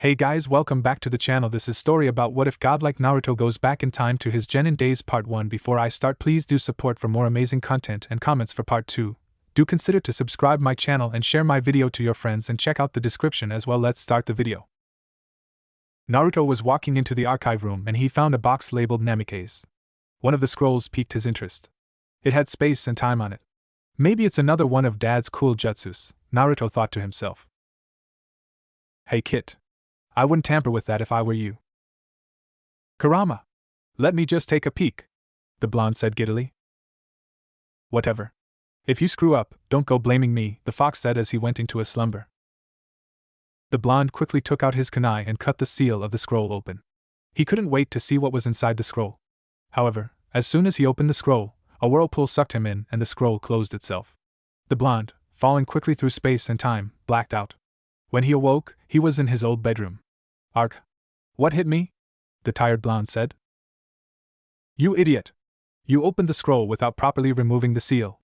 Hey guys, welcome back to the channel. This is story about what if God like Naruto goes back in time to his Genin days part 1. Before I start, please do support for more amazing content and comments for part 2. Do consider to subscribe my channel and share my video to your friends and check out the description as well. Let's start the video. Naruto was walking into the archive room and he found a box labeled Namikaze. One of the scrolls piqued his interest. It had space and time on it. Maybe it's another one of Dad's cool jutsus, Naruto thought to himself. Hey Kit. I wouldn't tamper with that if I were you. Kurama. Let me just take a peek, the blonde said giddily. Whatever. If you screw up, don't go blaming me, the fox said as he went into a slumber. The blonde quickly took out his kunai and cut the seal of the scroll open. He couldn't wait to see what was inside the scroll. However, as soon as he opened the scroll, a whirlpool sucked him in and the scroll closed itself. The blonde, falling quickly through space and time, blacked out. When he awoke, he was in his old bedroom. Arg. What hit me? The tired blonde said. You idiot! You opened the scroll without properly removing the seal.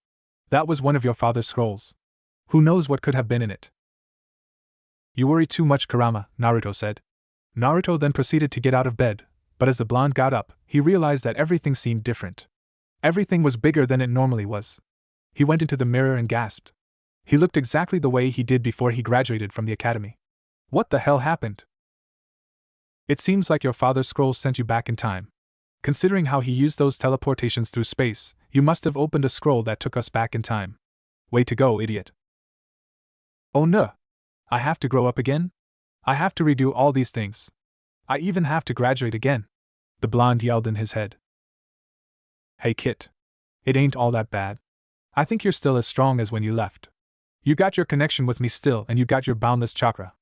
That was one of your father's scrolls. Who knows what could have been in it? You worry too much, Kurama, Naruto said. Naruto then proceeded to get out of bed, but as the blonde got up, he realized that everything seemed different. Everything was bigger than it normally was. He went into the mirror and gasped. He looked exactly the way he did before he graduated from the academy. What the hell happened? It seems like your father's scrolls sent you back in time. Considering how he used those teleportations through space, you must have opened a scroll that took us back in time. Way to go, idiot. Oh no! I have to grow up again? I have to redo all these things. I even have to graduate again, the blonde yelled in his head. Hey Kit. It ain't all that bad. I think you're still as strong as when you left. You got your connection with me still and you got your boundless chakra.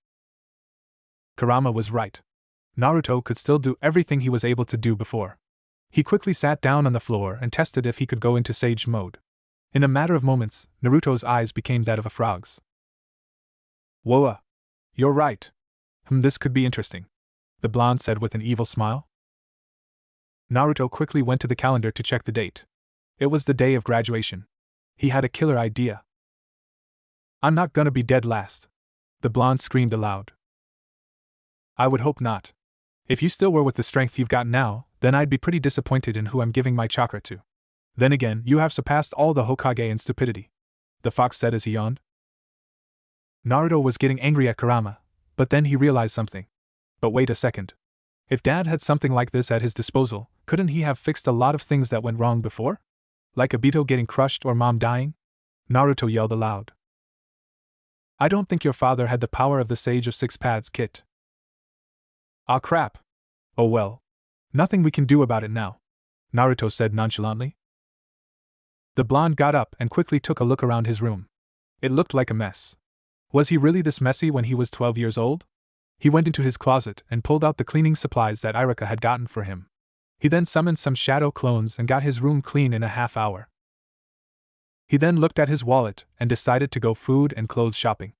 Kurama was right. Naruto could still do everything he was able to do before. He quickly sat down on the floor and tested if he could go into sage mode. In a matter of moments, Naruto's eyes became that of a frog's. Whoa! You're right. This could be interesting, the blonde said with an evil smile. Naruto quickly went to the calendar to check the date. It was the day of graduation. He had a killer idea. I'm not gonna be dead last, the blonde screamed aloud. I would hope not. If you still were with the strength you've got now, then I'd be pretty disappointed in who I'm giving my chakra to. Then again, you have surpassed all the Hokage in stupidity, the fox said as he yawned. Naruto was getting angry at Kurama, but then he realized something. But wait a second. If Dad had something like this at his disposal, couldn't he have fixed a lot of things that went wrong before? Like Obito getting crushed or Mom dying? Naruto yelled aloud. I don't think your father had the power of the Sage of Six Paths, Kit. Ah crap. Oh well. Nothing we can do about it now, Naruto said nonchalantly. The blonde got up and quickly took a look around his room. It looked like a mess. Was he really this messy when he was 12 years old? He went into his closet and pulled out the cleaning supplies that Irika had gotten for him. He then summoned some shadow clones and got his room clean in a half hour. He then looked at his wallet and decided to go food and clothes shopping.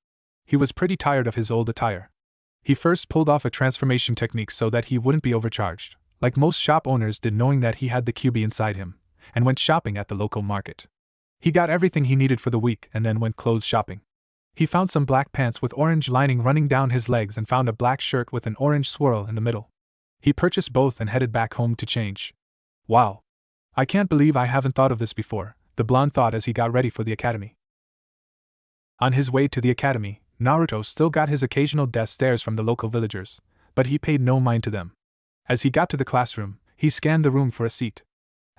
He was pretty tired of his old attire. He first pulled off a transformation technique so that he wouldn't be overcharged, like most shop owners did, knowing that he had the QB inside him, and went shopping at the local market. He got everything he needed for the week and then went clothes shopping. He found some black pants with orange lining running down his legs and found a black shirt with an orange swirl in the middle. He purchased both and headed back home to change. Wow! I can't believe I haven't thought of this before, the blonde thought as he got ready for the academy. On his way to the academy, Naruto still got his occasional death stares from the local villagers, but he paid no mind to them. As he got to the classroom, he scanned the room for a seat.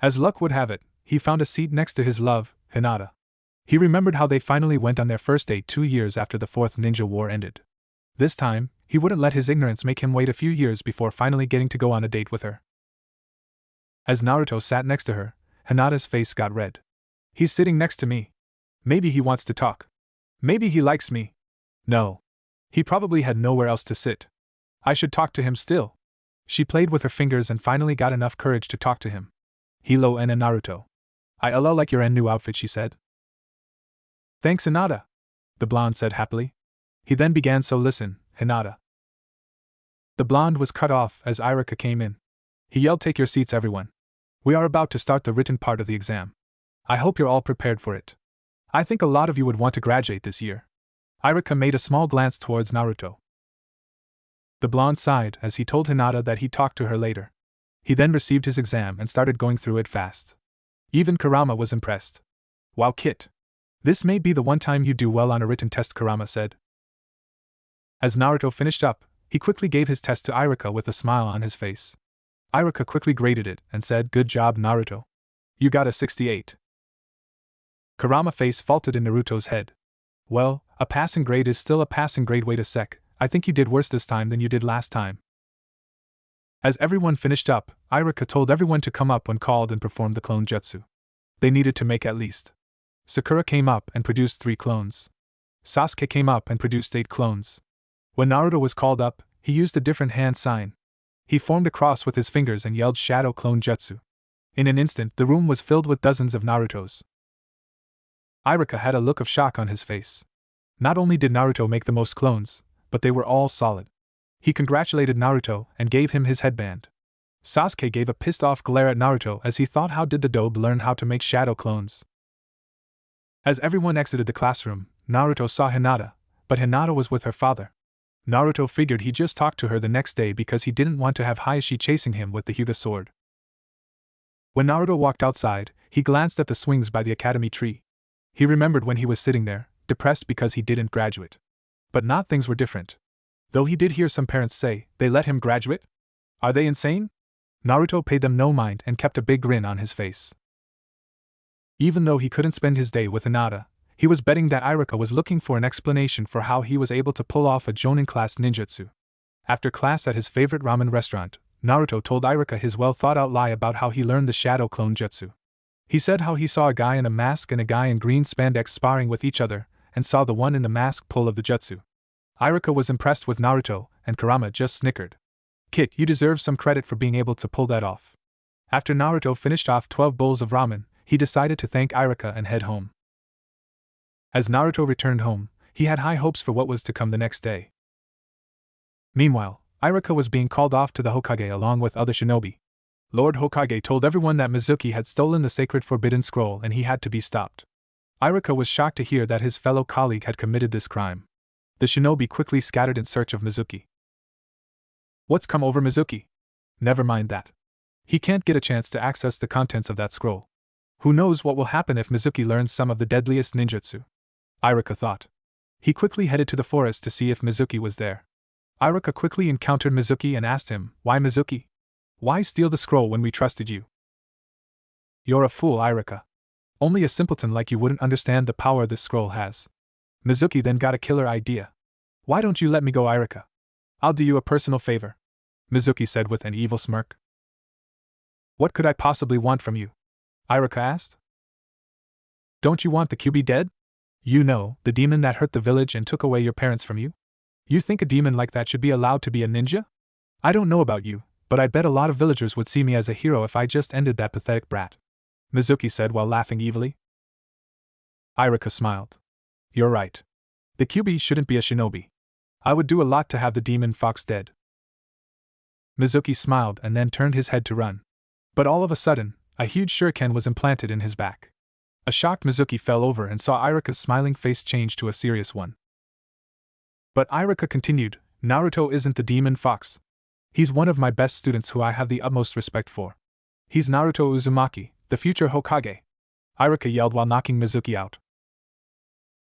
As luck would have it, he found a seat next to his love, Hinata. He remembered how they finally went on their first date 2 years after the Fourth Ninja War ended. This time, he wouldn't let his ignorance make him wait a few years before finally getting to go on a date with her. As Naruto sat next to her, Hinata's face got red. He's sitting next to me. Maybe he wants to talk. Maybe he likes me. No. He probably had nowhere else to sit. I should talk to him still. She played with her fingers and finally got enough courage to talk to him. Hello, Anna Naruto. I like your new outfit, she said. Thanks, Hinata, the blonde said happily. He then began, so listen, Hinata. The blonde was cut off as Irika came in. He yelled, take your seats, everyone. We are about to start the written part of the exam. I hope you're all prepared for it. I think a lot of you would want to graduate this year. Irika made a small glance towards Naruto. The blonde sighed as he told Hinata that he'd talk to her later. He then received his exam and started going through it fast. Even Kurama was impressed. Wow, Kit. This may be the one time you do well on a written test, Kurama said. As Naruto finished up, he quickly gave his test to Iruka with a smile on his face. Iruka quickly graded it and said, "Good job, Naruto. You got a 68. Kurama's face faulted in Naruto's head. Well, a passing grade is still a passing grade. Wait a sec, I think you did worse this time than you did last time. As everyone finished up, Iruka told everyone to come up when called and perform the clone jutsu. They needed to make at least. Sakura came up and produced 3 clones. Sasuke came up and produced 8 clones. When Naruto was called up, he used a different hand sign. He formed a cross with his fingers and yelled Shadow Clone Jutsu. In an instant, the room was filled with dozens of Narutos. Iruka had a look of shock on his face. Not only did Naruto make the most clones, but they were all solid. He congratulated Naruto and gave him his headband. Sasuke gave a pissed-off glare at Naruto as he thought, how did the dope learn how to make shadow clones? As everyone exited the classroom, Naruto saw Hinata, but Hinata was with her father. Naruto figured he'd just talk to her the next day because he didn't want to have Hayashi chasing him with the Hyuga sword. When Naruto walked outside, he glanced at the swings by the academy tree. He remembered when he was sitting there, depressed because he didn't graduate. But now things were different. Though he did hear some parents say, they let him graduate? Are they insane? Naruto paid them no mind and kept a big grin on his face. Even though he couldn't spend his day with Hinata, he was betting that Iruka was looking for an explanation for how he was able to pull off a Jonin-class ninjutsu. After class at his favorite ramen restaurant, Naruto told Iruka his well-thought-out lie about how he learned the shadow clone jutsu. He said how he saw a guy in a mask and a guy in green spandex sparring with each other, and saw the one in the mask pull of the jutsu. Iruka was impressed with Naruto, and Kurama just snickered. Kit, you deserve some credit for being able to pull that off. After Naruto finished off 12 bowls of ramen, he decided to thank Iruka and head home. As Naruto returned home, he had high hopes for what was to come the next day. Meanwhile, Iruka was being called off to the Hokage along with other shinobi. Lord Hokage told everyone that Mizuki had stolen the sacred forbidden scroll and he had to be stopped. Iruka was shocked to hear that his fellow colleague had committed this crime. The shinobi quickly scattered in search of Mizuki. What's come over Mizuki? Never mind that. He can't get a chance to access the contents of that scroll. Who knows what will happen if Mizuki learns some of the deadliest ninjutsu? Iruka thought. He quickly headed to the forest to see if Mizuki was there. Iruka quickly encountered Mizuki and asked him, "Why, Mizuki? Why steal the scroll when we trusted you?" "You're a fool, Iruka. Only a simpleton like you wouldn't understand the power this scroll has." Mizuki then got a killer idea. "Why don't you let me go, Iruka? I'll do you a personal favor," Mizuki said with an evil smirk. "What could I possibly want from you?" Iruka asked. "Don't you want the Kyuubi dead? You know, the demon that hurt the village and took away your parents from you? You think a demon like that should be allowed to be a ninja? I don't know about you, but I bet a lot of villagers would see me as a hero if I just ended that pathetic brat," Mizuki said while laughing evilly. Iruka smiled. "You're right. The Kyuubi shouldn't be a shinobi. I would do a lot to have the demon fox dead." Mizuki smiled and then turned his head to run. But all of a sudden, a huge shuriken was implanted in his back. A shocked Mizuki fell over and saw Iruka's smiling face change to a serious one. But Iruka continued, "Naruto isn't the demon fox. He's one of my best students who I have the utmost respect for. He's Naruto Uzumaki, the future Hokage," Iruka yelled while knocking Mizuki out.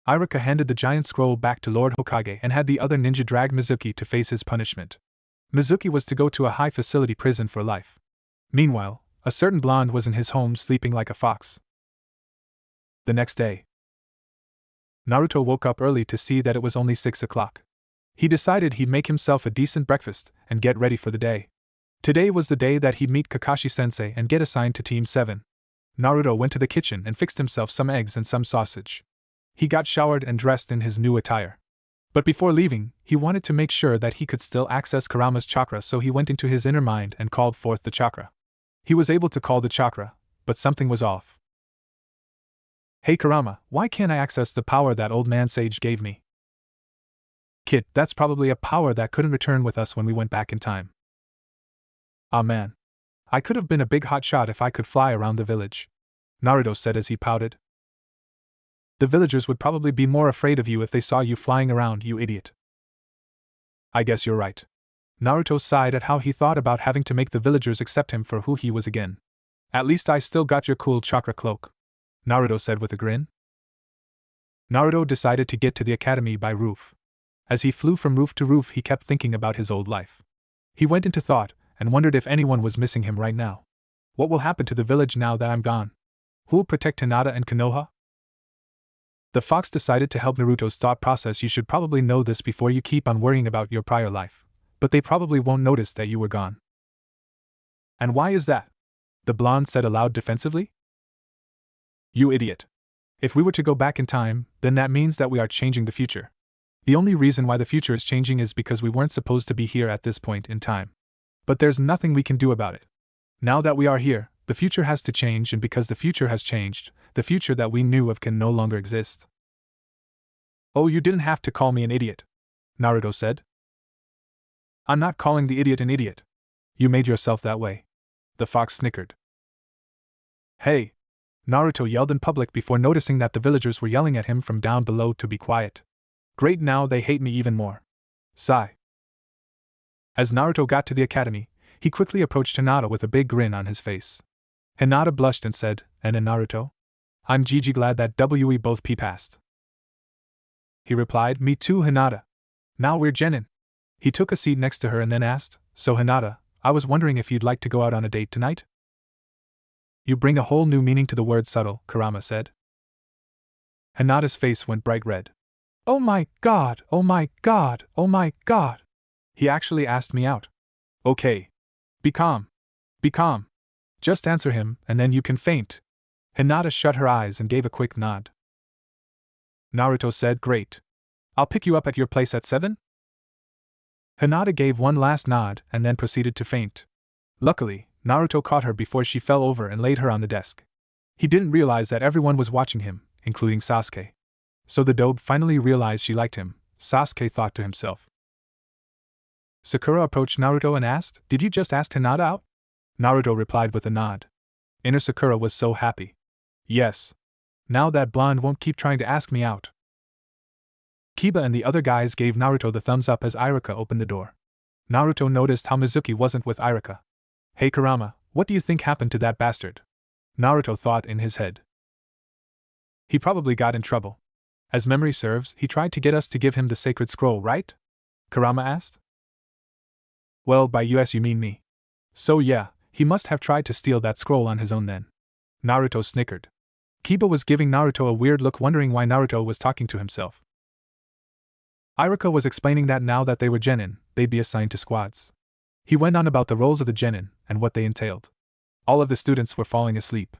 Iruka handed the giant scroll back to Lord Hokage and had the other ninja drag Mizuki to face his punishment. Mizuki was to go to a high-facility prison for life. Meanwhile, a certain blonde was in his home sleeping like a fox. The next day, Naruto woke up early to see that it was only 6 o'clock. He decided he'd make himself a decent breakfast and get ready for the day. Today was the day that he'd meet Kakashi-sensei and get assigned to Team 7. Naruto went to the kitchen and fixed himself some eggs and some sausage. He got showered and dressed in his new attire. But before leaving, he wanted to make sure that he could still access Kurama's chakra, so he went into his inner mind and called forth the chakra. He was able to call the chakra, but something was off. "Hey Kurama, why can't I access the power that old man Sage gave me?" "Kid, that's probably a power that couldn't return with us when we went back in time." "Ah man. I could have been a big hot shot if I could fly around the village," Naruto said as he pouted. "The villagers would probably be more afraid of you if they saw you flying around, you idiot." "I guess you're right. Naruto sighed at how he thought about having to make the villagers accept him for who he was again. At least I still got your cool chakra cloak, Naruto said with a grin. Naruto decided to get to the academy by roof. As he flew from roof to roof, he kept thinking about his old life. He went into thought and wondered if anyone was missing him right now. What will happen to the village now that I'm gone? Who'll protect Hinata and Konoha? The fox decided to help Naruto's thought process. You should probably know this before you keep on worrying about your prior life, but they probably won't notice that you were gone. And why is that? The blonde said aloud defensively. You idiot. If we were to go back in time, then that means that we are changing the future. The only reason why the future is changing is because we weren't supposed to be here at this point in time. But there's nothing we can do about it. Now that we are here, the future has to change, and because the future has changed, the future that we knew of can no longer exist. Oh, you didn't have to call me an idiot, Naruto said. I'm not calling the idiot an idiot. You made yourself that way. The fox snickered. Hey! Naruto yelled in public before noticing that the villagers were yelling at him from down below to be quiet. Great, now they hate me even more. Sigh. As Naruto got to the academy, he quickly approached Hinata with a big grin on his face. Hinata blushed and said, "And in Naruto? I'm GG glad that we both passed." He replied, "Me too, Hinata. Now we're genin." He took a seat next to her and then asked, "So Hinata, I was wondering if you'd like to go out on a date tonight?" You bring a whole new meaning to the word subtle, Kurama said. Hinata's face went bright red. Oh my god, oh my god, oh my god. He actually asked me out. Okay. Be calm. Be calm. Just answer him, and then you can faint. Hinata shut her eyes and gave a quick nod. Naruto said, "Great. I'll pick you up at your place at 7? Hinata gave one last nod and then proceeded to faint. Luckily, Naruto caught her before she fell over and laid her on the desk. He didn't realize that everyone was watching him, including Sasuke. So the dope finally realized she liked him, Sasuke thought to himself. Sakura approached Naruto and asked, "Did you just ask Hinata out?" Naruto replied with a nod. Inner Sakura was so happy. Yes. Now that blonde won't keep trying to ask me out. Kiba and the other guys gave Naruto the thumbs up as Iruka opened the door. Naruto noticed how Mizuki wasn't with Iruka. Hey Kurama, what do you think happened to that bastard? Naruto thought in his head. He probably got in trouble. As memory serves, he tried to get us to give him the sacred scroll, right? Kurama asked. Well, by us you mean me. So yeah, he must have tried to steal that scroll on his own then. Naruto snickered. Kiba was giving Naruto a weird look, wondering why Naruto was talking to himself. Iruka was explaining that now that they were genin, they'd be assigned to squads. He went on about the roles of the genin and what they entailed. All of the students were falling asleep.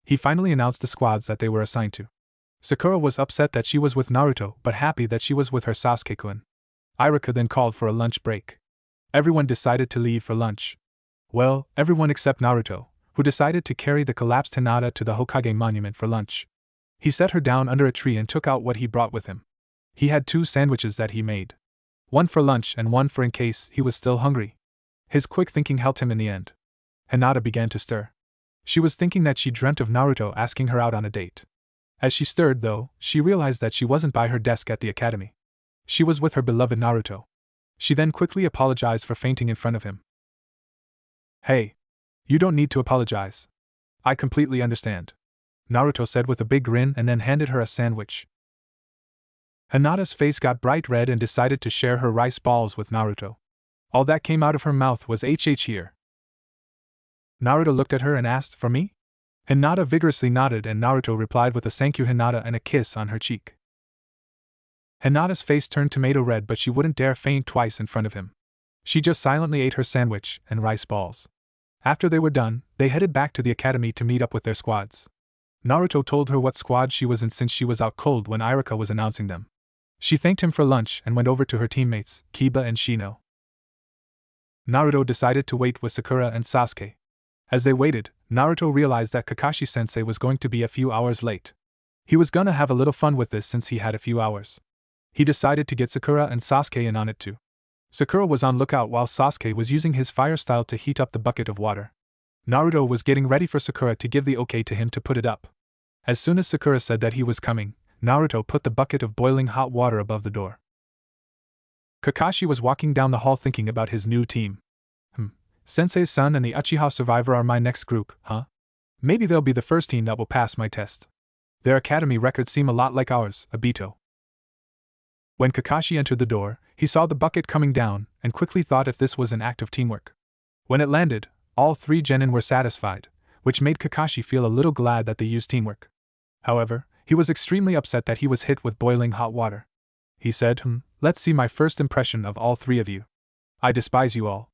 He finally announced the squads that they were assigned to. Sakura was upset that she was with Naruto but happy that she was with her Sasuke-kun. Iruka then called for a lunch break. Everyone decided to leave for lunch. Well, everyone except Naruto, who decided to carry the collapsed Hinata to the Hokage monument for lunch. He set her down under a tree and took out what he brought with him. He had 2 sandwiches that he made. One for lunch and one for in case he was still hungry. His quick thinking helped him in the end. Hinata began to stir. She was thinking that she dreamt of Naruto asking her out on a date. As she stirred, though, she realized that she wasn't by her desk at the academy. She was with her beloved Naruto. She then quickly apologized for fainting in front of him. Hey. You don't need to apologize. I completely understand. Naruto said with a big grin and then handed her a sandwich. Hinata's face got bright red and decided to share her rice balls with Naruto. All that came out of her mouth was HH here. Naruto looked at her and asked, "For me?" Hinata vigorously nodded and Naruto replied with a "Thank you Hinata" and a kiss on her cheek. Hinata's face turned tomato red, but she wouldn't dare faint twice in front of him. She just silently ate her sandwich and rice balls. After they were done, they headed back to the academy to meet up with their squads. Naruto told her what squad she was in since she was out cold when Iruka was announcing them. She thanked him for lunch and went over to her teammates, Kiba and Shino. Naruto decided to wait with Sakura and Sasuke. As they waited, Naruto realized that Kakashi-sensei was going to be a few hours late. He was gonna have a little fun with this since he had a few hours. He decided to get Sakura and Sasuke in on it too. Sakura was on lookout while Sasuke was using his fire style to heat up the bucket of water. Naruto was getting ready for Sakura to give the okay to him to put it up. As soon as Sakura said that he was coming, Naruto put the bucket of boiling hot water above the door. Kakashi was walking down the hall thinking about his new team. Sensei-san and the Uchiha survivor are my next group, huh? Maybe they'll be the first team that will pass my test. Their academy records seem a lot like ours, Obito. When Kakashi entered the door, he saw the bucket coming down, and quickly thought if this was an act of teamwork. When it landed, all three genin were satisfied, which made Kakashi feel a little glad that they used teamwork. However, he was extremely upset that he was hit with boiling hot water. He said, let's see my first impression of all three of you. I despise you all.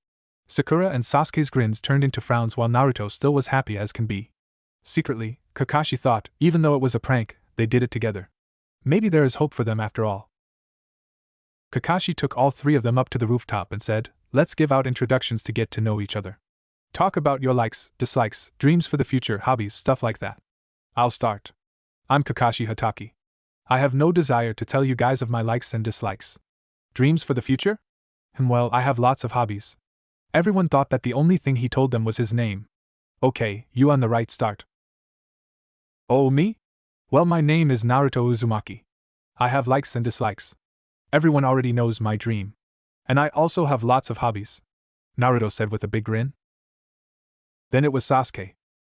Sakura and Sasuke's grins turned into frowns while Naruto still was happy as can be. Secretly, Kakashi thought, even though it was a prank, they did it together. Maybe there is hope for them after all. Kakashi took all three of them up to the rooftop and said, let's give out introductions to get to know each other. Talk about your likes, dislikes, dreams for the future, hobbies, stuff like that. I'll start. I'm Kakashi Hatake. I have no desire to tell you guys of my likes and dislikes. Dreams for the future? Well, I have lots of hobbies. Everyone thought that the only thing he told them was his name. Okay, you on the right start. Oh, me? Well, my name is Naruto Uzumaki. I have likes and dislikes. Everyone already knows my dream. And I also have lots of hobbies, Naruto said with a big grin. Then it was Sasuke.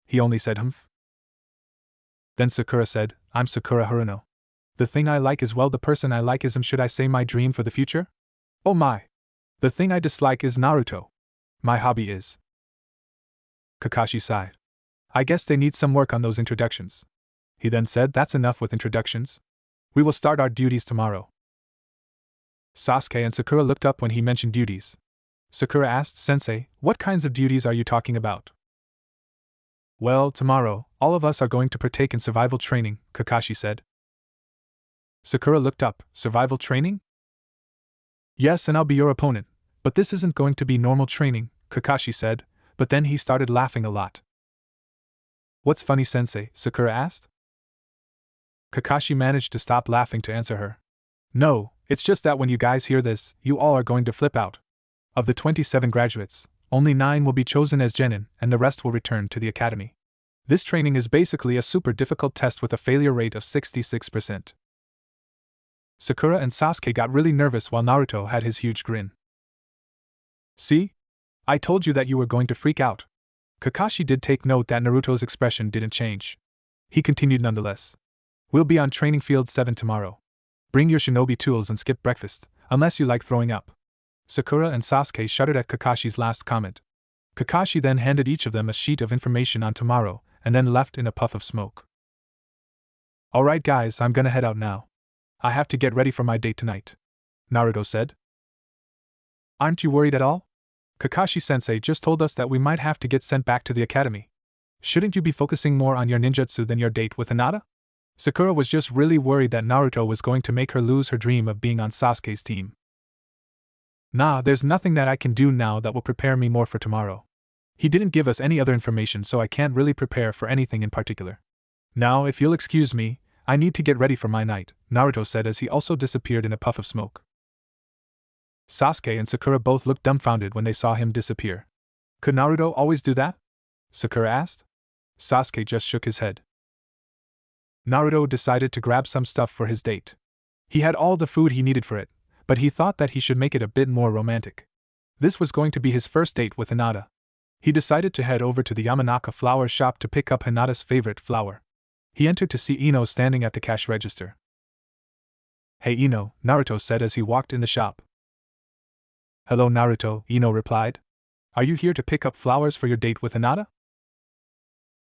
He only said humph. Then Sakura said, I'm Sakura Haruno. The thing I like is, well, the person I like is should I say my dream for the future? Oh my. The thing I dislike is Naruto. My hobby is. Kakashi sighed. I guess they need some work on those introductions. He then said, that's enough with introductions. We will start our duties tomorrow. Sasuke and Sakura looked up when he mentioned duties. Sakura asked, Sensei, what kinds of duties are you talking about? Well, tomorrow, all of us are going to partake in survival training, Kakashi said. Sakura looked up, survival training? Yes, and I'll be your opponent, but this isn't going to be normal training, Kakashi said, but then he started laughing a lot. What's funny, Sensei? Sakura asked. Kakashi managed to stop laughing to answer her. No, it's just that when you guys hear this, you all are going to flip out. Of the 27 graduates, only 9 will be chosen as genin, and the rest will return to the academy. This training is basically a super difficult test with a failure rate of 66%. Sakura and Sasuke got really nervous while Naruto had his huge grin. See? I told you that you were going to freak out. Kakashi did take note that Naruto's expression didn't change. He continued nonetheless. We'll be on training field 7 tomorrow. Bring your shinobi tools and skip breakfast, unless you like throwing up. Sakura and Sasuke shuddered at Kakashi's last comment. Kakashi then handed each of them a sheet of information on tomorrow, and then left in a puff of smoke. Alright guys, I'm gonna head out now. I have to get ready for my date tonight, Naruto said. Aren't you worried at all? Kakashi-sensei just told us that we might have to get sent back to the academy. Shouldn't you be focusing more on your ninjutsu than your date with Hinata? Sakura was just really worried that Naruto was going to make her lose her dream of being on Sasuke's team. Nah, there's nothing that I can do now that will prepare me more for tomorrow. He didn't give us any other information, so I can't really prepare for anything in particular. Now, if you'll excuse me, I need to get ready for my night, Naruto said as he also disappeared in a puff of smoke. Sasuke and Sakura both looked dumbfounded when they saw him disappear. Could Naruto always do that? Sakura asked. Sasuke just shook his head. Naruto decided to grab some stuff for his date. He had all the food he needed for it, but he thought that he should make it a bit more romantic. This was going to be his first date with Hinata. He decided to head over to the Yamanaka flower shop to pick up Hinata's favorite flower. He entered to see Ino standing at the cash register. Hey Ino, Naruto said as he walked in the shop. Hello Naruto, Ino replied. Are you here to pick up flowers for your date with Hinata?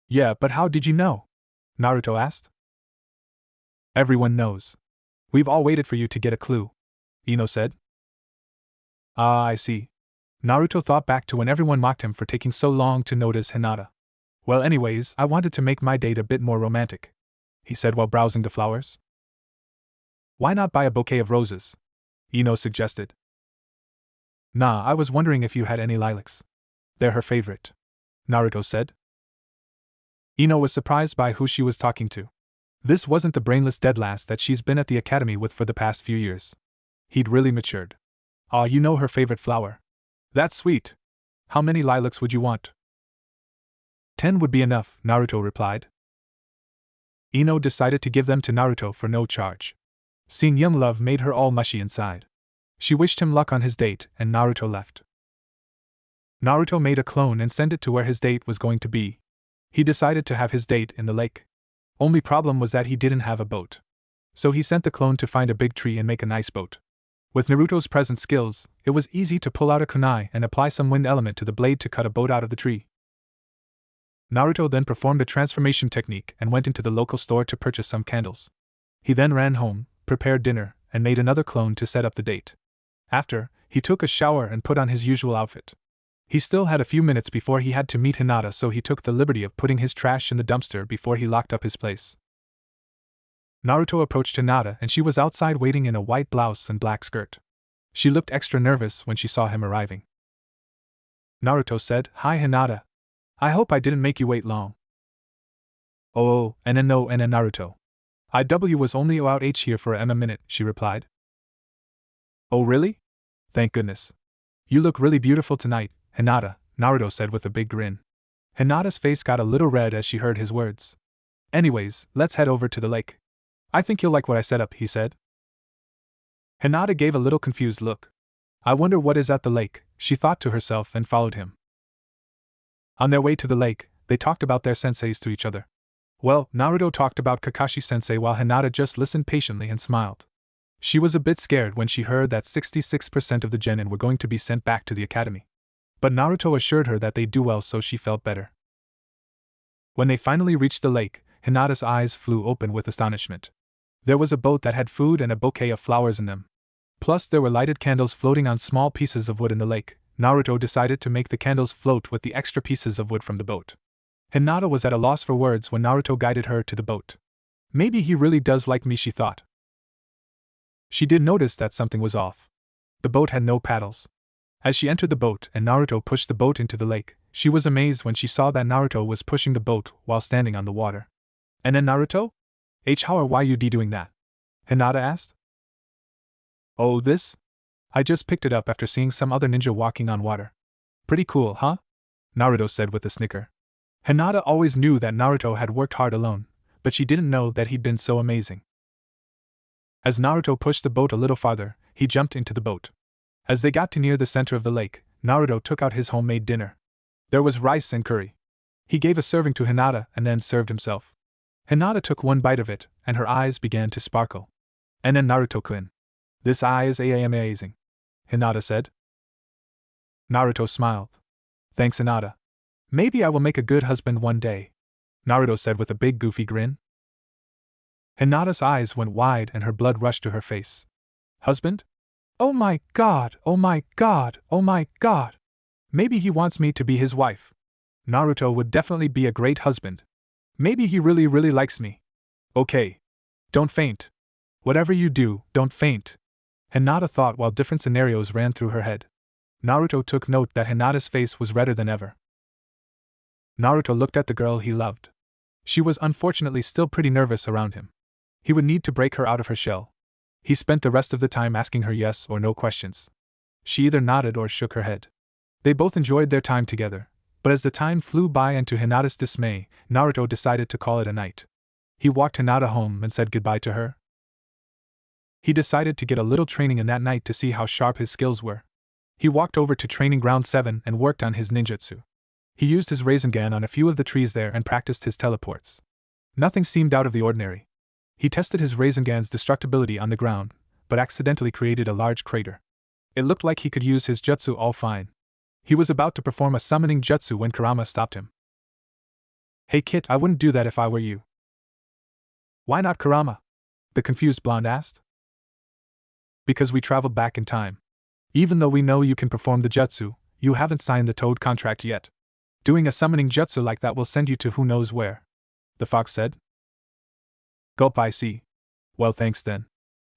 Yeah, but how did you know? Naruto asked. Everyone knows. We've all waited for you to get a clue, Ino said. Ah, I see. Naruto thought back to when everyone mocked him for taking so long to notice Hinata. Well, anyways, I wanted to make my date a bit more romantic, he said while browsing the flowers. Why not buy a bouquet of roses? Ino suggested. Nah, I was wondering if you had any lilacs. They're her favorite, Naruto said. Ino was surprised by who she was talking to. This wasn't the brainless deadlass that she's been at the academy with for the past few years. He'd really matured. Aw, you know her favorite flower. That's sweet. How many lilacs would you want? 10 would be enough, Naruto replied. Ino decided to give them to Naruto for no charge. Seeing young love made her all mushy inside. She wished him luck on his date, and Naruto left. Naruto made a clone and sent it to where his date was going to be. He decided to have his date in the lake. Only problem was that he didn't have a boat. So he sent the clone to find a big tree and make a nice boat. With Naruto's present skills, it was easy to pull out a kunai and apply some wind element to the blade to cut a boat out of the tree. Naruto then performed a transformation technique and went into the local store to purchase some candles. He then ran home, prepared dinner, and made another clone to set up the date. After, he took a shower and put on his usual outfit. He still had a few minutes before he had to meet Hinata, so he took the liberty of putting his trash in the dumpster before he locked up his place. Naruto approached Hinata and she was outside waiting in a white blouse and black skirt. She looked extra nervous when she saw him arriving. Naruto said, "Hi Hinata. I hope I didn't make you wait long." "Oh, no, Naruto. IW was only out H here for a minute," she replied. "Oh really? Thank goodness. You look really beautiful tonight, Hinata," Naruto said with a big grin. Hinata's face got a little red as she heard his words. "Anyways, let's head over to the lake. I think you'll like what I set up," he said. Hinata gave a little confused look. "I wonder what is at the lake," she thought to herself and followed him. On their way to the lake, they talked about their senseis to each other. Well, Naruto talked about Kakashi-sensei while Hinata just listened patiently and smiled. She was a bit scared when she heard that 66% of the genin were going to be sent back to the academy. But Naruto assured her that they'd do well, so she felt better. When they finally reached the lake, Hinata's eyes flew open with astonishment. There was a boat that had food and a bouquet of flowers in them. Plus there were lighted candles floating on small pieces of wood in the lake. Naruto decided to make the candles float with the extra pieces of wood from the boat. Hinata was at a loss for words when Naruto guided her to the boat. Maybe he really does like me, she thought. She did notice that something was off. The boat had no paddles. As she entered the boat and Naruto pushed the boat into the lake, she was amazed when she saw that Naruto was pushing the boat while standing on the water. "And then Naruto? How are you doing that?" Hinata asked. "Oh, this? I just picked it up after seeing some other ninja walking on water. Pretty cool, huh?" Naruto said with a snicker. Hinata always knew that Naruto had worked hard alone, but she didn't know that he'd been so amazing. As Naruto pushed the boat a little farther, he jumped into the boat. As they got to near the center of the lake, Naruto took out his homemade dinner. There was rice and curry. He gave a serving to Hinata and then served himself. Hinata took one bite of it, and her eyes began to sparkle. "And then Naruto-kun. This eye is amazing," Hinata said. Naruto smiled. "Thanks, Hinata. Maybe I will make a good husband one day," Naruto said with a big goofy grin. Hinata's eyes went wide and her blood rushed to her face. "Husband? Oh my god, oh my god, oh my god! Maybe he wants me to be his wife. Naruto would definitely be a great husband. Maybe he really likes me. Okay. Don't faint. Whatever you do, don't faint," Hinata thought while different scenarios ran through her head. Naruto took note that Hinata's face was redder than ever. Naruto looked at the girl he loved. She was unfortunately still pretty nervous around him. He would need to break her out of her shell. He spent the rest of the time asking her yes or no questions. She either nodded or shook her head. They both enjoyed their time together, but as the time flew by and to Hinata's dismay, Naruto decided to call it a night. He walked Hinata home and said goodbye to her. He decided to get a little training in that night to see how sharp his skills were. He walked over to Training Ground 7 and worked on his ninjutsu. He used his Rasengan on a few of the trees there and practiced his teleports. Nothing seemed out of the ordinary. He tested his Rasengan's destructibility on the ground, but accidentally created a large crater. It looked like he could use his jutsu all fine. He was about to perform a summoning jutsu when Kurama stopped him. "Hey Kit, I wouldn't do that if I were you." "Why not, Kurama?" the confused blonde asked. "Because we traveled back in time. Even though we know you can perform the jutsu, you haven't signed the Toad contract yet. Doing a summoning jutsu like that will send you to who knows where," the fox said. "Gulp, I see. Well, thanks then.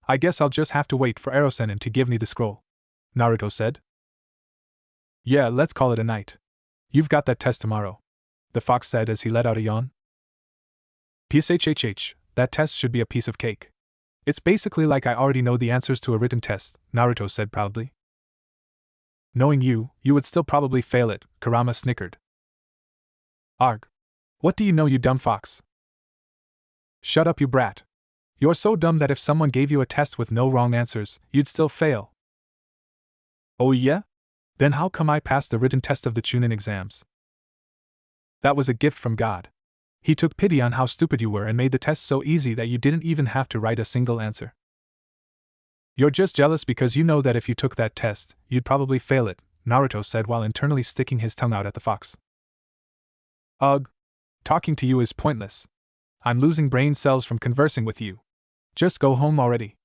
I guess I'll just have to wait for Erosenin to give me the scroll," Naruto said. "Yeah, let's call it a night. You've got that test tomorrow," the fox said as he let out a yawn. "Pshhh, that test should be a piece of cake. It's basically like I already know the answers to a written test," Naruto said proudly. "Knowing you, you would still probably fail it," Kurama snickered. "Arg. What do you know, you dumb fox?" "Shut up, you brat. You're so dumb that if someone gave you a test with no wrong answers, you'd still fail. Oh yeah? Then how come I passed the written test of the Chunin exams? That was a gift from God. He took pity on how stupid you were and made the test so easy that you didn't even have to write a single answer. You're just jealous because you know that if you took that test, you'd probably fail it, Naruto said while internally sticking his tongue out at the fox. Ugh. Talking to you is pointless. I'm losing brain cells from conversing with you. Just go home already.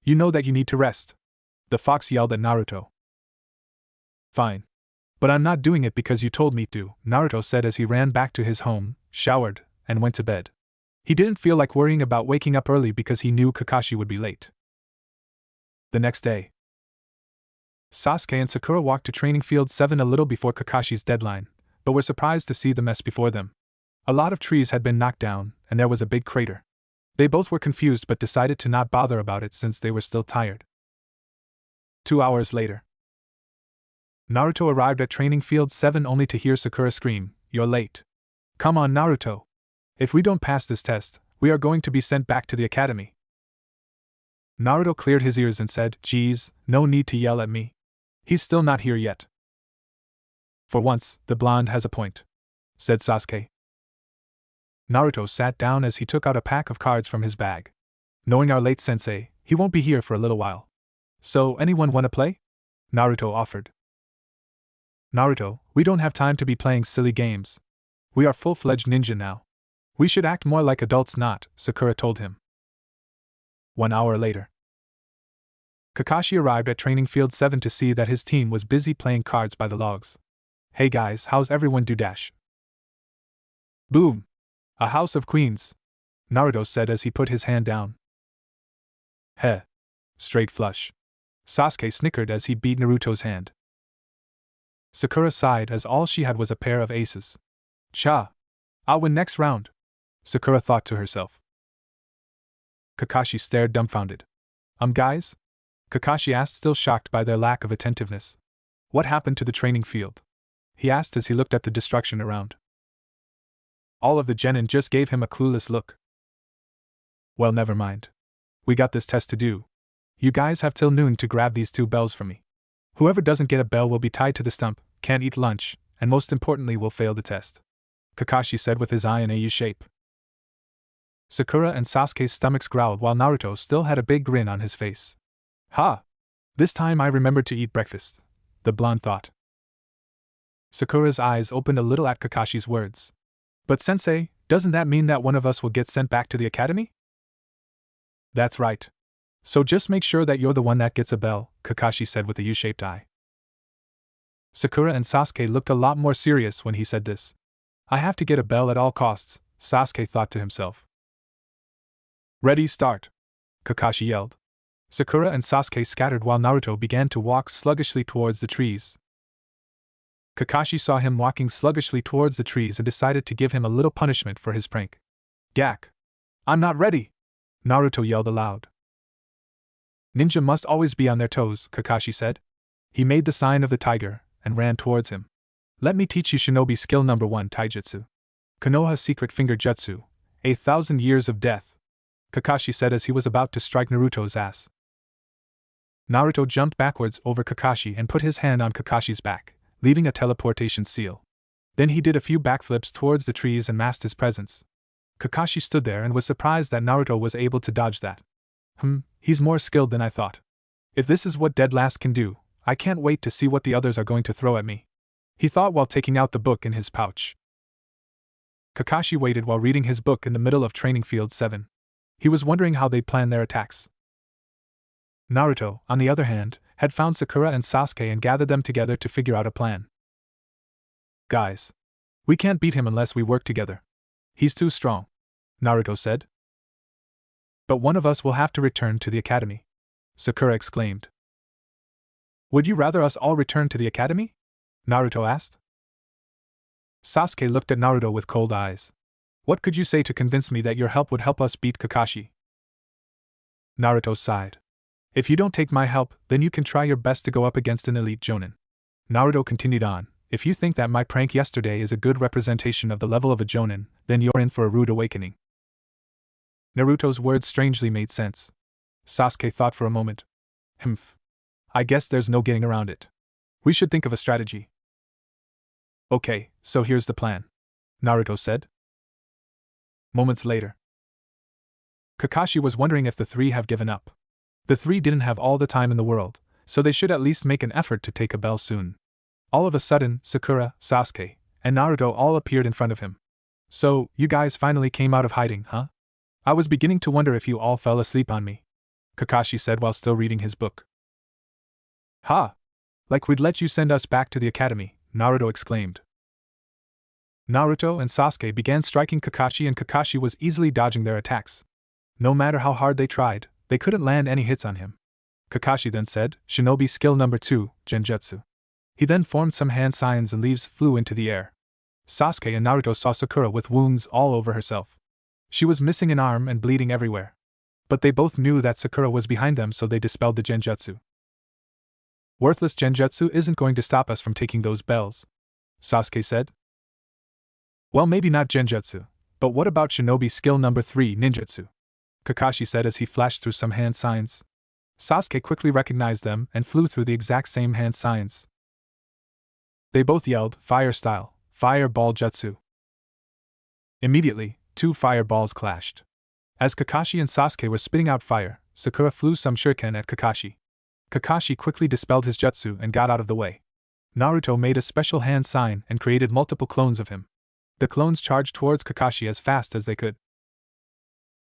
You know that you need to rest. The fox yelled at Naruto. Fine. But I'm not doing it because you told me to, Naruto said as he ran back to his home, showered, and went to bed. He didn't feel like worrying about waking up early because he knew Kakashi would be late. The next day, Sasuke and Sakura walked to Training Field 7 a little before Kakashi's deadline, but were surprised to see the mess before them. A lot of trees had been knocked down, and there was a big crater. They both were confused but decided to not bother about it since they were still tired. 2 hours later, Naruto arrived at Training Field 7 only to hear Sakura scream, "You're late. Come on, Naruto. If we don't pass this test, we are going to be sent back to the academy." Naruto cleared his ears and said, "Geez, no need to yell at me. He's still not here yet." "For once, the blonde has a point," said Sasuke. Naruto sat down as he took out a pack of cards from his bag. "Knowing our late sensei, he won't be here for a little while. So, anyone want to play?" Naruto offered. "Naruto, we don't have time to be playing silly games. We are full-fledged ninja now. We should act more like adults, not," Sakura told him. 1 hour later, Kakashi arrived at Training Field 7 to see that his team was busy playing cards by the logs. "Hey guys, how's everyone do dash?" "Boom! A house of queens," Naruto said as he put his hand down. "Heh. Straight flush." Sasuke snickered as he beat Naruto's hand. Sakura sighed as all she had was a pair of aces. "Cha! I'll win next round," Sakura thought to herself. Kakashi stared dumbfounded. Guys?" Kakashi asked, still shocked by their lack of attentiveness. "What happened to the training field?" he asked as he looked at the destruction around. All of the genin just gave him a clueless look. "Well, never mind. We got this test to do. You guys have till noon to grab these 2 bells from me. Whoever doesn't get a bell will be tied to the stump, can't eat lunch, and most importantly will fail the test," Kakashi said with his eye in a U shape. Sakura and Sasuke's stomachs growled while Naruto still had a big grin on his face. "Ha! This time I remembered to eat breakfast," the blonde thought. Sakura's eyes opened a little at Kakashi's words. "But sensei, doesn't that mean that one of us will get sent back to the academy?" "That's right. So just make sure that you're the one that gets a bell," Kakashi said with a U-shaped eye. Sakura and Sasuke looked a lot more serious when he said this. "I have to get a bell at all costs," Sasuke thought to himself. "Ready, start!" Kakashi yelled. Sakura and Sasuke scattered while Naruto began to walk sluggishly towards the trees. Kakashi saw him walking sluggishly towards the trees and decided to give him a little punishment for his prank. "Gak! I'm not ready!" Naruto yelled aloud. "Ninja must always be on their toes," Kakashi said. He made the sign of the tiger and ran towards him. "Let me teach you shinobi skill number 1 taijutsu. Konoha secret finger jutsu, 1,000 years of death," Kakashi said as he was about to strike Naruto's ass. Naruto jumped backwards over Kakashi and put his hand on Kakashi's back, leaving a teleportation seal. Then he did a few backflips towards the trees and masked his presence. Kakashi stood there and was surprised that Naruto was able to dodge that. He's more skilled than I thought. If this is what Dead Last can do, I can't wait to see what the others are going to throw at me," he thought while taking out the book in his pouch. Kakashi waited while reading his book in the middle of Training Field 7. He was wondering how they'd plan their attacks. Naruto, on the other hand, had found Sakura and Sasuke and gathered them together to figure out a plan. "Guys, we can't beat him unless we work together. He's too strong," Naruto said. "But one of us will have to return to the academy," Sakura exclaimed. "Would you rather us all return to the academy?" Naruto asked. Sasuke looked at Naruto with cold eyes. "What could you say to convince me that your help would help us beat Kakashi?" Naruto sighed. "If you don't take my help, then you can try your best to go up against an elite jonin." Naruto continued on. "If you think that my prank yesterday is a good representation of the level of a jonin, then you're in for a rude awakening." Naruto's words strangely made sense. Sasuke thought for a moment. I guess there's no getting around it. We should think of a strategy. Okay, so here's the plan, Naruto said. Moments later, Kakashi was wondering if the three have given up. The three didn't have all the time in the world, so they should at least make an effort to take a bell soon. All of a sudden, Sakura, Sasuke, and Naruto all appeared in front of him. So, you guys finally came out of hiding, huh? I was beginning to wonder if you all fell asleep on me, Kakashi said while still reading his book. Ha! Like we'd let you send us back to the academy, Naruto exclaimed. Naruto and Sasuke began striking Kakashi, and Kakashi was easily dodging their attacks. No matter how hard they tried, they couldn't land any hits on him. Kakashi then said, Shinobi skill number 2, Genjutsu. He then formed some hand signs and leaves flew into the air. Sasuke and Naruto saw Sakura with wounds all over herself. She was missing an arm and bleeding everywhere. But they both knew that Sakura was behind them, so they dispelled the Genjutsu. Worthless Genjutsu isn't going to stop us from taking those bells, Sasuke said. Well, maybe not Genjutsu, but what about Shinobi skill number 3, Ninjutsu? Kakashi said as he flashed through some hand signs. Sasuke quickly recognized them and flew through the exact same hand signs. They both yelled, Fire style, Fireball Jutsu. Immediately, 2 fireballs clashed. As Kakashi and Sasuke were spitting out fire, Sakura flew some shuriken at Kakashi. Kakashi quickly dispelled his jutsu and got out of the way. Naruto made a special hand sign and created multiple clones of him. The clones charged towards Kakashi as fast as they could.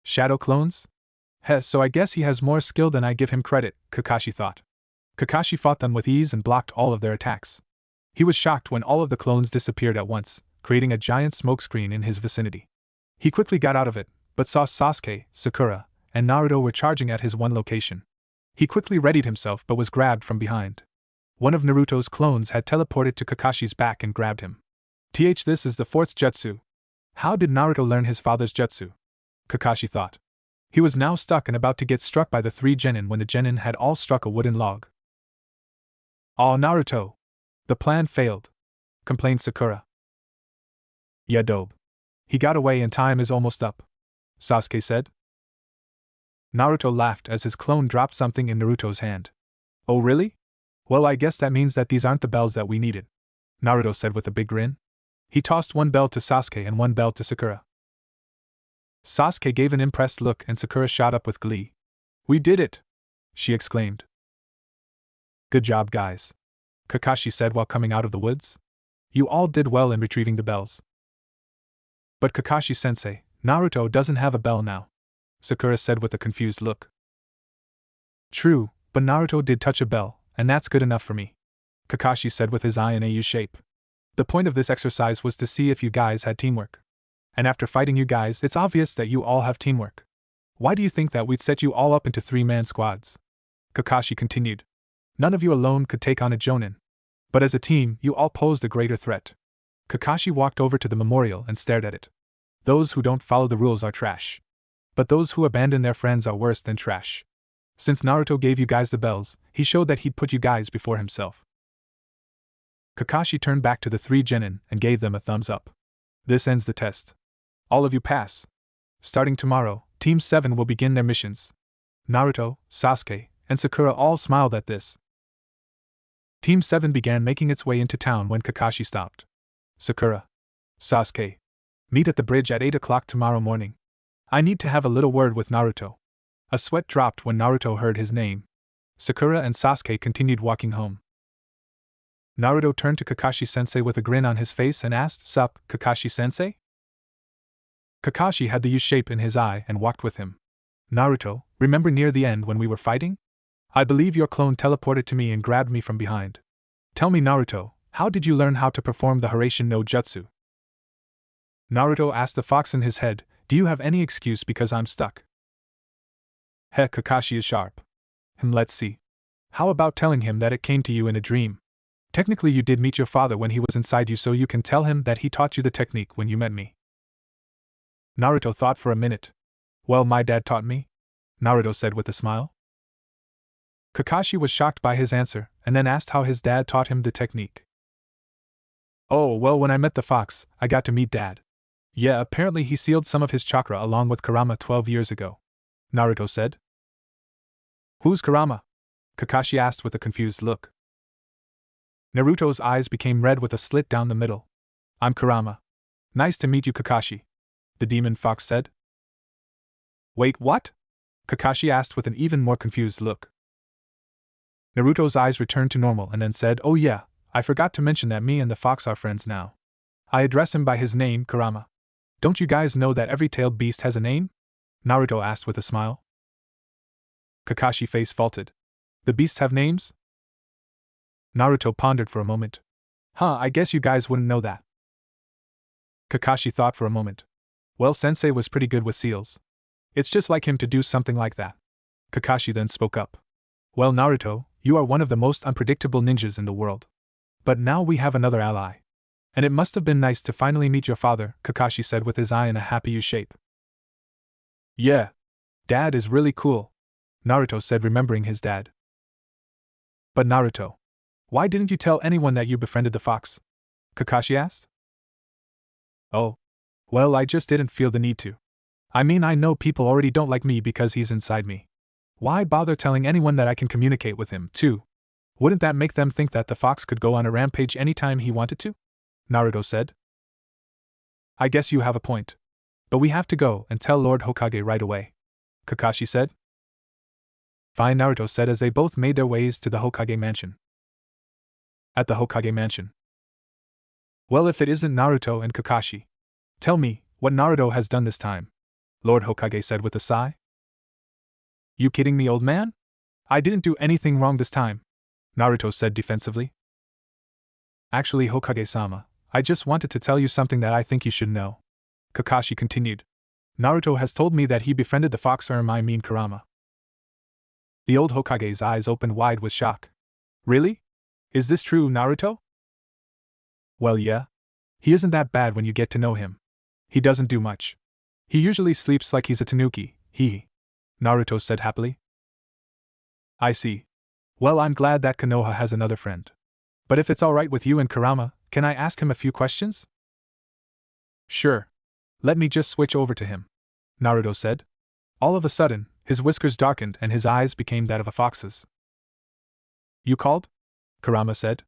Shadow clones? Heh, so I guess he has more skill than I give him credit, Kakashi thought. Kakashi fought them with ease and blocked all of their attacks. He was shocked when all of the clones disappeared at once, creating a giant smokescreen in his vicinity. He quickly got out of it, but saw Sasuke, Sakura, and Naruto were charging at his one location. He quickly readied himself but was grabbed from behind. One of Naruto's clones had teleported to Kakashi's back and grabbed him. This is the 4th jutsu. How did Naruto learn his father's jutsu? Kakashi thought. He was now stuck and about to get struck by the 3 genin when the genin had all struck a wooden log. Aw, Naruto! The plan failed, complained Sakura. Yeah, dope. He got away and time is almost up, Sasuke said. Naruto laughed as his clone dropped something in Naruto's hand. Oh really? Well, I guess that means that these aren't the bells that we needed, Naruto said with a big grin. He tossed one bell to Sasuke and one bell to Sakura. Sasuke gave an impressed look and Sakura shot up with glee. We did it! She exclaimed. Good job, guys, Kakashi said while coming out of the woods. You all did well in retrieving the bells. But Kakashi-sensei, Naruto doesn't have a bell now, Sakura said with a confused look. True, but Naruto did touch a bell, and that's good enough for me, Kakashi said with his eye in a U shape. The point of this exercise was to see if you guys had teamwork. And after fighting you guys, it's obvious that you all have teamwork. Why do you think that we'd set you all up into 3-man squads? Kakashi continued. None of you alone could take on a Jonin. But as a team, you all posed a greater threat. Kakashi walked over to the memorial and stared at it. Those who don't follow the rules are trash. But those who abandon their friends are worse than trash. Since Naruto gave you guys the bells, he showed that he'd put you guys before himself. Kakashi turned back to the 3 genin and gave them a thumbs up. This ends the test. All of you pass. Starting tomorrow, Team 7 will begin their missions. Naruto, Sasuke, and Sakura all smiled at this. Team 7 began making its way into town when Kakashi stopped. Sakura. Sasuke. Meet at the bridge at 8 o'clock tomorrow morning. I need to have a little word with Naruto. A sweat dropped when Naruto heard his name. Sakura and Sasuke continued walking home. Naruto turned to Kakashi-sensei with a grin on his face and asked, Sup, Kakashi-sensei? Kakashi had the U-shape in his eye and walked with him. Naruto, remember near the end when we were fighting? I believe your clone teleported to me and grabbed me from behind. Tell me, Naruto, how did you learn how to perform the Hiraishin no Jutsu? Naruto asked the fox in his head, Do you have any excuse because I'm stuck? Heh, Kakashi is sharp. Let's see. How about telling him that it came to you in a dream? Technically you did meet your father when he was inside you, so you can tell him that he taught you the technique when you met me. Naruto thought for a minute. Well, my dad taught me, Naruto said with a smile. Kakashi was shocked by his answer, and then asked how his dad taught him the technique. Oh, well, when I met the fox, I got to meet Dad. Yeah, apparently he sealed some of his chakra along with Kurama 12 years ago, Naruto said. Who's Kurama? Kakashi asked with a confused look. Naruto's eyes became red with a slit down the middle. I'm Kurama. Nice to meet you, Kakashi, the demon fox said. Wait, what? Kakashi asked with an even more confused look. Naruto's eyes returned to normal and then said, Oh yeah, I forgot to mention that me and the fox are friends now. I address him by his name, Kurama. Don't you guys know that every tailed beast has a name? Naruto asked with a smile. Kakashi's face faltered. The beasts have names? Naruto pondered for a moment. I guess you guys wouldn't know that. Kakashi thought for a moment. Well, Sensei was pretty good with seals. It's just like him to do something like that. Kakashi then spoke up. Well, Naruto, you are one of the most unpredictable ninjas in the world. But now we have another ally. And it must have been nice to finally meet your father, Kakashi said with his eye in a happy U shape. Yeah. Dad is really cool, Naruto said, remembering his dad. But Naruto, why didn't you tell anyone that you befriended the fox? Kakashi asked. Oh. Well, I just didn't feel the need to. I mean, I know people already don't like me because he's inside me. Why bother telling anyone that I can communicate with him, too? Wouldn't that make them think that the fox could go on a rampage anytime he wanted to? Naruto said. I guess you have a point. But we have to go and tell Lord Hokage right away, Kakashi said. Fine, Naruto said as they both made their ways to the Hokage mansion. At the Hokage mansion. Well, if it isn't Naruto and Kakashi. Tell me, what Naruto has done this time, Lord Hokage said with a sigh. You kidding me, old man? I didn't do anything wrong this time, Naruto said defensively. Actually, Hokage-sama, I just wanted to tell you something that I think you should know, Kakashi continued. Naruto has told me that he befriended the fox Kurama. The old Hokage's eyes opened wide with shock. Really? Is this true, Naruto? Well, yeah. He isn't that bad when you get to know him. He doesn't do much. He usually sleeps like he's a tanuki, Naruto said happily. I see. Well, I'm glad that Konoha has another friend. But if it's alright with you and Kurama, can I ask him a few questions? Sure. Let me just switch over to him, Naruto said. All of a sudden, his whiskers darkened and his eyes became that of a fox's. You called? Kurama said.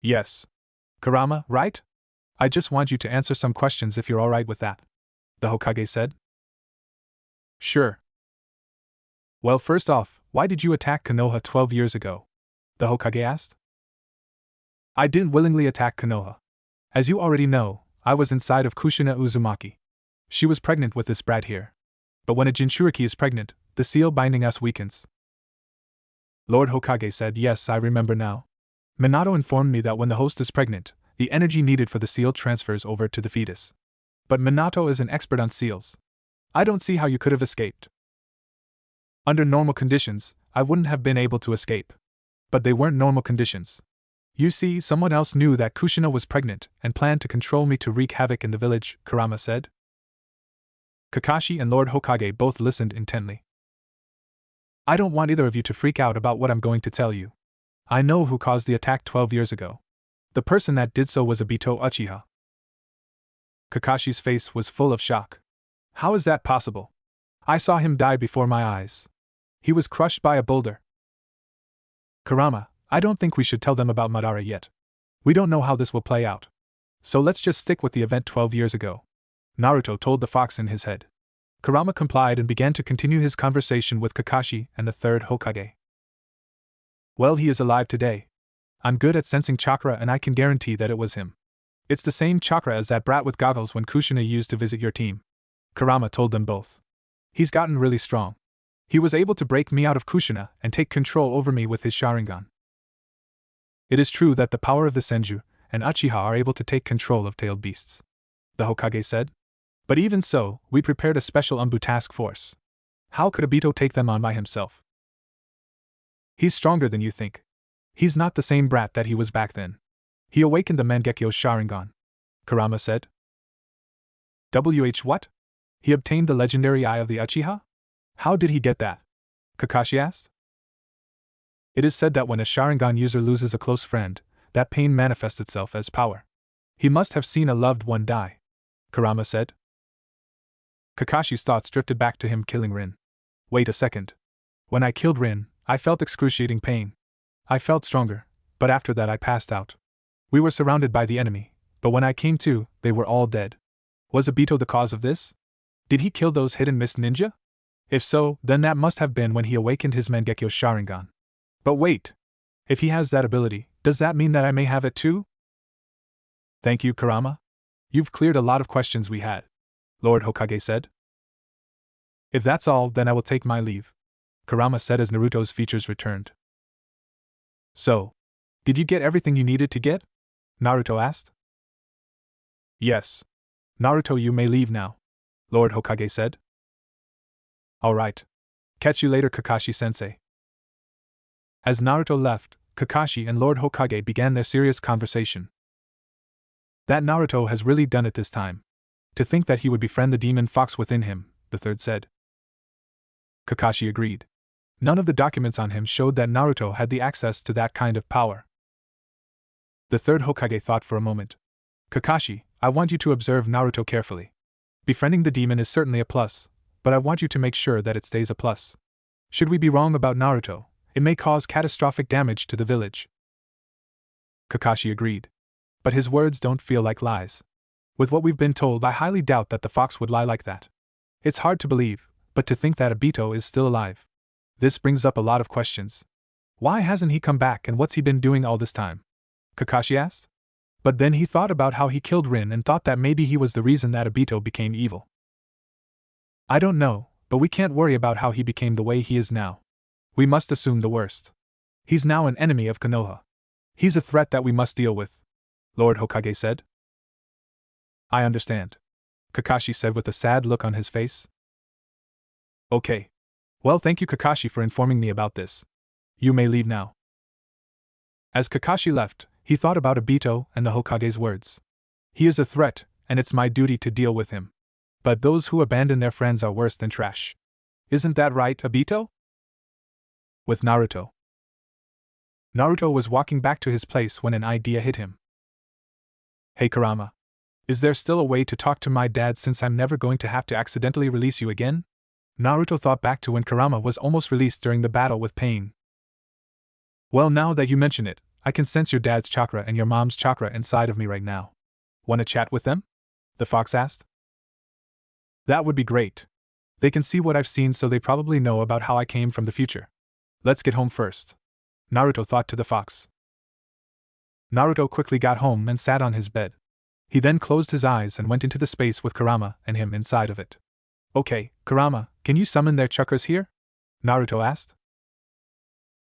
Yes. Kurama, right? I just want you to answer some questions if you're alright with that, the Hokage said. Sure. Well, first off, why did you attack Konoha 12 years ago? The Hokage asked. I didn't willingly attack Konoha. As you already know, I was inside of Kushina Uzumaki. She was pregnant with this brat here. But when a Jinchuriki is pregnant, the seal binding us weakens. Lord Hokage said, Yes, I remember now. Minato informed me that when the host is pregnant, the energy needed for the seal transfers over to the fetus. But Minato is an expert on seals. I don't see how you could have escaped. Under normal conditions, I wouldn't have been able to escape. But they weren't normal conditions. You see, someone else knew that Kushina was pregnant and planned to control me to wreak havoc in the village, Kurama said. Kakashi and Lord Hokage both listened intently. I don't want either of you to freak out about what I'm going to tell you. I know who caused the attack 12 years ago. The person that did so was Obito Uchiha. Kakashi's face was full of shock. How is that possible? I saw him die before my eyes. He was crushed by a boulder. Kurama, I don't think we should tell them about Madara yet. We don't know how this will play out. So let's just stick with the event 12 years ago, Naruto told the fox in his head. Kurama complied and began to continue his conversation with Kakashi and the third Hokage. Well, he is alive today. I'm good at sensing chakra and I can guarantee that it was him. It's the same chakra as that brat with goggles when Kushina used to visit your team, Kurama told them both. He's gotten really strong. He was able to break me out of Kushina and take control over me with his Sharingan. It is true that the power of the Senju and Uchiha are able to take control of tailed beasts, the Hokage said. But even so, we prepared a special Umbu task force. How could Obito take them on by himself? He's stronger than you think. He's not the same brat that he was back then. He awakened the Mangekyo Sharingan, Kurama said. What? He obtained the legendary Eye of the Uchiha? How did he get that? Kakashi asked. It is said that when a Sharingan user loses a close friend, that pain manifests itself as power. He must have seen a loved one die, Kurama said. Kakashi's thoughts drifted back to him killing Rin. Wait a second. When I killed Rin, I felt excruciating pain. I felt stronger, but after that I passed out. We were surrounded by the enemy, but when I came to, they were all dead. Was Obito the cause of this? Did he kill those hidden mist ninja? If so, then that must have been when he awakened his Mangekyo Sharingan. But wait! If he has that ability, does that mean that I may have it too? Thank you, Kurama. You've cleared a lot of questions we had, Lord Hokage said. If that's all, then I will take my leave, Kurama said as Naruto's features returned. So, did you get everything you needed to get? Naruto asked. Yes. Naruto, you may leave now, Lord Hokage said. Alright. Catch you later, Kakashi-sensei. As Naruto left, Kakashi and Lord Hokage began their serious conversation. That Naruto has really done it this time. To think that he would befriend the demon fox within him, the third said. Kakashi agreed. None of the documents on him showed that Naruto had the access to that kind of power. The third Hokage thought for a moment. Kakashi, I want you to observe Naruto carefully. Befriending the demon is certainly a plus, but I want you to make sure that it stays a plus. Should we be wrong about Naruto, it may cause catastrophic damage to the village. Kakashi agreed. But his words don't feel like lies. With what we've been told, I highly doubt that the fox would lie like that. It's hard to believe, but to think that Obito is still alive. This brings up a lot of questions. Why hasn't he come back and what's he been doing all this time? Kakashi asked. But then he thought about how he killed Rin and thought that maybe he was the reason that Obito became evil. I don't know, but we can't worry about how he became the way he is now. We must assume the worst. He's now an enemy of Konoha. He's a threat that we must deal with, Lord Hokage said. I understand, Kakashi said with a sad look on his face. Okay. Well, thank you, Kakashi, for informing me about this. You may leave now. As Kakashi left, he thought about Obito and the Hokage's words. He is a threat, and it's my duty to deal with him. But those who abandon their friends are worse than trash. Isn't that right, Obito? With Naruto. Naruto was walking back to his place when an idea hit him. Hey Kurama. Is there still a way to talk to my dad since I'm never going to have to accidentally release you again? Naruto thought back to when Kurama was almost released during the battle with Pain. Well, now that you mention it, I can sense your dad's chakra and your mom's chakra inside of me right now. Want to chat with them? The fox asked. That would be great. They can see what I've seen, so they probably know about how I came from the future. Let's get home first, Naruto thought to the fox. Naruto quickly got home and sat on his bed. He then closed his eyes and went into the space with Kurama and him inside of it. Okay, Kurama, can you summon their chakras here? Naruto asked.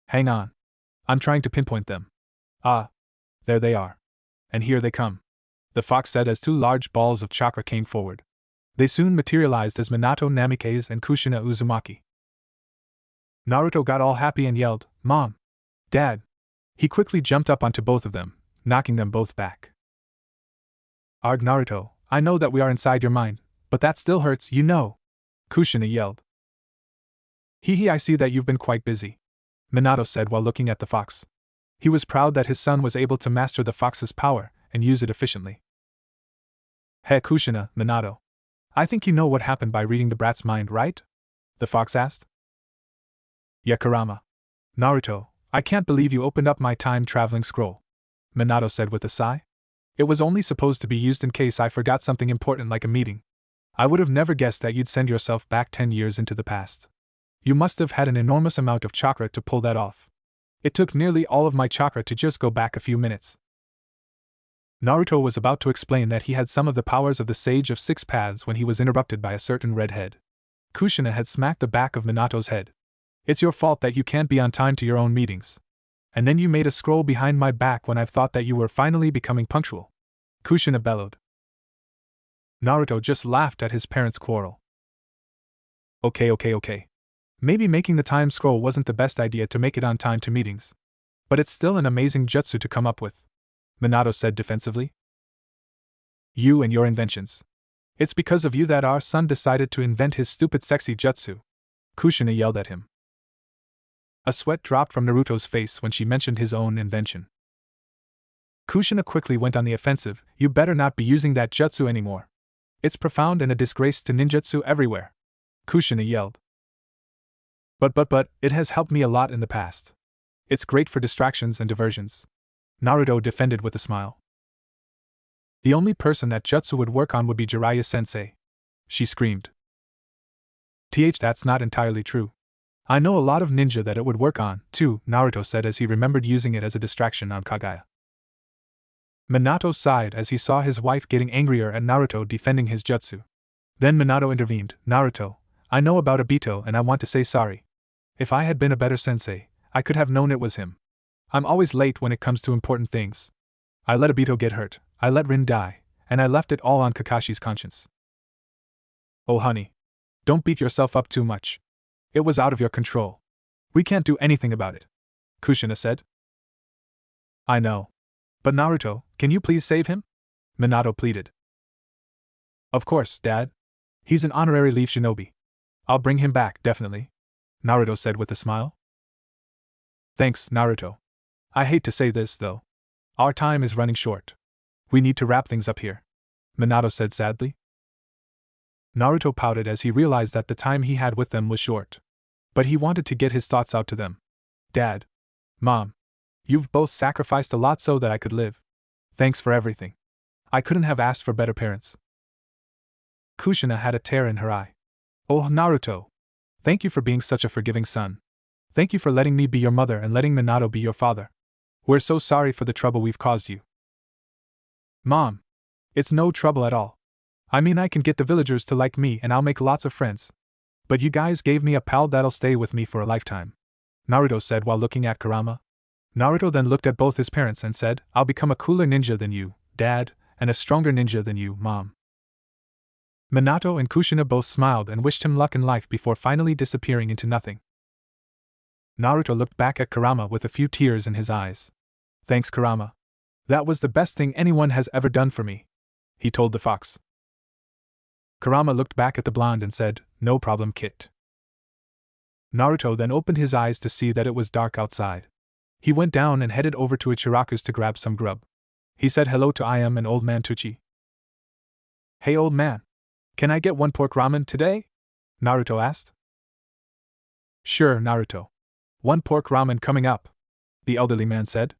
Hang on. I'm trying to pinpoint them. Ah, there they are. And here they come, the fox said as two large balls of chakra came forward. They soon materialized as Minato Namikaze and Kushina Uzumaki. Naruto got all happy and yelled, Mom! Dad! He quickly jumped up onto both of them, knocking them both back. Arg Naruto, I know that we are inside your mind, but that still hurts, you know, Kushina yelled. Hee, I see that you've been quite busy, Minato said while looking at the fox. He was proud that his son was able to master the fox's power and use it efficiently. Hey Kushina, Minato. I think you know what happened by reading the brat's mind, right? The fox asked. Yeah, Kurama. Naruto, I can't believe you opened up my time-traveling scroll, Minato said with a sigh. It was only supposed to be used in case I forgot something important like a meeting. I would have never guessed that you'd send yourself back 10 years into the past. You must have had an enormous amount of chakra to pull that off. It took nearly all of my chakra to just go back a few minutes. Naruto was about to explain that he had some of the powers of the Sage of Six Paths when he was interrupted by a certain redhead. Kushina had smacked the back of Minato's head. It's your fault that you can't be on time to your own meetings. And then you made a scroll behind my back when I've thought that you were finally becoming punctual, Kushina bellowed. Naruto just laughed at his parents' quarrel. Okay. Maybe making the time scroll wasn't the best idea to make it on time to meetings. But it's still an amazing jutsu to come up with, Minato said defensively. You and your inventions. It's because of you that our son decided to invent his stupid sexy jutsu, Kushina yelled at him. A sweat dropped from Naruto's face when she mentioned his own invention. Kushina quickly went on the offensive. You better not be using that jutsu anymore. It's profound and a disgrace to ninjutsu everywhere, Kushina yelled. But, it has helped me a lot in the past. It's great for distractions and diversions. Naruto defended with a smile. The only person that jutsu would work on would be Jiraiya-sensei. She screamed. That's not entirely true. I know a lot of ninja that it would work on, too, Naruto said as he remembered using it as a distraction on Kagaya. Minato sighed as he saw his wife getting angrier at Naruto defending his jutsu. Then Minato intervened. Naruto, I know about Obito and I want to say sorry. If I had been a better sensei, I could have known it was him. I'm always late when it comes to important things. I let Obito get hurt, I let Rin die, and I left it all on Kakashi's conscience. Oh honey. Don't beat yourself up too much. It was out of your control. We can't do anything about it, Kushina said. I know. But Naruto, can you please save him? Minato pleaded. Of course, Dad. He's an honorary leaf shinobi. I'll bring him back, definitely, Naruto said with a smile. Thanks, Naruto. I hate to say this, though. Our time is running short. We need to wrap things up here, Minato said sadly. Naruto pouted as he realized that the time he had with them was short. But he wanted to get his thoughts out to them. Dad. Mom. You've both sacrificed a lot so that I could live. Thanks for everything. I couldn't have asked for better parents. Kushina had a tear in her eye. Oh, Naruto. Thank you for being such a forgiving son. Thank you for letting me be your mother and letting Minato be your father. We're so sorry for the trouble we've caused you. Mom. It's no trouble at all. I mean, I can get the villagers to like me and I'll make lots of friends. But you guys gave me a pal that'll stay with me for a lifetime, Naruto said while looking at Kurama. Naruto then looked at both his parents and said, I'll become a cooler ninja than you, Dad, and a stronger ninja than you, Mom. Minato and Kushina both smiled and wished him luck in life before finally disappearing into nothing. Naruto looked back at Kurama with a few tears in his eyes. Thanks, Kurama. That was the best thing anyone has ever done for me, he told the fox. Kurama looked back at the blonde and said, No problem, Kit. Naruto then opened his eyes to see that it was dark outside. He went down and headed over to Ichiraku's to grab some grub. He said hello to Iam and old man Tucci. Hey old man. Can I get one pork ramen today? Naruto asked. Sure, Naruto. One pork ramen coming up, the elderly man said.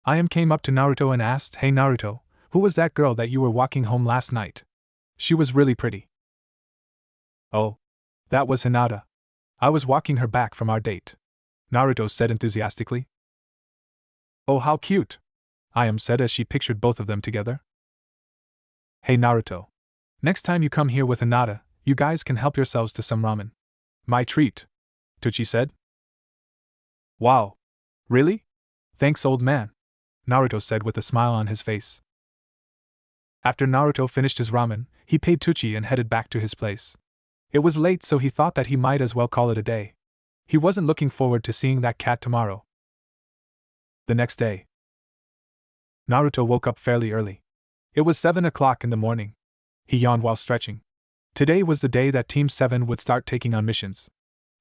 Iam came up to Naruto and asked, Hey Naruto, who was that girl that you were walking home last night? She was really pretty. Oh, that was Hinata. I was walking her back from our date, Naruto said enthusiastically. Oh, how cute, Iam said as she pictured both of them together. Hey Naruto. Next time you come here with Hinata, you guys can help yourselves to some ramen. My treat, Tucci said. Wow. Really? Thanks, old man, Naruto said with a smile on his face. After Naruto finished his ramen, he paid Tucci and headed back to his place. It was late, so he thought that he might as well call it a day. He wasn't looking forward to seeing that cat tomorrow. The next day, Naruto woke up fairly early. It was 7 o'clock in the morning. He yawned while stretching. Today was the day that Team 7 would start taking on missions.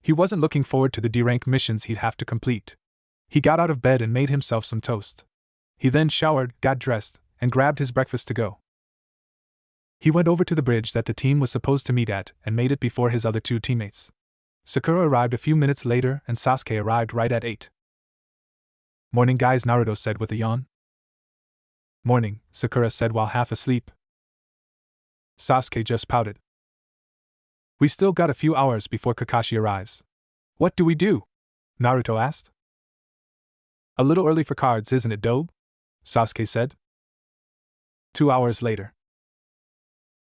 He wasn't looking forward to the D-rank missions he'd have to complete. He got out of bed and made himself some toast. He then showered, got dressed, and grabbed his breakfast to go. He went over to the bridge that the team was supposed to meet at and made it before his other two teammates. Sakura arrived a few minutes later and Sasuke arrived right at 8. Morning guys, Naruto said with a yawn. Morning, Sakura said while half asleep. Sasuke just pouted. We still got a few hours before Kakashi arrives. What do we do? Naruto asked. A little early for cards, isn't it, Dobe? Sasuke said. 2 hours later.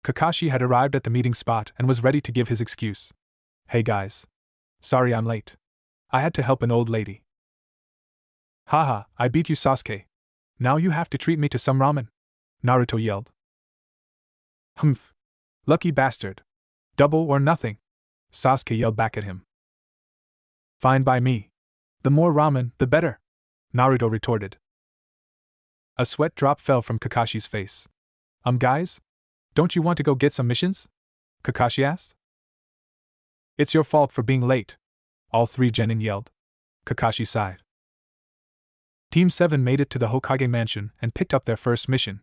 Kakashi had arrived at the meeting spot and was ready to give his excuse. Hey guys. Sorry I'm late. I had to help an old lady. Haha, I beat you, Sasuke. Now you have to treat me to some ramen, Naruto yelled. Humph. Lucky bastard. Double or nothing, Sasuke yelled back at him. Fine by me. The more ramen, the better, Naruto retorted. A sweat drop fell from Kakashi's face. Guys? Don't you want to go get some missions? Kakashi asked. It's your fault for being late, all three genin yelled. Kakashi sighed. Team 7 made it to the Hokage mansion and picked up their first mission.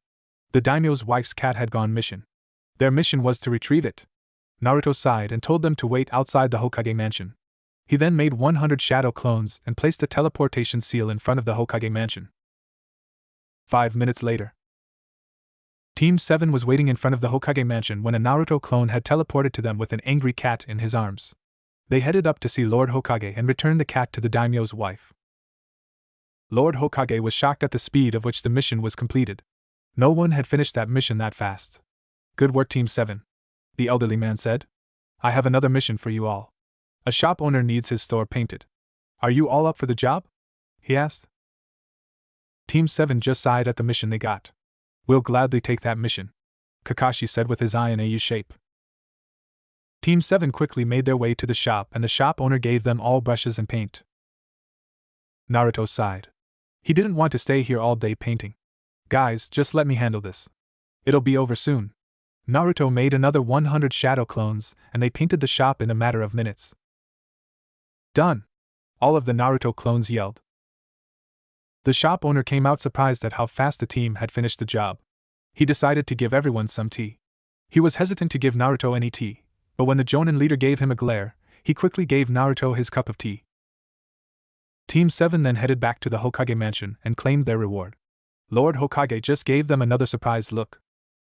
The daimyo's wife's cat had gone missing. Their mission was to retrieve it. Naruto sighed and told them to wait outside the Hokage mansion. He then made 100 shadow clones and placed a teleportation seal in front of the Hokage mansion. 5 minutes later, Team 7 was waiting in front of the Hokage mansion when a Naruto clone had teleported to them with an angry cat in his arms. They headed up to see Lord Hokage and returned the cat to the daimyo's wife. Lord Hokage was shocked at the speed of which the mission was completed. No one had finished that mission that fast. Good work, Team 7, the elderly man said. I have another mission for you all. A shop owner needs his store painted. Are you all up for the job? He asked. Team 7 just sighed at the mission they got. We'll gladly take that mission, Kakashi said with his eye in a U shape. Team 7 quickly made their way to the shop and the shop owner gave them all brushes and paint. Naruto sighed. He didn't want to stay here all day painting. Guys, just let me handle this. It'll be over soon. Naruto made another 100 shadow clones and they painted the shop in a matter of minutes. Done! All of the Naruto clones yelled. The shop owner came out surprised at how fast the team had finished the job. He decided to give everyone some tea. He was hesitant to give Naruto any tea, but when the Jonin leader gave him a glare, he quickly gave Naruto his cup of tea. Team 7 then headed back to the Hokage mansion and claimed their reward. Lord Hokage just gave them another surprised look.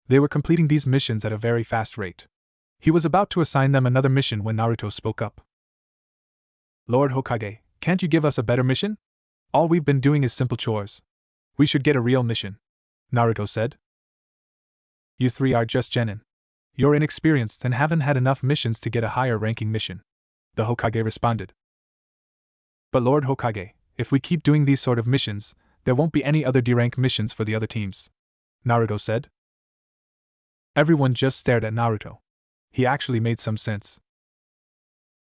They were completing these missions at a very fast rate. He was about to assign them another mission when Naruto spoke up. Lord Hokage, can't you give us a better mission? All we've been doing is simple chores. We should get a real mission, Naruto said. You three are just genin. You're inexperienced and haven't had enough missions to get a higher ranking mission, the Hokage responded. But Lord Hokage, if we keep doing these sort of missions, there won't be any other D-rank missions for the other teams, Naruto said. Everyone just stared at Naruto. He actually made some sense.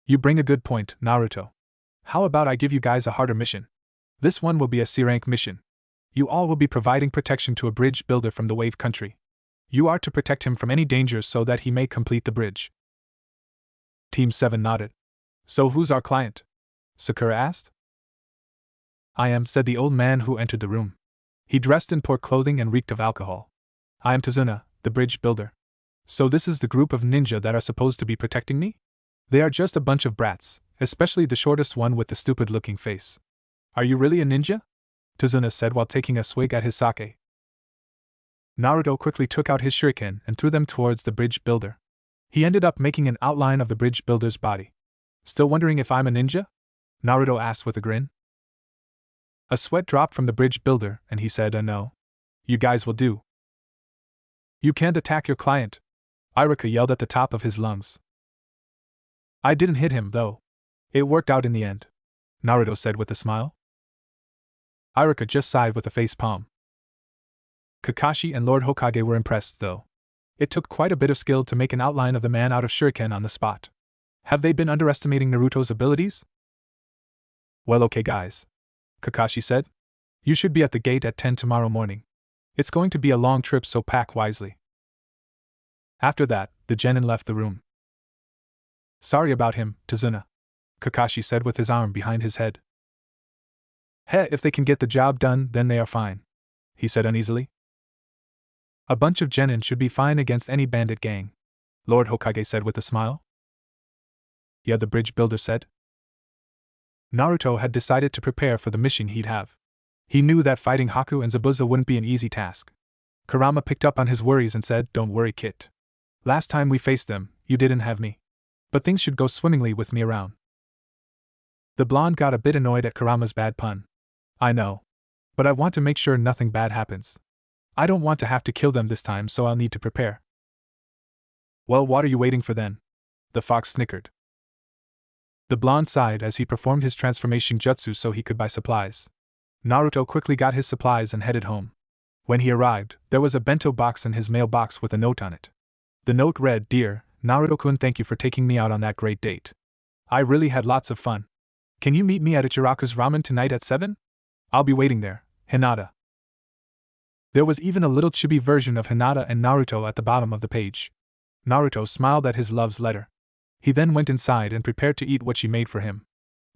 You bring a good point, Naruto. How about I give you guys a harder mission? This one will be a C-rank mission. You all will be providing protection to a bridge builder from the Wave Country. You are to protect him from any dangers so that he may complete the bridge. Team 7 nodded. So who's our client? Sakura asked. I am, said the old man who entered the room. He dressed in poor clothing and reeked of alcohol. I am Tazuna, the bridge builder. So this is the group of ninja that are supposed to be protecting me? They are just a bunch of brats, especially the shortest one with the stupid-looking face. Are you really a ninja? Tazuna said while taking a swig at his sake. Naruto quickly took out his shuriken and threw them towards the bridge builder. He ended up making an outline of the bridge builder's body. Still wondering if I'm a ninja? Naruto asked with a grin. A sweat dropped from the bridge builder and he said, no. You guys will do. You can't attack your client, Iruka yelled at the top of his lungs. I didn't hit him, though. It worked out in the end, Naruto said with a smile. Iruka just sighed with a face palm. Kakashi and Lord Hokage were impressed, though. It took quite a bit of skill to make an outline of the man out of shuriken on the spot. Have they been underestimating Naruto's abilities? Well, okay guys, Kakashi said. You should be at the gate at 10 tomorrow morning. It's going to be a long trip, so pack wisely. After that, the genin left the room. Sorry about him, Tazuna, Kakashi said with his arm behind his head. Heh, if they can get the job done, then they are fine, he said uneasily. A bunch of genin should be fine against any bandit gang, Lord Hokage said with a smile. Yeah, the bridge builder said. Naruto had decided to prepare for the mission he'd have. He knew that fighting Haku and Zabuza wouldn't be an easy task. Kurama picked up on his worries and said, Don't worry, Kit. Last time we faced them, you didn't have me. But things should go swimmingly with me around. The blonde got a bit annoyed at Kurama's bad pun. I know. But I want to make sure nothing bad happens. I don't want to have to kill them this time, so I'll need to prepare. Well, what are you waiting for then? The fox snickered. The blonde sighed as he performed his transformation jutsu so he could buy supplies. Naruto quickly got his supplies and headed home. When he arrived, there was a bento box in his mailbox with a note on it. The note read, Dear Naruto-kun, thank you for taking me out on that great date. I really had lots of fun. Can you meet me at Ichiraku's Ramen tonight at 7? I'll be waiting there, Hinata. There was even a little chibi version of Hinata and Naruto at the bottom of the page. Naruto smiled at his love's letter. He then went inside and prepared to eat what she made for him.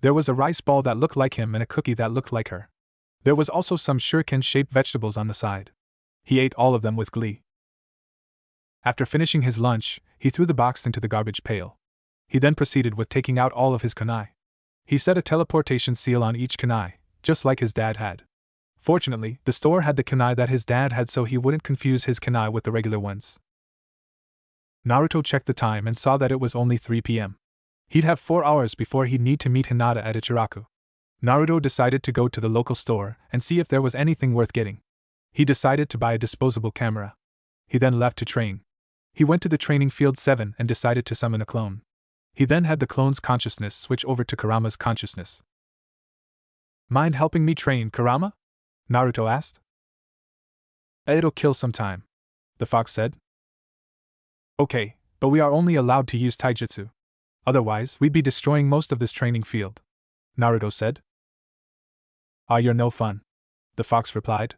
There was a rice ball that looked like him and a cookie that looked like her. There was also some shuriken-shaped vegetables on the side. He ate all of them with glee. After finishing his lunch, he threw the box into the garbage pail. He then proceeded with taking out all of his kunai. He set a teleportation seal on each kunai, just like his dad had. Fortunately, the store had the kunai that his dad had, so he wouldn't confuse his kunai with the regular ones. Naruto checked the time and saw that it was only 3 p.m. He'd have 4 hours before he'd need to meet Hinata at Ichiraku. Naruto decided to go to the local store and see if there was anything worth getting. He decided to buy a disposable camera. He then left to train. He went to the training field 7 and decided to summon a clone. He then had the clone's consciousness switch over to Kurama's consciousness. Mind helping me train, Kurama? Naruto asked. It'll kill some time, the fox said. Okay, but we are only allowed to use taijutsu. Otherwise, we'd be destroying most of this training field, Naruto said. You're no fun, the fox replied.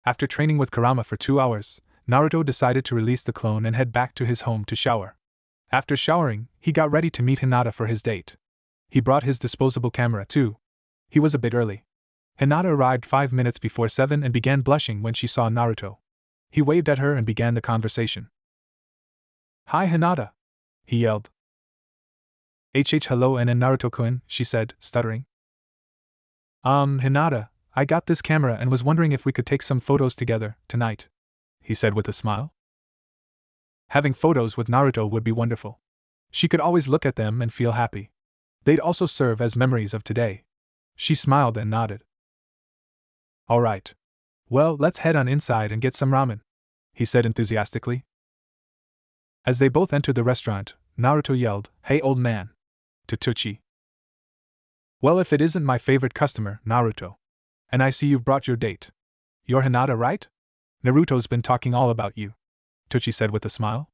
After training with Kurama for 2 hours, Naruto decided to release the clone and head back to his home to shower. After showering, he got ready to meet Hinata for his date. He brought his disposable camera too. He was a bit early. Hinata arrived 5 minutes before 7 and began blushing when she saw Naruto. He waved at her and began the conversation. Hi Hinata, he yelled. Hello and Naruto-kun, she said, stuttering. Hinata, I got this camera and was wondering if we could take some photos together, tonight, he said with a smile. Having photos with Naruto would be wonderful. She could always look at them and feel happy. They'd also serve as memories of today. She smiled and nodded. Alright. Well, let's head on inside and get some ramen, he said enthusiastically. As they both entered the restaurant, Naruto yelled, Hey old man, to Tsuchi. Well, if it isn't my favorite customer, Naruto. And I see you've brought your date. You're Hinata, right? Naruto's been talking all about you, Tsuchi said with a smile.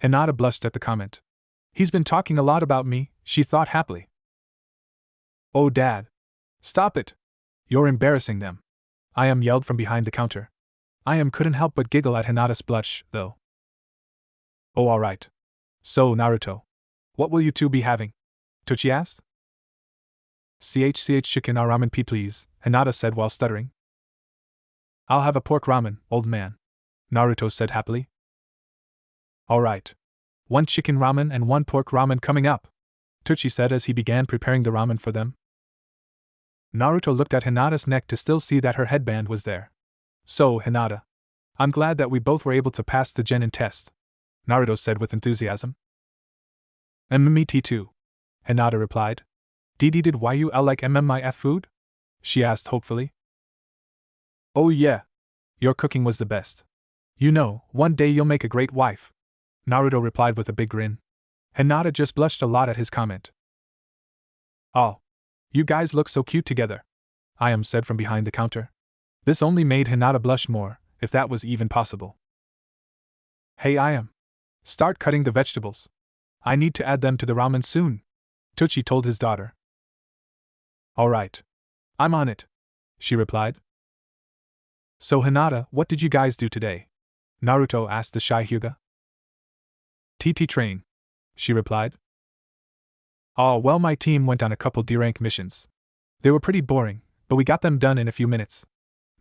Hinata blushed at the comment. He's been talking a lot about me, she thought happily. Oh Dad. Stop it. You're embarrassing them. I yelled from behind the counter. Couldn't help but giggle at Hinata's blush, though. Oh alright. So, Naruto. What will you two be having? Tsuchi asked. Chicken or ramen please, Hinata said while stuttering. I'll have a pork ramen, old man, Naruto said happily. Alright. 1 chicken ramen and 1 pork ramen coming up, Tsuchi said as he began preparing the ramen for them. Naruto looked at Hinata's neck to still see that her headband was there. So, Hinata. I'm glad that we both were able to pass the Genin test, Naruto said with enthusiasm. Me too, Hinata replied. Did why you like my food? She asked hopefully. Oh yeah. Your cooking was the best. You know, one day you'll make a great wife, Naruto replied with a big grin. Hinata just blushed a lot at his comment. Oh. You guys look so cute together, said from behind the counter. This only made Hinata blush more, if that was even possible. Hey start cutting the vegetables. I need to add them to the ramen soon, Tsuchi told his daughter. Alright. I'm on it, she replied. So Hinata, what did you guys do today? Naruto asked the shy Hyuga. TT train, she replied. Oh well, my team went on a couple D-rank missions. They were pretty boring, but we got them done in a few minutes,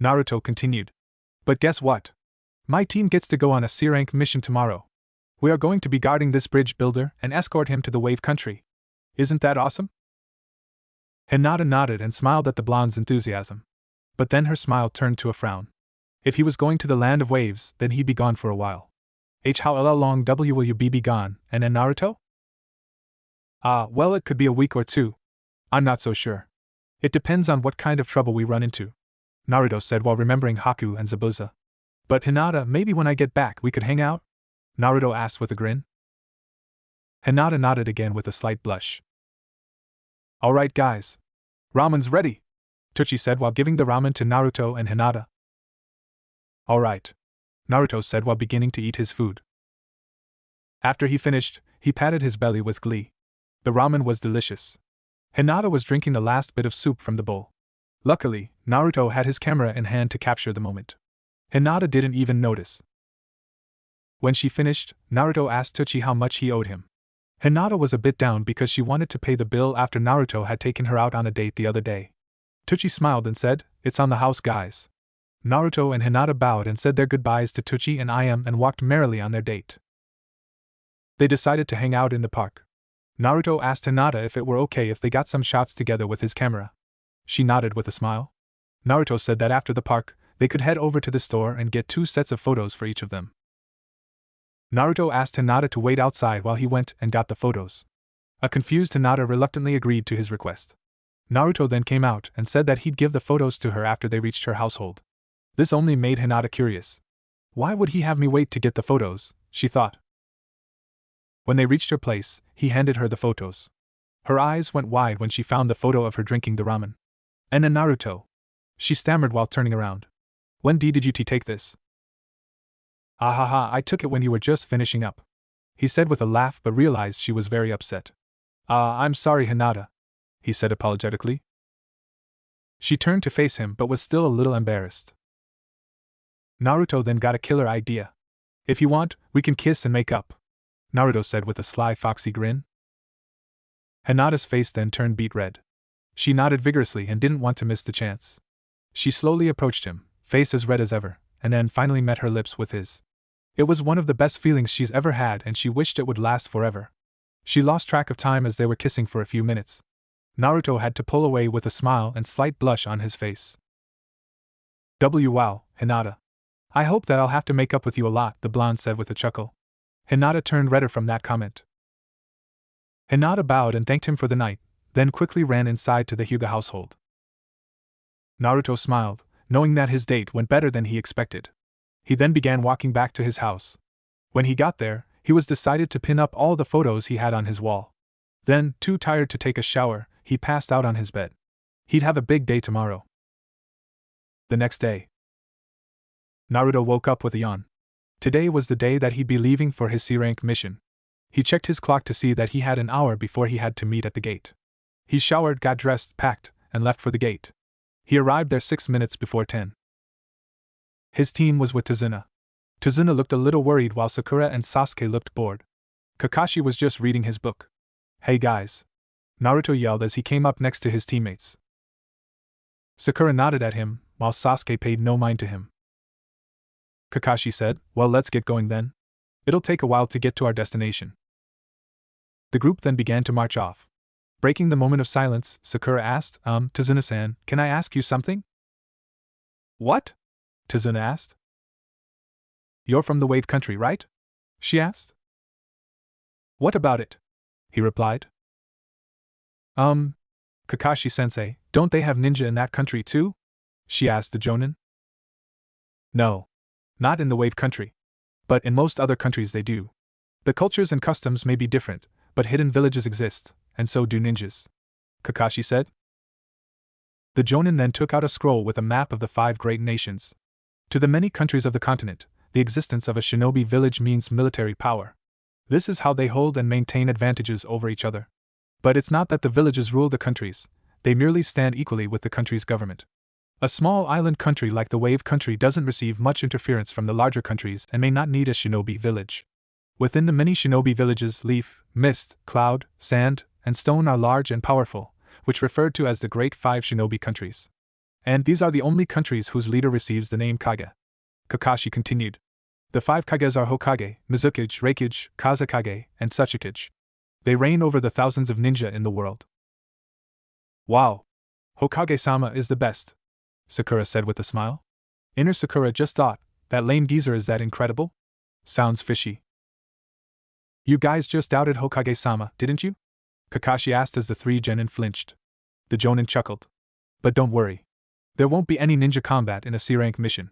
Naruto continued. But guess what? My team gets to go on a C-rank mission tomorrow. We are going to be guarding this bridge builder and escort him to the wave country. Isn't that awesome? Hinata nodded and smiled at the blonde's enthusiasm. But then her smile turned to a frown. If he was going to the land of waves, then he'd be gone for a while. How long will you be gone, and Naruto? Well, it could be a week or 2. I'm not so sure. It depends on what kind of trouble we run into, Naruto said while remembering Haku and Zabuza. But Hinata, maybe when I get back we could hang out? Naruto asked with a grin. Hinata nodded again with a slight blush. Alright guys. Ramen's ready, Tsuchi said while giving the ramen to Naruto and Hinata. Alright, Naruto said while beginning to eat his food. After he finished, he patted his belly with glee. The ramen was delicious. Hinata was drinking the last bit of soup from the bowl. Luckily, Naruto had his camera in hand to capture the moment. Hinata didn't even notice. When she finished, Naruto asked Tsuchi how much he owed him. Hinata was a bit down because she wanted to pay the bill after Naruto had taken her out on a date the other day. Tsuchi smiled and said, "It's on the house, guys." Naruto and Hinata bowed and said their goodbyes to Tsuchi and and walked merrily on their date. They decided to hang out in the park. Naruto asked Hinata if it were okay if they got some shots together with his camera. She nodded with a smile. Naruto said that after the park, they could head over to the store and get 2 sets of photos for each of them. Naruto asked Hinata to wait outside while he went and got the photos. A confused Hinata reluctantly agreed to his request. Naruto then came out and said that he'd give the photos to her after they reached her household. This only made Hinata curious. Why would he have me wait to get the photos, she thought. When they reached her place, he handed her the photos. Her eyes went wide when she found the photo of her drinking the ramen. And a Naruto. She stammered while turning around. When did you take this? Ah ha ha, I took it when you were just finishing up. He said with a laugh but realized she was very upset. I'm sorry Hinata, he said apologetically. She turned to face him but was still a little embarrassed. Naruto then got a killer idea. If you want, we can kiss and make up, Naruto said with a sly foxy grin. Hinata's face then turned beet red. She nodded vigorously and didn't want to miss the chance. She slowly approached him, face as red as ever, and then finally met her lips with his. It was one of the best feelings she's ever had and she wished it would last forever. She lost track of time as they were kissing for a few minutes. Naruto had to pull away with a smile and slight blush on his face. Wow, Hinata. I hope that I'll have to make up with you a lot, the blonde said with a chuckle. Hinata turned redder from that comment. Hinata bowed and thanked him for the night, then quickly ran inside to the Hyuga household. Naruto smiled, knowing that his date went better than he expected. He then began walking back to his house. When he got there, he was decided to pin up all the photos he had on his wall. Then, too tired to take a shower, he passed out on his bed. He'd have a big day tomorrow. The next day, Naruto woke up with a yawn. Today was the day that he'd be leaving for his C-rank mission. He checked his clock to see that he had an hour before he had to meet at the gate. He showered, got dressed, packed, and left for the gate. He arrived there 6 minutes before 10. His team was with Tazuna. Tazuna looked a little worried while Sakura and Sasuke looked bored. Kakashi was just reading his book. Hey guys! Naruto yelled as he came up next to his teammates. Sakura nodded at him, while Sasuke paid no mind to him. Kakashi said, well, let's get going then. It'll take a while to get to our destination. The group then began to march off. Breaking the moment of silence, Sakura asked, Tazuna-san, can I ask you something? What? Tazuna asked. You're from the Wave Country, right? She asked. What about it? He replied. Kakashi-sensei, don't they have ninja in that country too? She asked the Jonin. No. Not in the Wave Country. But in most other countries they do. The cultures and customs may be different, but hidden villages exist, and so do ninjas, Kakashi said. The Jonin then took out a scroll with a map of the 5 great nations. To the many countries of the continent, the existence of a shinobi village means military power. This is how they hold and maintain advantages over each other. But it's not that the villages rule the countries, they merely stand equally with the country's government. A small island country like the Wave Country doesn't receive much interference from the larger countries and may not need a shinobi village. Within the many shinobi villages, leaf, mist, cloud, sand, and stone are large and powerful, which referred to as the Great 5 Shinobi countries. And these are the only countries whose leader receives the name Kage. Kakashi continued. The 5 Kages are Hokage, Mizukage, Reikage, Kazekage, and Tsuchikage. They reign over the thousands of ninja in the world. Wow! Hokage-sama is the best, Sakura said with a smile. Inner Sakura just thought, that lame geezer, is that incredible? Sounds fishy. You guys just doubted Hokage-sama, didn't you? Kakashi asked as the 3 genin flinched. The Jonin chuckled. But don't worry. There won't be any ninja combat in a C-rank mission.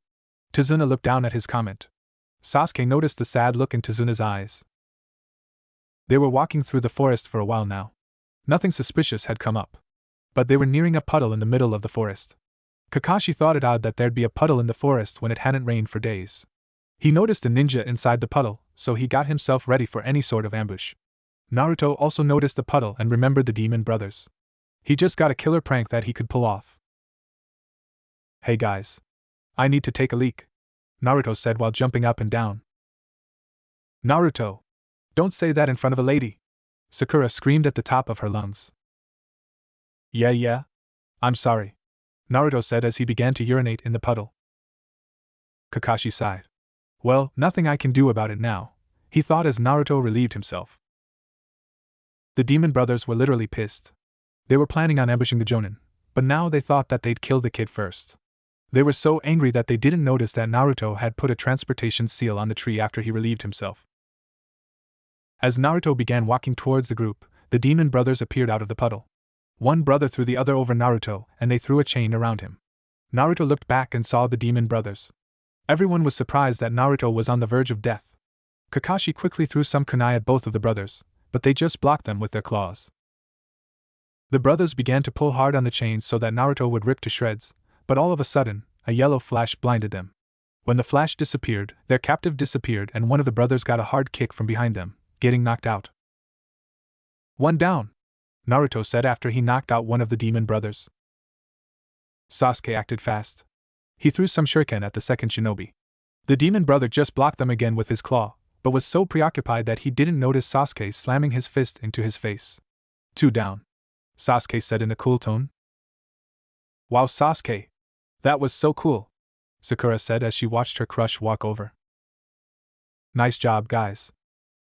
Tazuna looked down at his comment. Sasuke noticed the sad look in Tazuna's eyes. They were walking through the forest for a while now. Nothing suspicious had come up. But they were nearing a puddle in the middle of the forest. Kakashi thought it odd that there'd be a puddle in the forest when it hadn't rained for days. He noticed a ninja inside the puddle, so he got himself ready for any sort of ambush. Naruto also noticed the puddle and remembered the demon brothers. He just got a killer prank that he could pull off. Hey guys. I need to take a leak, Naruto said while jumping up and down. Naruto! Don't say that in front of a lady! Sakura screamed at the top of her lungs. Yeah. I'm sorry, Naruto said as he began to urinate in the puddle. Kakashi sighed. Well, nothing I can do about it now, he thought as Naruto relieved himself. The demon brothers were literally pissed. They were planning on ambushing the Jonin, but now they thought that they'd kill the kid first. They were so angry that they didn't notice that Naruto had put a transportation seal on the tree after he relieved himself. As Naruto began walking towards the group, the demon brothers appeared out of the puddle. One brother threw the other over Naruto, and they threw a chain around him. Naruto looked back and saw the demon brothers. Everyone was surprised that Naruto was on the verge of death. Kakashi quickly threw some kunai at both of the brothers, but they just blocked them with their claws. The brothers began to pull hard on the chains so that Naruto would rip to shreds, but all of a sudden, a yellow flash blinded them. When the flash disappeared, their captive disappeared and one of the brothers got a hard kick from behind them, getting knocked out. "One down," Naruto said after he knocked out one of the demon brothers. Sasuke acted fast. He threw some shuriken at the second shinobi. The demon brother just blocked them again with his claw, but was so preoccupied that he didn't notice Sasuke slamming his fist into his face. "Two down," Sasuke said in a cool tone. "Wow, Sasuke! That was so cool," Sakura said as she watched her crush walk over. "Nice job, guys,"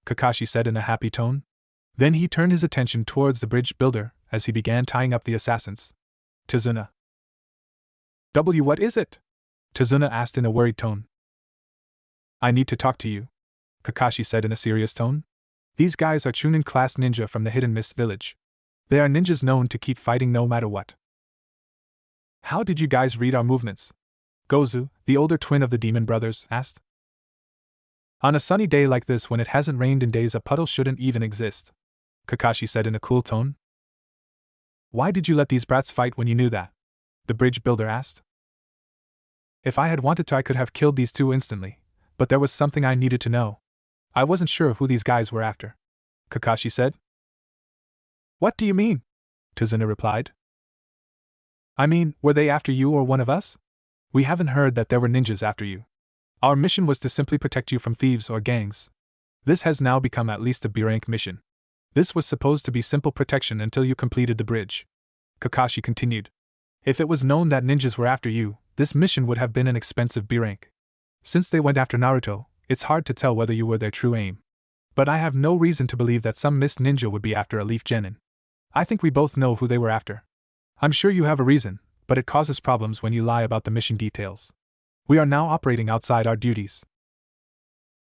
Kakashi said in a happy tone. Then he turned his attention towards the bridge builder as he began tying up the assassins. "Tazuna." What is it?" Tazuna asked in a worried tone. "I need to talk to you," Kakashi said in a serious tone. "These guys are Chunin class ninja from the Hidden Mist village. They are ninjas known to keep fighting no matter what." "How did you guys read our movements?" Gozu, the older twin of the demon brothers, asked. "On a sunny day like this when it hasn't rained in days, a puddle shouldn't even exist," Kakashi said in a cool tone. "Why did you let these brats fight when you knew that?" the bridge builder asked. "If I had wanted to, I could have killed these two instantly, but there was something I needed to know. I wasn't sure who these guys were after," Kakashi said. "What do you mean?" Tazuna replied. "I mean, were they after you or one of us? We haven't heard that there were ninjas after you. Our mission was to simply protect you from thieves or gangs. This has now become at least a B-rank mission. This was supposed to be simple protection until you completed the bridge," Kakashi continued. "If it was known that ninjas were after you, this mission would have been an expensive B-rank. Since they went after Naruto, it's hard to tell whether you were their true aim. But I have no reason to believe that some mist ninja would be after a Leaf Genin. I think we both know who they were after. I'm sure you have a reason, but it causes problems when you lie about the mission details. We are now operating outside our duties.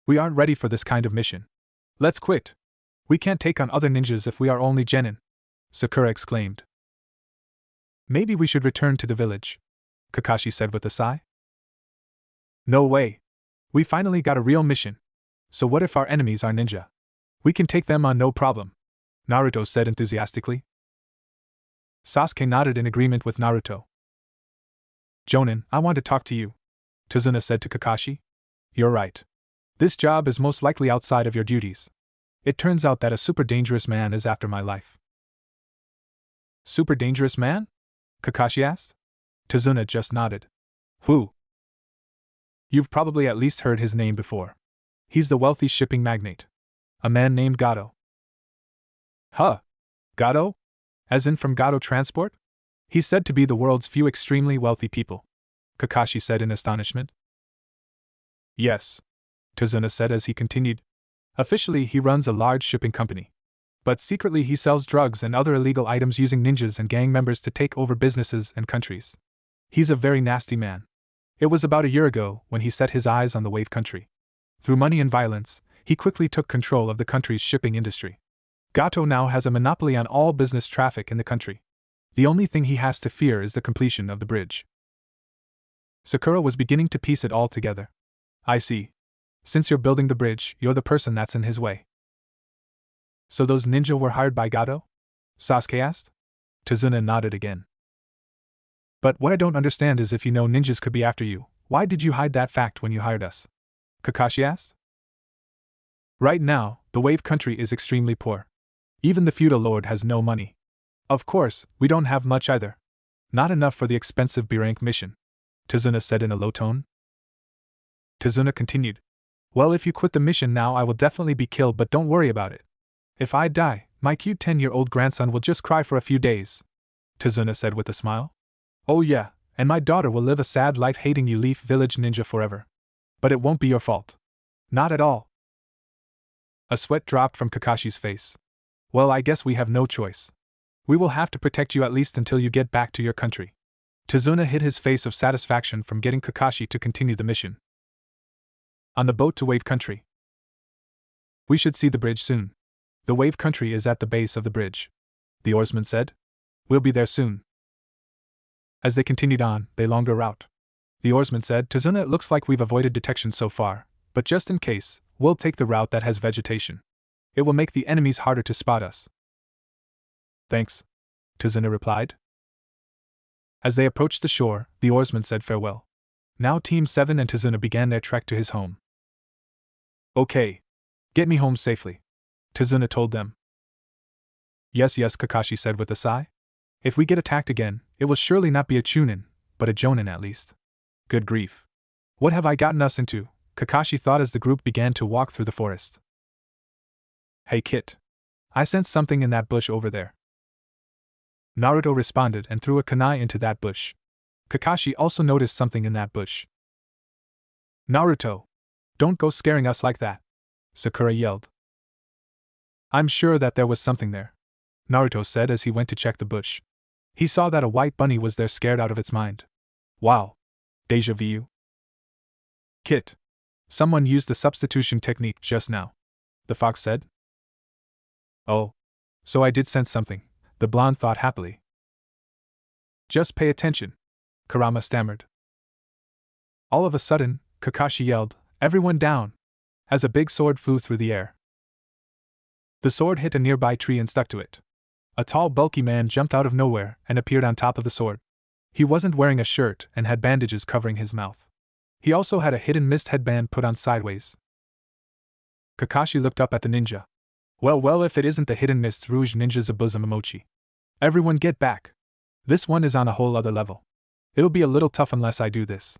We aren't ready for this kind of mission. Let's quit. We can't take on other ninjas if we are only Genin," Sakura exclaimed. "Maybe we should return to the village," Kakashi said with a sigh. "No way. We finally got a real mission. So what if our enemies are ninja? We can take them on no problem," Naruto said enthusiastically. Sasuke nodded in agreement with Naruto. "Jonin, I want to talk to you," Tazuna said to Kakashi. "You're right. This job is most likely outside of your duties. It turns out that a super dangerous man is after my life." "Super dangerous man?" Kakashi asked. Tazuna just nodded. "Who?" "You've probably at least heard his name before. He's the wealthy shipping magnate. A man named Gato." "Huh? Gato? As in from Gato Transport?" "He's said to be the world's few extremely wealthy people," Kakashi said in astonishment. "Yes," Tazuna said as he continued. "Officially, he runs a large shipping company. But secretly, he sells drugs and other illegal items using ninjas and gang members to take over businesses and countries. He's a very nasty man. It was about a year ago when he set his eyes on the Wave Country. Through money and violence, he quickly took control of the country's shipping industry. Gato now has a monopoly on all business traffic in the country. The only thing he has to fear is the completion of the bridge." Sakura was beginning to piece it all together. "I see. Since you're building the bridge, you're the person that's in his way." "So those ninja were hired by Gato?" Sasuke asked. Tazuna nodded again. "But what I don't understand is if you know ninjas could be after you, why did you hide that fact when you hired us?" Kakashi asked. "Right now, the Wave Country is extremely poor. Even the feudal lord has no money. Of course, we don't have much either. Not enough for the expensive B-rank mission," Tazuna said in a low tone. Tazuna continued. "Well, if you quit the mission now, I will definitely be killed, but don't worry about it. If I die, my cute 10-year-old grandson will just cry for a few days," Tazuna said with a smile. "Oh yeah, and my daughter will live a sad life hating you Leaf Village ninja forever. But it won't be your fault. Not at all." A sweat dropped from Kakashi's face. Well, I guess we have no choice. We will have to protect you at least until you get back to your country. Tazuna hid his face of satisfaction from getting Kakashi to continue the mission. On the boat to Wave Country. We should see the bridge soon. The Wave Country is at the base of the bridge, the oarsman said. We'll be there soon. As they continued on, they longer route. The oarsman said, Tazuna, it looks like we've avoided detection so far, but just in case, we'll take the route that has vegetation. It will make the enemies harder to spot us. Thanks, Tazuna replied. As they approached the shore, the oarsman said farewell. Now Team 7 and Tazuna began their trek to his home. Okay. Get me home safely, Tazuna told them. Yes, Kakashi said with a sigh. If we get attacked again, it will surely not be a Chunin, but a Jonin at least. Good grief. What have I gotten us into? Kakashi thought as the group began to walk through the forest. Hey Kit. I sense something in that bush over there. Naruto responded and threw a kunai into that bush. Kakashi also noticed something in that bush. Naruto! Don't go scaring us like that, Sakura yelled. I'm sure that there was something there, Naruto said as he went to check the bush. He saw that a white bunny was there scared out of its mind. Wow! Deja vu. Kit! Someone used the substitution technique just now, the fox said. Oh. So I did sense something, the blonde thought happily. Just pay attention, Kurama stammered. All of a sudden, Kakashi yelled, Everyone down! As a big sword flew through the air. The sword hit a nearby tree and stuck to it. A tall, bulky man jumped out of nowhere and appeared on top of the sword. He wasn't wearing a shirt and had bandages covering his mouth. He also had a hidden mist headband put on sideways. Kakashi looked up at the ninja. Well, if it isn't the hidden mist rouge ninja Zabuza Momochi. Everyone get back. This one is on a whole other level. It'll be a little tough unless I do this,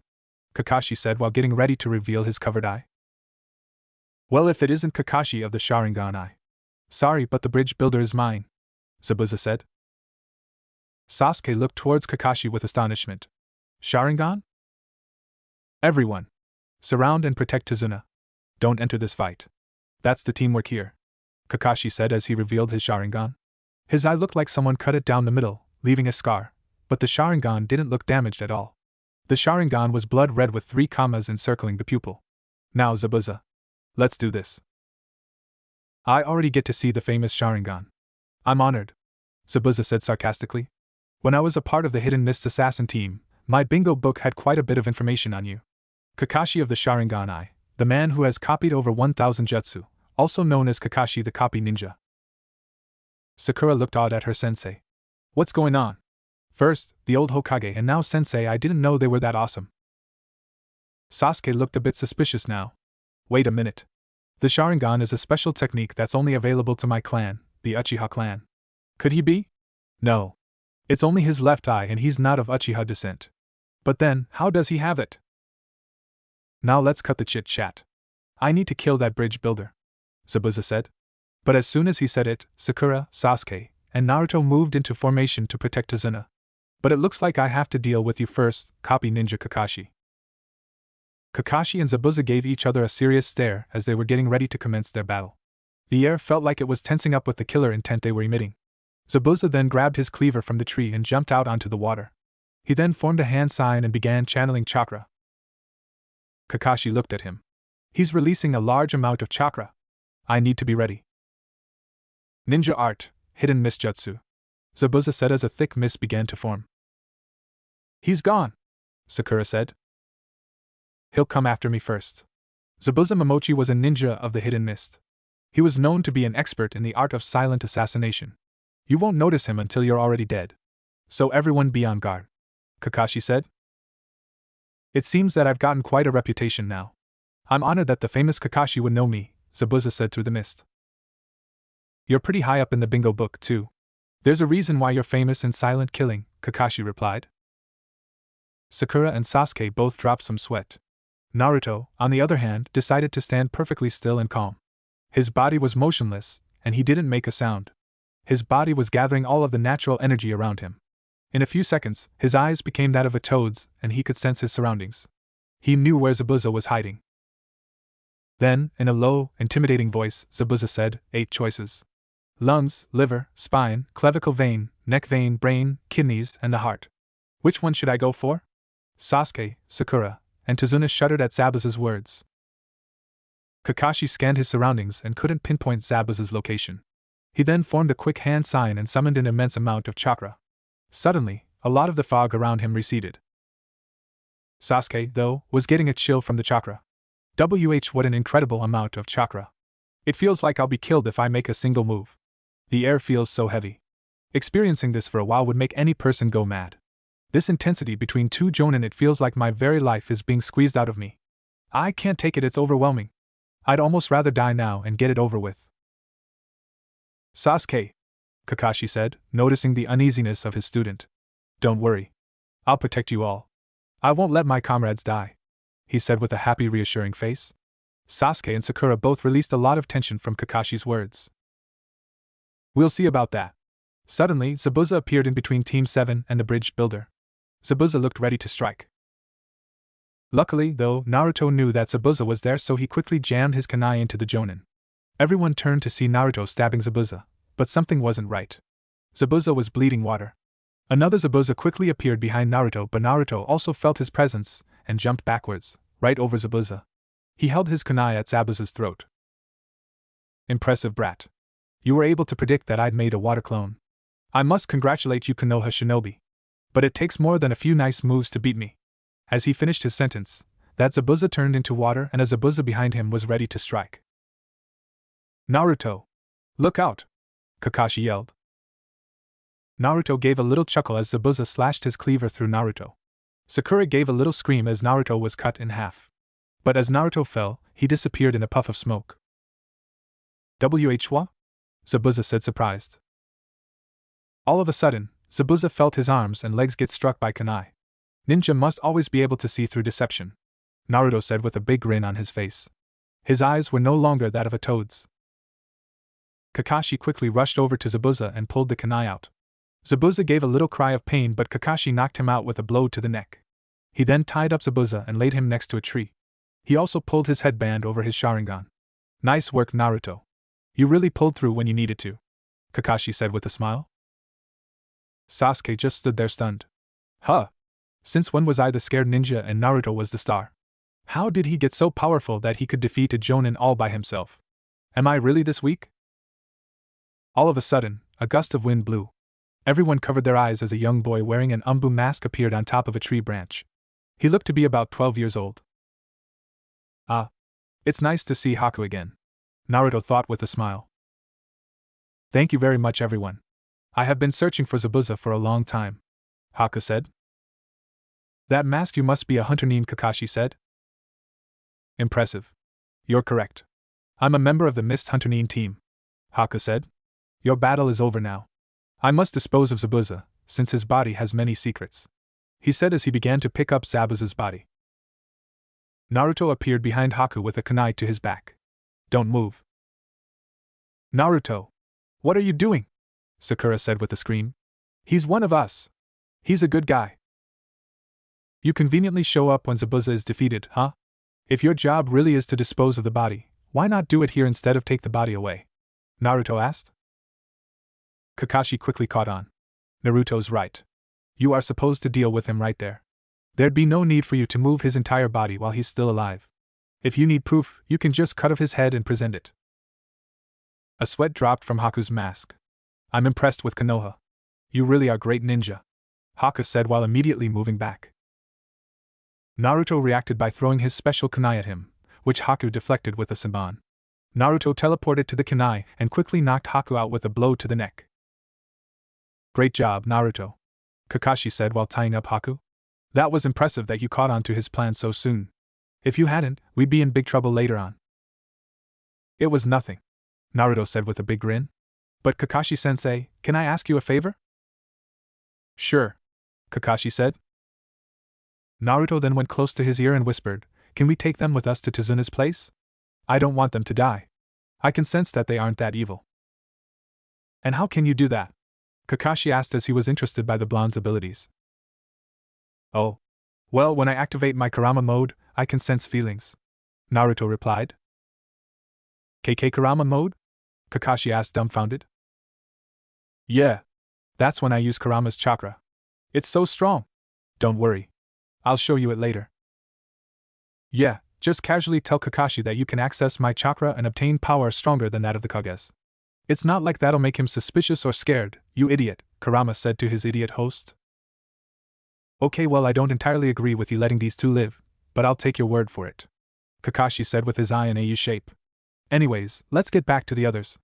Kakashi said while getting ready to reveal his covered eye. Well, if it isn't Kakashi of the Sharingan eye. Sorry, but the bridge builder is mine, Zabuza said. Sasuke looked towards Kakashi with astonishment. Sharingan? Everyone. Surround and protect Tazuna. Don't enter this fight. That's the teamwork here, Kakashi said as he revealed his Sharingan. His eye looked like someone cut it down the middle, leaving a scar, but the Sharingan didn't look damaged at all. The Sharingan was blood red with 3 commas encircling the pupil. Now, Zabuza. Let's do this. I already get to see the famous Sharingan. I'm honored, Zabuza said sarcastically. When I was a part of the Hidden Mist Assassin team, my bingo book had quite a bit of information on you. Kakashi of the Sharingan Eye, the man who has copied over 1,000 jutsu, also known as Kakashi the Copy Ninja. Sakura looked odd at her sensei. What's going on? First, the old Hokage, and now sensei, I didn't know they were that awesome. Sasuke looked a bit suspicious now. Wait a minute. The Sharingan is a special technique that's only available to my clan, the Uchiha clan. Could he be? No. It's only his left eye and he's not of Uchiha descent. But then, how does he have it? Now let's cut the chit-chat. I need to kill that bridge builder, Zabuza said. But as soon as he said it, Sakura, Sasuke, and Naruto moved into formation to protect Tazuna. But it looks like I have to deal with you first, Copy Ninja Kakashi. Kakashi and Zabuza gave each other a serious stare as they were getting ready to commence their battle. The air felt like it was tensing up with the killer intent they were emitting. Zabuza then grabbed his cleaver from the tree and jumped out onto the water. He then formed a hand sign and began channeling chakra. Kakashi looked at him. He's releasing a large amount of chakra. I need to be ready. Ninja art, hidden mist jutsu, Zabuza said as a thick mist began to form. He's gone, Sakura said. He'll come after me first. Zabuza Momochi was a ninja of the hidden mist. He was known to be an expert in the art of silent assassination. You won't notice him until you're already dead. So everyone be on guard, Kakashi said. It seems that I've gotten quite a reputation now. I'm honored that the famous Kakashi would know me, Zabuza said through the mist. You're pretty high up in the bingo book, too. There's a reason why you're famous in silent killing, Kakashi replied. Sakura and Sasuke both dropped some sweat. Naruto, on the other hand, decided to stand perfectly still and calm. His body was motionless, and he didn't make a sound. His body was gathering all of the natural energy around him. In a few seconds, his eyes became that of a toad's, and he could sense his surroundings. He knew where Zabuza was hiding. Then, in a low, intimidating voice, Zabuza said, 8 choices. lungs, liver, spine, clavicle vein, neck vein, brain, kidneys, and the heart. Which one should I go for? Sasuke, Sakura, and Tazuna shuddered at Zabuza's words. Kakashi scanned his surroundings and couldn't pinpoint Zabuza's location. He then formed a quick hand sign and summoned an immense amount of chakra. Suddenly, a lot of the fog around him receded. Sasuke, though, was getting a chill from the chakra. What an incredible amount of chakra. It feels like I'll be killed if I make a single move. The air feels so heavy. Experiencing this for a while would make any person go mad. This intensity between two jonin, it feels like my very life is being squeezed out of me. I can't take it, it's overwhelming. I'd almost rather die now and get it over with. Sasuke, Kakashi said, noticing the uneasiness of his student. Don't worry. I'll protect you all. I won't let my comrades die, he said with a happy, reassuring face. Sasuke and Sakura both released a lot of tension from Kakashi's words. We'll see about that. Suddenly, Zabuza appeared in between Team 7 and the bridge builder. Zabuza looked ready to strike. Luckily, though, Naruto knew that Zabuza was there, so he quickly jammed his kunai into the jonin. Everyone turned to see Naruto stabbing Zabuza, but something wasn't right. Zabuza was bleeding water. Another Zabuza quickly appeared behind Naruto, but Naruto also felt his presence and jumped backwards, right over Zabuza. He held his kunai at Zabuza's throat. Impressive, brat. You were able to predict that I'd made a water clone. I must congratulate you, Konoha Shinobi. But it takes more than a few nice moves to beat me. As he finished his sentence, that Zabuza turned into water and a Zabuza behind him was ready to strike. Naruto! Look out! Kakashi yelled. Naruto gave a little chuckle as Zabuza slashed his cleaver through Naruto. Sakura gave a little scream as Naruto was cut in half. But as Naruto fell, he disappeared in a puff of smoke. What? Zabuza said, surprised. All of a sudden, Zabuza felt his arms and legs get struck by kunai. Ninja must always be able to see through deception, Naruto said with a big grin on his face. His eyes were no longer that of a toad's. Kakashi quickly rushed over to Zabuza and pulled the kunai out. Zabuza gave a little cry of pain, but Kakashi knocked him out with a blow to the neck. He then tied up Zabuza and laid him next to a tree. He also pulled his headband over his Sharingan. Nice work, Naruto. You really pulled through when you needed to, Kakashi said with a smile. Sasuke just stood there stunned. Huh? Since when was I the scared ninja and Naruto was the star? How did he get so powerful that he could defeat a jonin all by himself? Am I really this weak? All of a sudden, a gust of wind blew. Everyone covered their eyes as a young boy wearing an umbu mask appeared on top of a tree branch. He looked to be about 12 years old. Ah. It's nice to see Haku again, Naruto thought with a smile. Thank you very much, everyone. I have been searching for Zabuza for a long time, Haku said. That mask, you must be a hunter nin, Kakashi said. Impressive. You're correct. I'm a member of the Mist Hunter nin team, Haku said. Your battle is over now. I must dispose of Zabuza, since his body has many secrets, he said as he began to pick up Zabuza's body. Naruto appeared behind Haku with a kunai to his back. Don't move. Naruto! What are you doing? Sakura said with a scream. He's one of us. He's a good guy. You conveniently show up when Zabuza is defeated, huh? If your job really is to dispose of the body, why not do it here instead of take the body away? Naruto asked. Kakashi quickly caught on. Naruto's right. You are supposed to deal with him right there. There'd be no need for you to move his entire body while he's still alive. If you need proof, you can just cut off his head and present it. A sweat dropped from Haku's mask. I'm impressed with Konoha. You really are great ninja, Haku said while immediately moving back. Naruto reacted by throwing his special kunai at him, which Haku deflected with a senbon. Naruto teleported to the kunai and quickly knocked Haku out with a blow to the neck. Great job, Naruto, Kakashi said while tying up Haku. That was impressive that you caught on to his plan so soon. If you hadn't, we'd be in big trouble later on. It was nothing, Naruto said with a big grin. But Kakashi-sensei, can I ask you a favor? Sure, Kakashi said. Naruto then went close to his ear and whispered, Can we take them with us to Tazuna's place? I don't want them to die. I can sense that they aren't that evil. And how can you do that? Kakashi asked as he was interested by the blonde's abilities. Oh. Well, when I activate my Kurama mode, I can sense feelings, Naruto replied. KK Kurama mode? Kakashi asked dumbfounded. Yeah. That's when I use Kurama's chakra. It's so strong. Don't worry. I'll show you it later. Yeah, just casually tell Kakashi that you can access my chakra and obtain power stronger than that of the Kages. It's not like that'll make him suspicious or scared, you idiot, Kurama said to his idiot host. Okay, well, I don't entirely agree with you letting these two live, but I'll take your word for it, Kakashi said with his eye in a U shape. Anyways, let's get back to the others.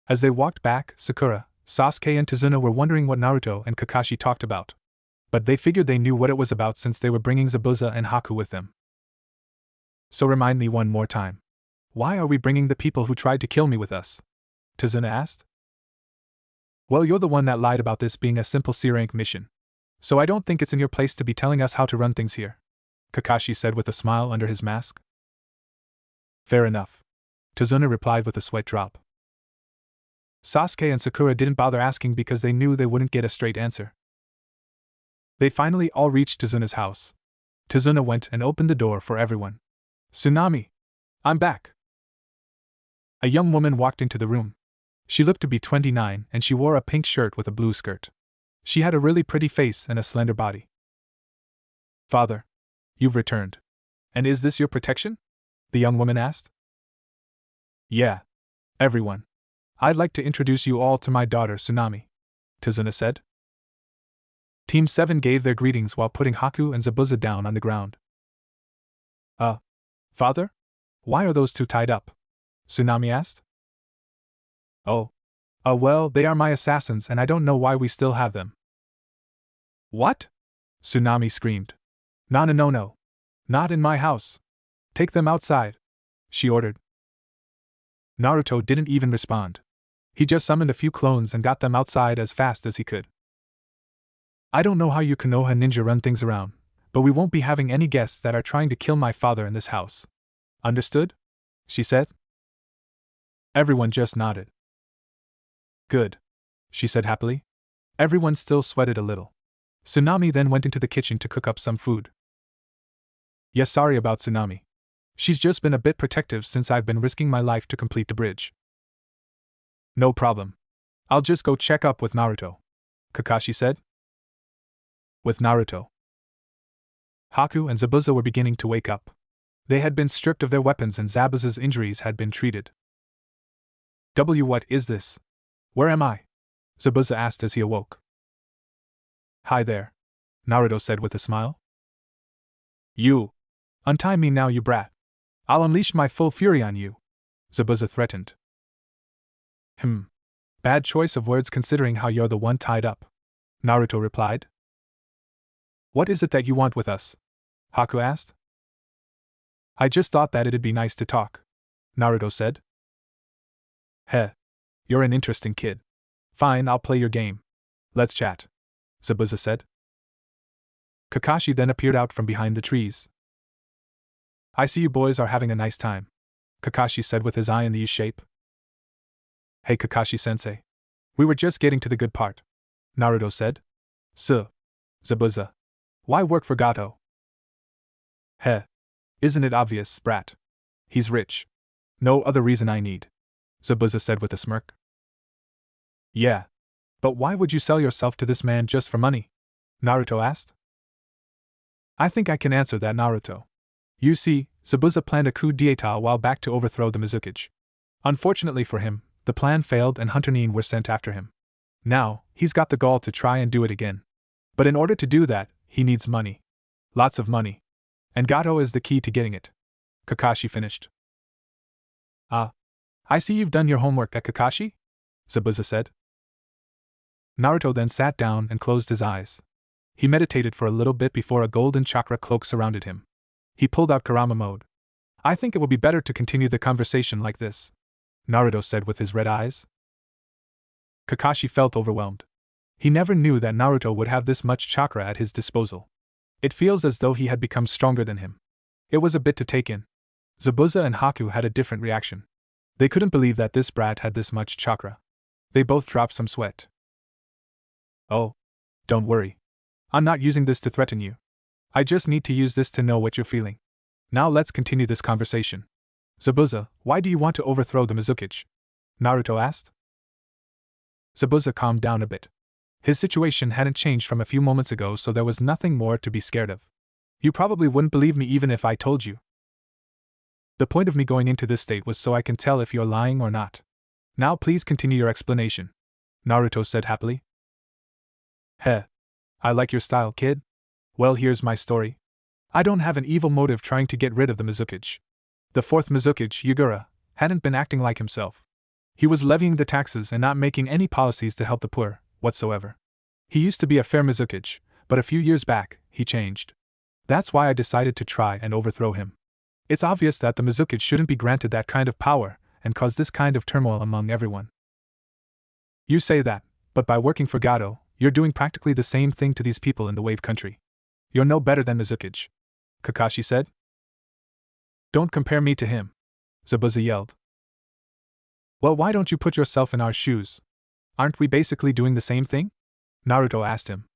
As they walked back, Sakura, Sasuke and Tazuna were wondering what Naruto and Kakashi talked about. But they figured they knew what it was about since they were bringing Zabuza and Haku with them. So remind me one more time. Why are we bringing the people who tried to kill me with us? Tazuna asked. Well, you're the one that lied about this being a simple C-rank mission. So I don't think it's in your place to be telling us how to run things here, Kakashi said with a smile under his mask. Fair enough, Tazuna replied with a sweat drop. Sasuke and Sakura didn't bother asking because they knew they wouldn't get a straight answer. They finally all reached Tazuna's house. Tazuna went and opened the door for everyone. Tsunami! I'm back! A young woman walked into the room. She looked to be 29 and she wore a pink shirt with a blue skirt. She had a really pretty face and a slender body. Father, you've returned. And is this your protection? The young woman asked. Yeah. Everyone. I'd like to introduce you all to my daughter Tsunami, Tazuna said. Team 7 gave their greetings while putting Haku and Zabuza down on the ground. Father? Why are those two tied up? Tsunami asked. Oh. Well, they are my assassins and I don't know why we still have them. What? Tsunami screamed. No. Not in my house. Take them outside, she ordered. Naruto didn't even respond. He just summoned a few clones and got them outside as fast as he could. I don't know how you Konoha ninja run things around, but we won't be having any guests that are trying to kill my father in this house. Understood? She said. Everyone just nodded. Good, she said happily. Everyone still sweated a little. Tsunami then went into the kitchen to cook up some food. Yes, sorry about Tsunami. She's just been a bit protective since I've been risking my life to complete the bridge. No problem. I'll just go check up with Naruto, Kakashi said. With Naruto. Haku and Zabuza were beginning to wake up. They had been stripped of their weapons and Zabuza's injuries had been treated. What is this? Where am I? Zabuza asked as he awoke. Hi there, Naruto said with a smile. You! Untie me now, you brat. I'll unleash my full fury on you, Zabuza threatened. Bad choice of words considering how you're the one tied up, Naruto replied. What is it that you want with us? Haku asked. I just thought that it'd be nice to talk, Naruto said. Heh. You're an interesting kid. Fine, I'll play your game. Let's chat, Zabuza said. Kakashi then appeared out from behind the trees. I see you boys are having a nice time, Kakashi said with his eye in the U shape. Hey Kakashi-sensei. We were just getting to the good part, Naruto said. Zabuza. Why work for Gato? Heh. Isn't it obvious, brat? He's rich. No other reason I need, Zabuza said with a smirk. Yeah. But why would you sell yourself to this man just for money? Naruto asked. I think I can answer that, Naruto. You see, Zabuza planned a coup d'etat a while back to overthrow the Mizukage. Unfortunately for him, the plan failed and Hunter Nin were sent after him. Now, he's got the gall to try and do it again. But in order to do that, he needs money. Lots of money. And Gato is the key to getting it. Kakashi finished. I see you've done your homework at Kakashi? Zabuza said. Naruto then sat down and closed his eyes. He meditated for a little bit before a golden chakra cloak surrounded him. He pulled out Kurama mode. I think it will be better to continue the conversation like this, Naruto said with his red eyes. Kakashi felt overwhelmed. He never knew that Naruto would have this much chakra at his disposal. It feels as though he had become stronger than him. It was a bit to take in. Zabuza and Haku had a different reaction. They couldn't believe that this brat had this much chakra. They both dropped some sweat. Oh, don't worry. I'm not using this to threaten you. I just need to use this to know what you're feeling. Now let's continue this conversation. Zabuza, why do you want to overthrow the Mizukage? Naruto asked. Zabuza calmed down a bit. His situation hadn't changed from a few moments ago, so there was nothing more to be scared of. You probably wouldn't believe me even if I told you. The point of me going into this state was so I can tell if you're lying or not. Now please continue your explanation, Naruto said happily. Heh. I like your style, kid. Well, here's my story. I don't have an evil motive trying to get rid of the Mizukage. The fourth Mizukage, Yugura, hadn't been acting like himself. He was levying the taxes and not making any policies to help the poor, whatsoever. He used to be a fair Mizukage, but a few years back, he changed. That's why I decided to try and overthrow him. It's obvious that the Mizukage shouldn't be granted that kind of power and cause this kind of turmoil among everyone. You say that, but by working for Gato, you're doing practically the same thing to these people in the Wave Country. You're no better than Mizukage, Kakashi said. Don't compare me to him, Zabuza yelled. Well, why don't you put yourself in our shoes? Aren't we basically doing the same thing? Naruto asked him.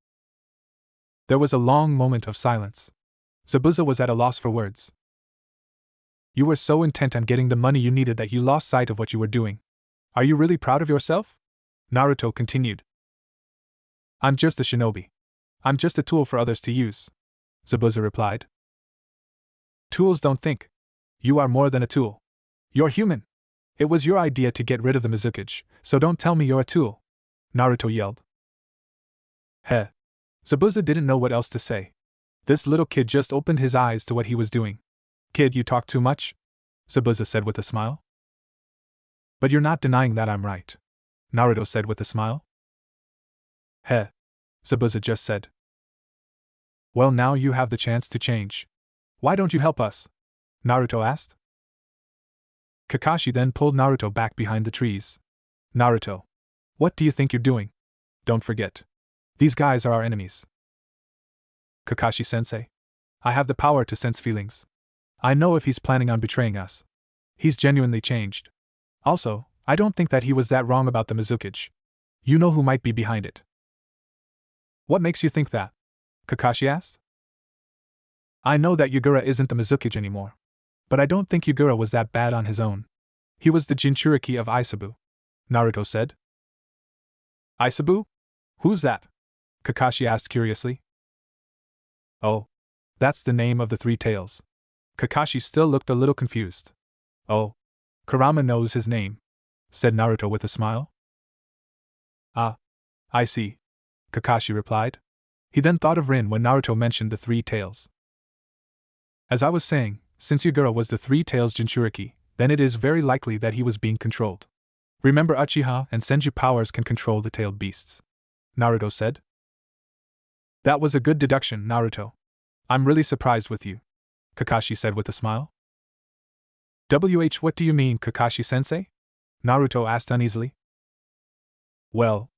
There was a long moment of silence. Zabuza was at a loss for words. You were so intent on getting the money you needed that you lost sight of what you were doing. Are you really proud of yourself? Naruto continued. I'm just a shinobi. I'm just a tool for others to use, Zabuza replied. Tools don't think. You are more than a tool. You're human. It was your idea to get rid of the Mizukage, so don't tell me you're a tool, Naruto yelled. Heh. Zabuza didn't know what else to say. This little kid just opened his eyes to what he was doing. Kid, you talk too much, Zabuza said with a smile. But you're not denying that I'm right, Naruto said with a smile. Heh. Zabuza just said. Well, now you have the chance to change. Why don't you help us? Naruto asked. Kakashi then pulled Naruto back behind the trees. Naruto, what do you think you're doing? Don't forget. These guys are our enemies. Kakashi-sensei, I have the power to sense feelings. I know if he's planning on betraying us. He's genuinely changed. Also, I don't think that he was that wrong about the Mizukage. You know who might be behind it. What makes you think that? Kakashi asked. I know that Yugura isn't the Mizukage anymore. But I don't think Yugura was that bad on his own. He was the Jinchuriki of Isabu, Naruto said. Isabu? Who's that? Kakashi asked curiously. Oh, that's the name of the Three Tails. Kakashi still looked a little confused. Oh, Kurama knows his name, said Naruto with a smile. Ah, I see, Kakashi replied. He then thought of Rin when Naruto mentioned the Three Tails. As I was saying, since Yugura was the Three Tails Jinchuriki, then it is very likely that he was being controlled. Remember, Uchiha and Senju powers can control the tailed beasts, Naruto said. That was a good deduction, Naruto. I'm really surprised with you, Kakashi said with a smile. What do you mean, Kakashi-sensei? Naruto asked uneasily. Well,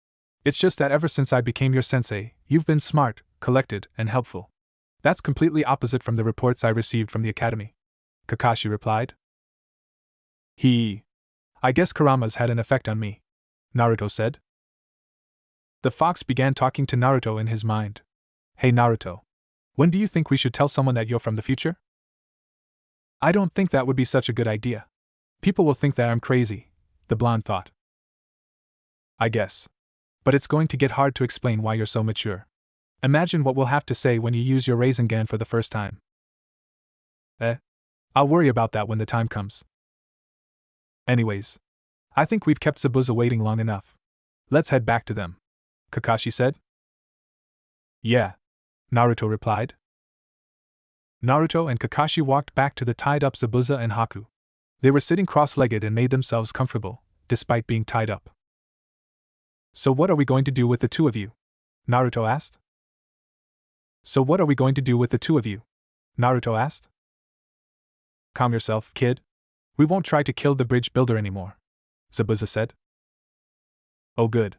it's just that ever since I became your sensei, you've been smart, collected, and helpful. That's completely opposite from the reports I received from the academy, Kakashi replied. I guess Kurama's had an effect on me, Naruto said. The fox began talking to Naruto in his mind. Hey Naruto, when do you think we should tell someone that you're from the future? I don't think that would be such a good idea. People will think that I'm crazy, the blonde thought. I guess. But it's going to get hard to explain why you're so mature. Imagine what we'll have to say when you use your Rasengan for the first time. I'll worry about that when the time comes. Anyways, I think we've kept Zabuza waiting long enough. Let's head back to them, Kakashi said. Yeah, Naruto replied. Naruto and Kakashi walked back to the tied-up Zabuza and Haku. They were sitting cross-legged and made themselves comfortable, despite being tied up. So what are we going to do with the two of you? Naruto asked. Naruto asked. Calm yourself, kid. We won't try to kill the bridge builder anymore, Zabuza said. Oh good.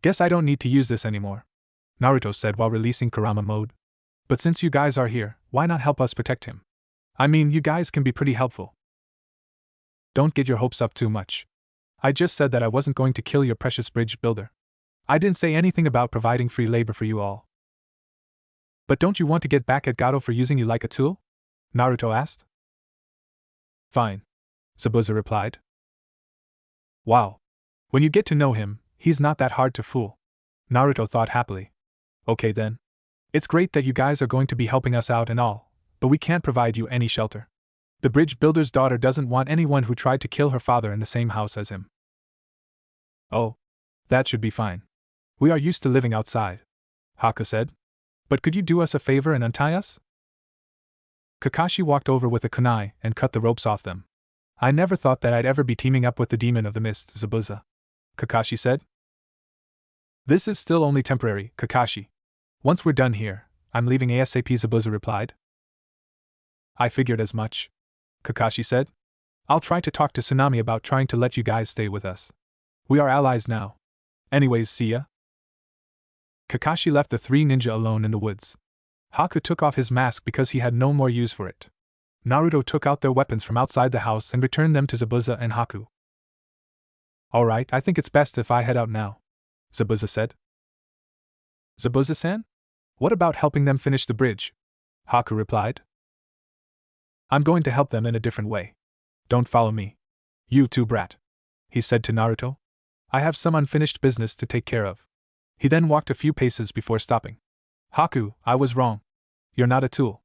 Guess I don't need to use this anymore, Naruto said while releasing Kurama mode. But since you guys are here, why not help us protect him? I mean, you guys can be pretty helpful. Don't get your hopes up too much. I just said that I wasn't going to kill your precious bridge builder. I didn't say anything about providing free labor for you all. But don't you want to get back at Gato for using you like a tool? Naruto asked. Fine, Zabuza replied. Wow. When you get to know him, He's not that hard to fool. Naruto thought happily. Okay then. It's great that you guys are going to be helping us out and all, but we can't provide you any shelter. The bridge builder's daughter doesn't want anyone who tried to kill her father in the same house as him. Oh. That should be fine. We are used to living outside, Haku said. But could you do us a favor and untie us? Kakashi walked over with a kunai and cut the ropes off them. I never thought that I'd ever be teaming up with the demon of the mist, Zabuza, Kakashi said. This is still only temporary, Kakashi. Once we're done here, I'm leaving ASAP, Zabuza replied. I figured as much, Kakashi said. I'll try to talk to Tsunami about trying to let you guys stay with us. We are allies now. Anyways, see ya. Kakashi left the three ninja alone in the woods. Haku took off his mask because he had no more use for it. Naruto took out their weapons from outside the house and returned them to Zabuza and Haku. Alright, I think it's best if I head out now, Zabuza said. Zabuza-san? What about helping them finish the bridge? Haku replied. I'm going to help them in a different way. Don't follow me. You too, brat, he said to Naruto. I have some unfinished business to take care of. He then walked a few paces before stopping. Haku, I was wrong. You're not a tool.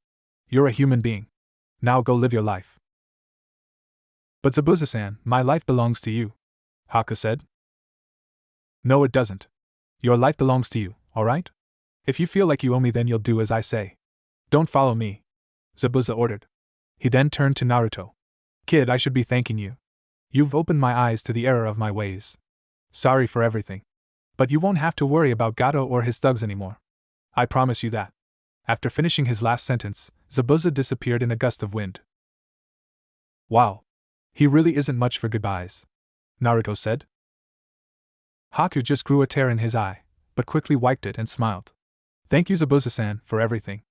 You're a human being. Now go live your life. But Zabuza-san, my life belongs to you, Haku said. No, it doesn't. Your life belongs to you, alright? If you feel like you owe me, then you'll do as I say. Don't follow me, Zabuza ordered. He then turned to Naruto. Kid, I should be thanking you. You've opened my eyes to the error of my ways. Sorry for everything. But you won't have to worry about Gato or his thugs anymore. I promise you that. After finishing his last sentence, Zabuza disappeared in a gust of wind. Wow. He really isn't much for goodbyes, Naruto said. Haku just grew a tear in his eye, but quickly wiped it and smiled. Thank you, Zabuza-san, for everything.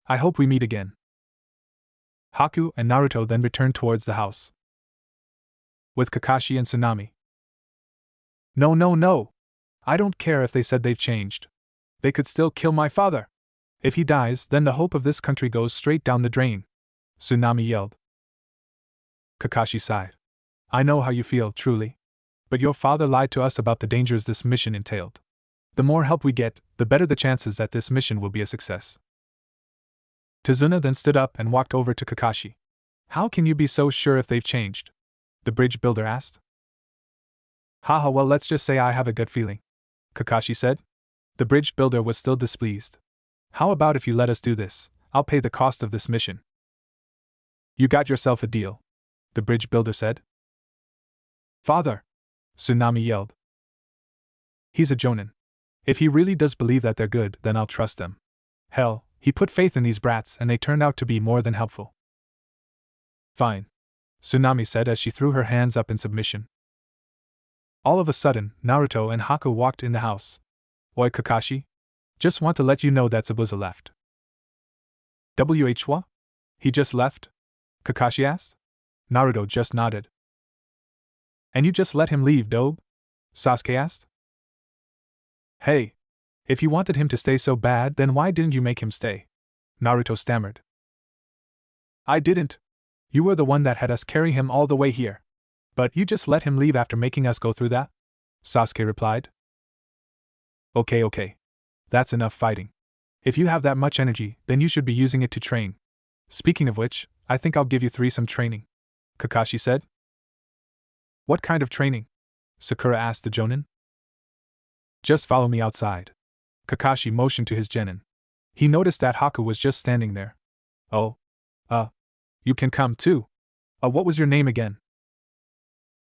I hope we meet again. Haku and Naruto then returned towards the house. With Kakashi and Tsunami. No. I don't care if they said they've changed. They could still kill my father. If he dies, then the hope of this country goes straight down the drain, Tsunami yelled. Kakashi sighed. I know how you feel, truly. But your father lied to us about the dangers this mission entailed. The more help we get, the better the chances that this mission will be a success. Tazuna then stood up and walked over to Kakashi. How can you be so sure if they've changed? The bridge builder asked. Haha, well, let's just say I have a good feeling, Kakashi said. The bridge builder was still displeased. How about if you let us do this? I'll pay the cost of this mission. You got yourself a deal, the bridge builder said. Father! Tsunami yelled. He's a jonin. If he really does believe that they're good, then I'll trust them. Hell, he put faith in these brats and they turned out to be more than helpful. Fine, Tsunami said as she threw her hands up in submission. All of a sudden, Naruto and Haku walked in the house. Oi, Kakashi? Just want to let you know that Zabuza left. Wh? He just left? Kakashi asked. Naruto just nodded. And you just let him leave, Dobe? Sasuke asked. Hey! If you wanted him to stay so bad, then why didn't you make him stay? Naruto stammered. I didn't. You were the one that had us carry him all the way here. But you just let him leave after making us go through that? Sasuke replied. Okay. That's enough fighting. If you have that much energy, then you should be using it to train. Speaking of which, I think I'll give you some training, Kakashi said. What kind of training? Sakura asked the Jonin. Just follow me outside. Kakashi motioned to his genin. He noticed that Haku was just standing there. Oh. You can come too. What was your name again?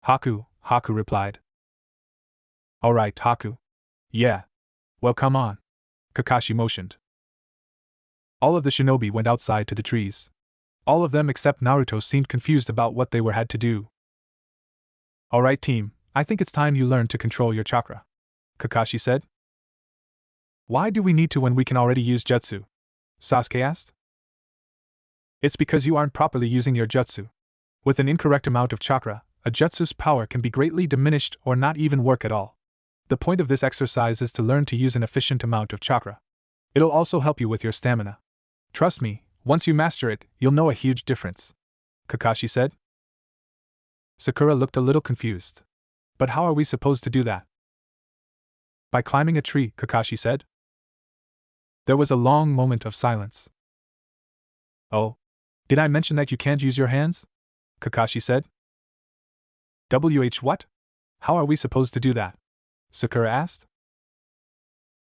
Haku replied. Alright, Haku. Yeah. Well, come on. Kakashi motioned. All of the shinobi went outside to the trees. All of them except Naruto seemed confused about what they had to do. Alright team, I think it's time you learn to control your chakra, Kakashi said. Why do we need to when we can already use jutsu? Sasuke asked. It's because you aren't properly using your jutsu. With an incorrect amount of chakra, a jutsu's power can be greatly diminished or not even work at all. The point of this exercise is to learn to use an efficient amount of chakra. It'll also help you with your stamina. Trust me, once you master it, you'll know a huge difference, Kakashi said. Sakura looked a little confused. But how are we supposed to do that? By climbing a tree, Kakashi said. There was a long moment of silence. Oh? Did I mention that you can't use your hands? Kakashi said. What? How are we supposed to do that? Sakura asked.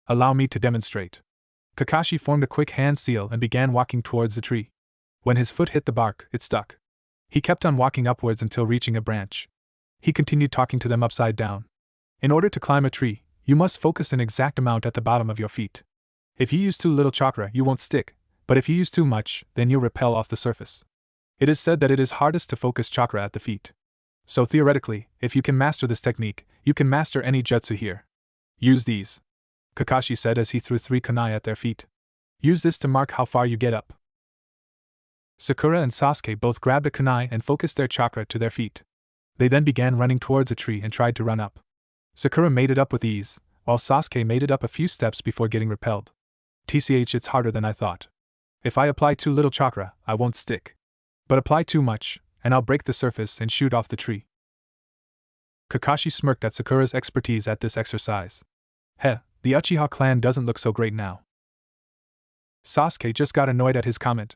Allow me to demonstrate. Kakashi formed a quick hand seal and began walking towards the tree. When his foot hit the bark, it stuck. He kept on walking upwards until reaching a branch. He continued talking to them upside down. In order to climb a tree, you must focus an exact amount at the bottom of your feet. If you use too little chakra, you won't stick, but if you use too much, then you'll repel off the surface. It is said that it is hardest to focus chakra at the feet. So theoretically, if you can master this technique, you can master any jutsu here. Use these, Kakashi said as he threw 3 kunai at their feet. Use this to mark how far you get up. Sakura and Sasuke both grabbed a kunai and focused their chakra to their feet. They then began running towards a tree and tried to run up. Sakura made it up with ease, while Sasuke made it up a few steps before getting repelled. TCH, it's harder than I thought. If I apply too little chakra, I won't stick. But apply too much, and I'll break the surface and shoot off the tree. Kakashi smirked at Sakura's expertise at this exercise. Heh, the Uchiha clan doesn't look so great now. Sasuke just got annoyed at his comment.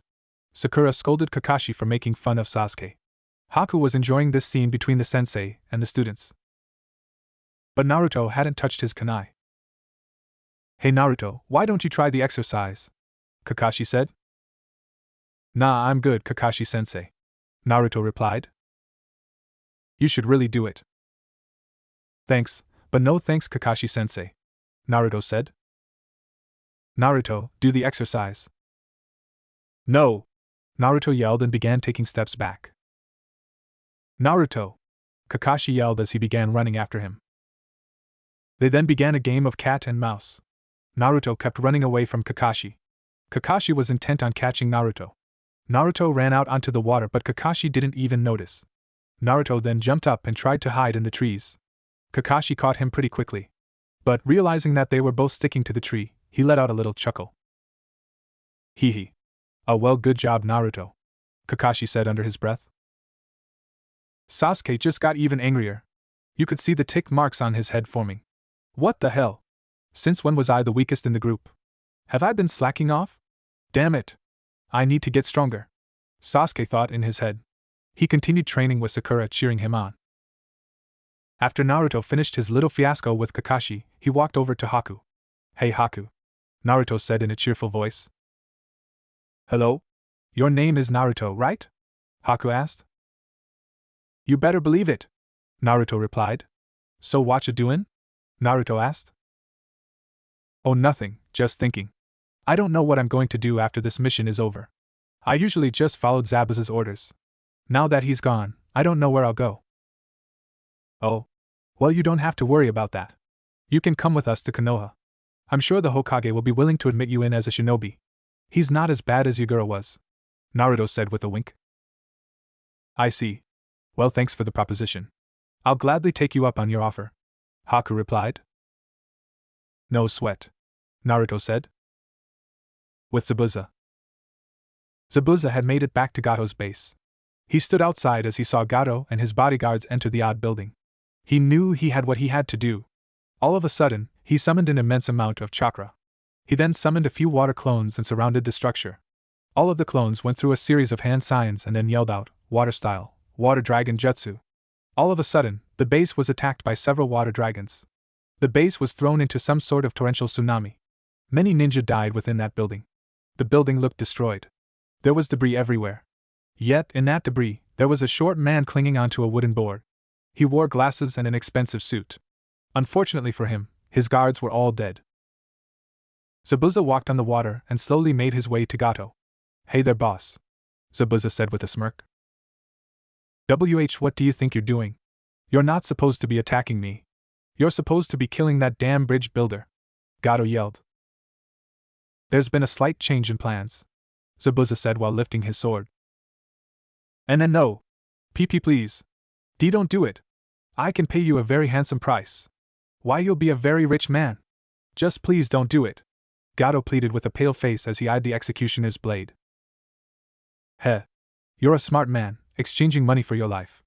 Sakura scolded Kakashi for making fun of Sasuke. Haku was enjoying this scene between the sensei and the students. But Naruto hadn't touched his kunai. Hey Naruto, why don't you try the exercise? Kakashi said. Nah, I'm good, Kakashi-sensei, Naruto replied. You should really do it. Thanks, but no thanks, Kakashi-sensei, Naruto said. Naruto, do the exercise. No! Naruto yelled and began taking steps back. Naruto! Kakashi yelled as he began running after him. They then began a game of cat and mouse. Naruto kept running away from Kakashi. Kakashi was intent on catching Naruto. Naruto ran out onto the water, but Kakashi didn't even notice. Naruto then jumped up and tried to hide in the trees. Kakashi caught him pretty quickly. But, realizing that they were both sticking to the tree, he let out a little chuckle. Hee hee. Oh well, good job, Naruto, Kakashi said under his breath. Sasuke just got even angrier. You could see the tick marks on his head forming. What the hell? Since when was I the weakest in the group? Have I been slacking off? Damn it! I need to get stronger, Sasuke thought in his head. He continued training with Sakura cheering him on. After Naruto finished his little fiasco with Kakashi, he walked over to Haku. Hey Haku, Naruto said in a cheerful voice. Hello? Your name is Naruto, right? Haku asked. You better believe it, Naruto replied. So what you doin'? Naruto asked. Oh, nothing, just thinking. I don't know what I'm going to do after this mission is over. I usually just followed Zabuza's orders. Now that he's gone, I don't know where I'll go. Oh. Well, you don't have to worry about that. You can come with us to Konoha. I'm sure the Hokage will be willing to admit you in as a shinobi. He's not as bad as Yagura was, Naruto said with a wink. I see. Well, thanks for the proposition. I'll gladly take you up on your offer, Haku replied. No sweat, Naruto said. With Zabuza. Zabuza had made it back to Gato's base. He stood outside as he saw Gato and his bodyguards enter the odd building. He knew he had what he had to do. All of a sudden, he summoned an immense amount of chakra. He then summoned a few water clones and surrounded the structure. All of the clones went through a series of hand signs and then yelled out, Water Style, Water Dragon Jutsu. All of a sudden, the base was attacked by several water dragons. The base was thrown into some sort of torrential tsunami. Many ninja died within that building. The building looked destroyed. There was debris everywhere. Yet, in that debris, there was a short man clinging onto a wooden board. He wore glasses and an expensive suit. Unfortunately for him, his guards were all dead. Zabuza walked on the water and slowly made his way to Gato. Hey there, boss, Zabuza said with a smirk. What do you think you're doing? You're not supposed to be attacking me. You're supposed to be killing that damn bridge builder, Gato yelled. There's been a slight change in plans, Zabuza said while lifting his sword. And then no. PP please. Don't do it. I can pay you a very handsome price. Why, you'll be a very rich man. Just please don't do it, Gato pleaded with a pale face as he eyed the executioner's blade. Heh. You're a smart man, exchanging money for your life.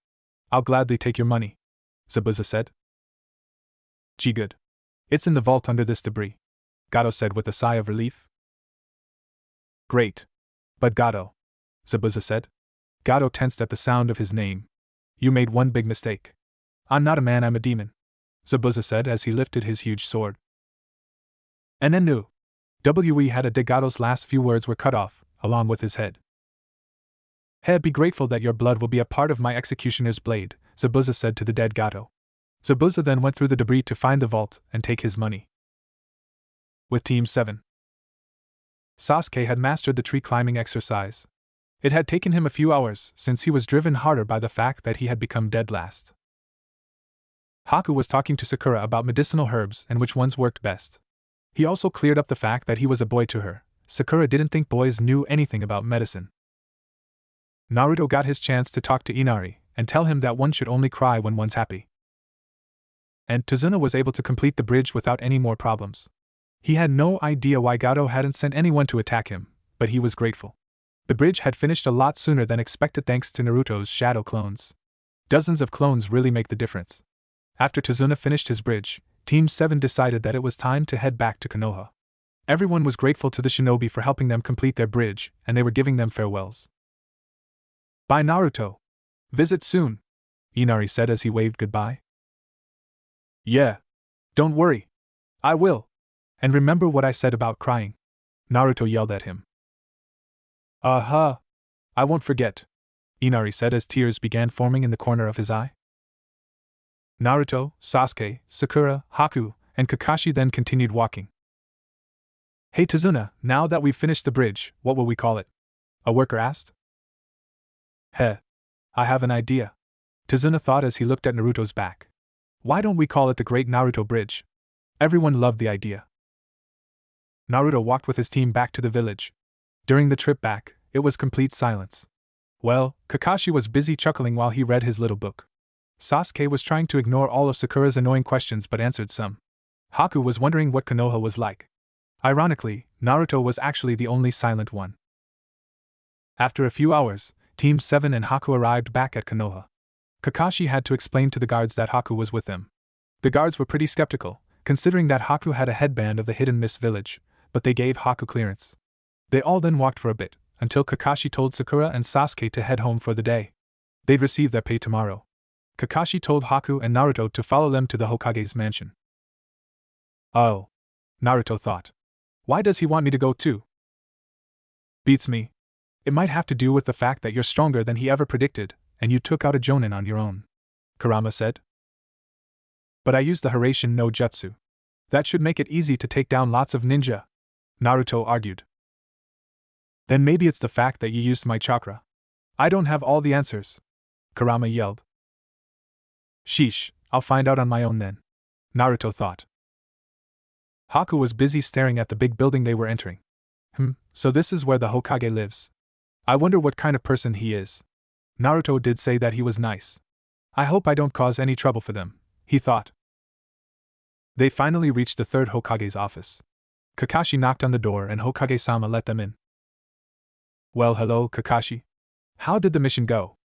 I'll gladly take your money, Zabuza said. Gee good. It's in the vault under this debris, Gato said with a sigh of relief. Great. But Gato, Zabuza said. Gato tensed at the sound of his name. You made one big mistake. I'm not a man, I'm a demon, Zabuza said as he lifted his huge sword. And then knew. We had a de Gato's last few words were cut off, along with his head. Hey, be grateful that your blood will be a part of my executioner's blade, Zabuza said to the dead Gato. Zabuza then went through the debris to find the vault and take his money. With Team 7. Sasuke had mastered the tree climbing exercise. It had taken him a few hours, since he was driven harder by the fact that he had become dead last. Haku was talking to Sakura about medicinal herbs and which ones worked best. He also cleared up the fact that he was a boy to her. Sakura didn't think boys knew anything about medicine. Naruto got his chance to talk to Inari and tell him that one should only cry when one's happy. And Tazuna was able to complete the bridge without any more problems. He had no idea why Gato hadn't sent anyone to attack him, but he was grateful. The bridge had finished a lot sooner than expected thanks to Naruto's shadow clones. Dozens of clones really make the difference. After Tazuna finished his bridge, Team 7 decided that it was time to head back to Konoha. Everyone was grateful to the shinobi for helping them complete their bridge, and they were giving them farewells. Bye Naruto. Visit soon, Inari said as he waved goodbye. Yeah. Don't worry. I will. And remember what I said about crying, Naruto yelled at him. I won't forget, Inari said as tears began forming in the corner of his eye. Naruto, Sasuke, Sakura, Haku, and Kakashi then continued walking. Hey Tazuna, now that we've finished the bridge, what will we call it? A worker asked. I have an idea, Tazuna thought as he looked at Naruto's back. Why don't we call it the Great Naruto Bridge? Everyone loved the idea. Naruto walked with his team back to the village. During the trip back, it was complete silence. Well, Kakashi was busy chuckling while he read his little book. Sasuke was trying to ignore all of Sakura's annoying questions but answered some. Haku was wondering what Konoha was like. Ironically, Naruto was actually the only silent one. After a few hours, Team 7 and Haku arrived back at Konoha. Kakashi had to explain to the guards that Haku was with them. The guards were pretty skeptical, considering that Haku had a headband of the Hidden Mist Village, but they gave Haku clearance. They all then walked for a bit, until Kakashi told Sakura and Sasuke to head home for the day. They'd receive their pay tomorrow. Kakashi told Haku and Naruto to follow them to the Hokage's mansion. Oh, Naruto thought. Why does he want me to go too? Beats me. It might have to do with the fact that you're stronger than he ever predicted, and you took out a Jonin on your own, Kurama said. But I used the Hiraishin no Jutsu. That should make it easy to take down lots of ninja, Naruto argued. Then maybe it's the fact that you used my chakra. I don't have all the answers, Kurama yelled. Sheesh, I'll find out on my own then, Naruto thought. Haku was busy staring at the big building they were entering. So this is where the Hokage lives. I wonder what kind of person he is. Naruto did say that he was nice. I hope I don't cause any trouble for them, he thought. They finally reached the third Hokage's office. Kakashi knocked on the door and Hokage-sama let them in. Well, hello, Kakashi. How did the mission go?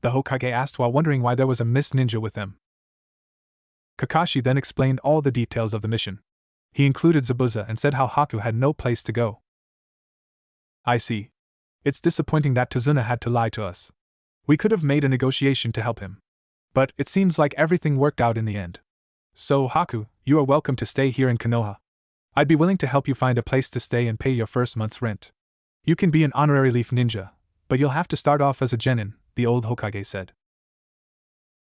The Hokage asked while wondering why there was a Miss Ninja with them. Kakashi then explained all the details of the mission. He included Zabuza and said how Haku had no place to go. I see. It's disappointing that Tazuna had to lie to us. We could have made a negotiation to help him. But it seems like everything worked out in the end. So, Haku, you are welcome to stay here in Konoha. I'd be willing to help you find a place to stay and pay your first month's rent. You can be an honorary leaf ninja, but you'll have to start off as a genin, the old Hokage said.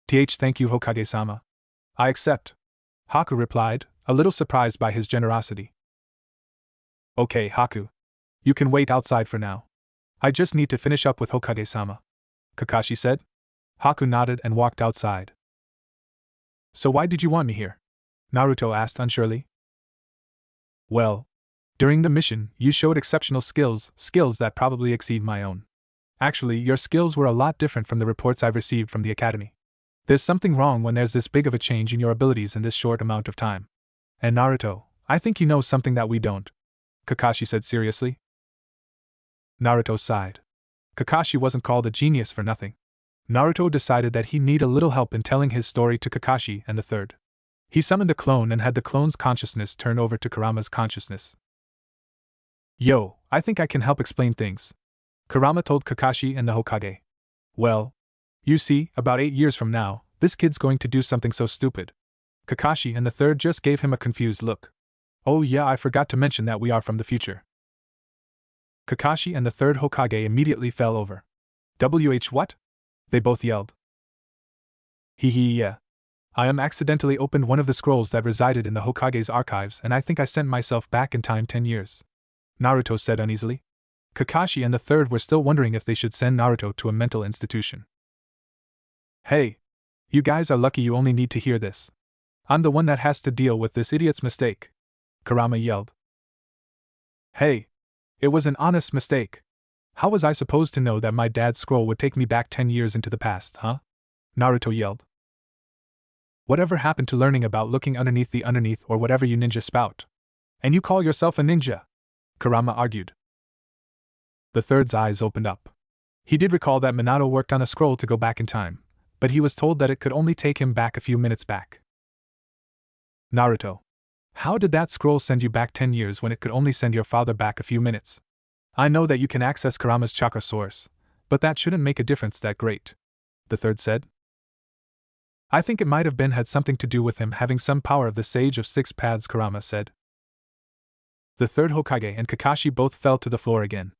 Thank you, Hokage-sama. I accept, Haku replied, a little surprised by his generosity. Okay, Haku. You can wait outside for now. I just need to finish up with Hokage-sama, Kakashi said. Haku nodded and walked outside. So why did you want me here? Naruto asked unsurely. Well, during the mission, you showed exceptional skills that probably exceed my own. Actually, your skills were a lot different from the reports I've received from the academy. There's something wrong when there's this big of a change in your abilities in this short amount of time. And Naruto, I think you know something that we don't, Kakashi said seriously. Naruto sighed. Kakashi wasn't called a genius for nothing. Naruto decided that he'd need a little help in telling his story to Kakashi and the third. He summoned a clone and had the clone's consciousness turn over to Kurama's consciousness. Yo, I think I can help explain things, Kurama told Kakashi and the Hokage. Well, you see, about 8 years from now, this kid's going to do something so stupid. Kakashi and the third just gave him a confused look. Oh yeah, I forgot to mention that we are from the future. Kakashi and the third Hokage immediately fell over. What? They both yelled. Yeah. I accidentally opened one of the scrolls that resided in the Hokage's archives and I think I sent myself back in time 10 years. Naruto said uneasily. Kakashi and the third were still wondering if they should send Naruto to a mental institution. Hey! You guys are lucky you only need to hear this. I'm the one that has to deal with this idiot's mistake, Kurama yelled. Hey! It was an honest mistake. How was I supposed to know that my dad's scroll would take me back 10 years into the past, huh? Naruto yelled. Whatever happened to learning about looking underneath the underneath or whatever you ninja spout? And you call yourself a ninja? Kurama argued. The third's eyes opened up. He did recall that Minato worked on a scroll to go back in time, but he was told that it could only take him back a few minutes back. Naruto. How did that scroll send you back 10 years when it could only send your father back a few minutes? I know that you can access Kurama's chakra source, but that shouldn't make a difference that great, the third said. I think it might have had something to do with him having some power of the Sage of Six Paths, Kurama said. The third Hokage and Kakashi both fell to the floor again.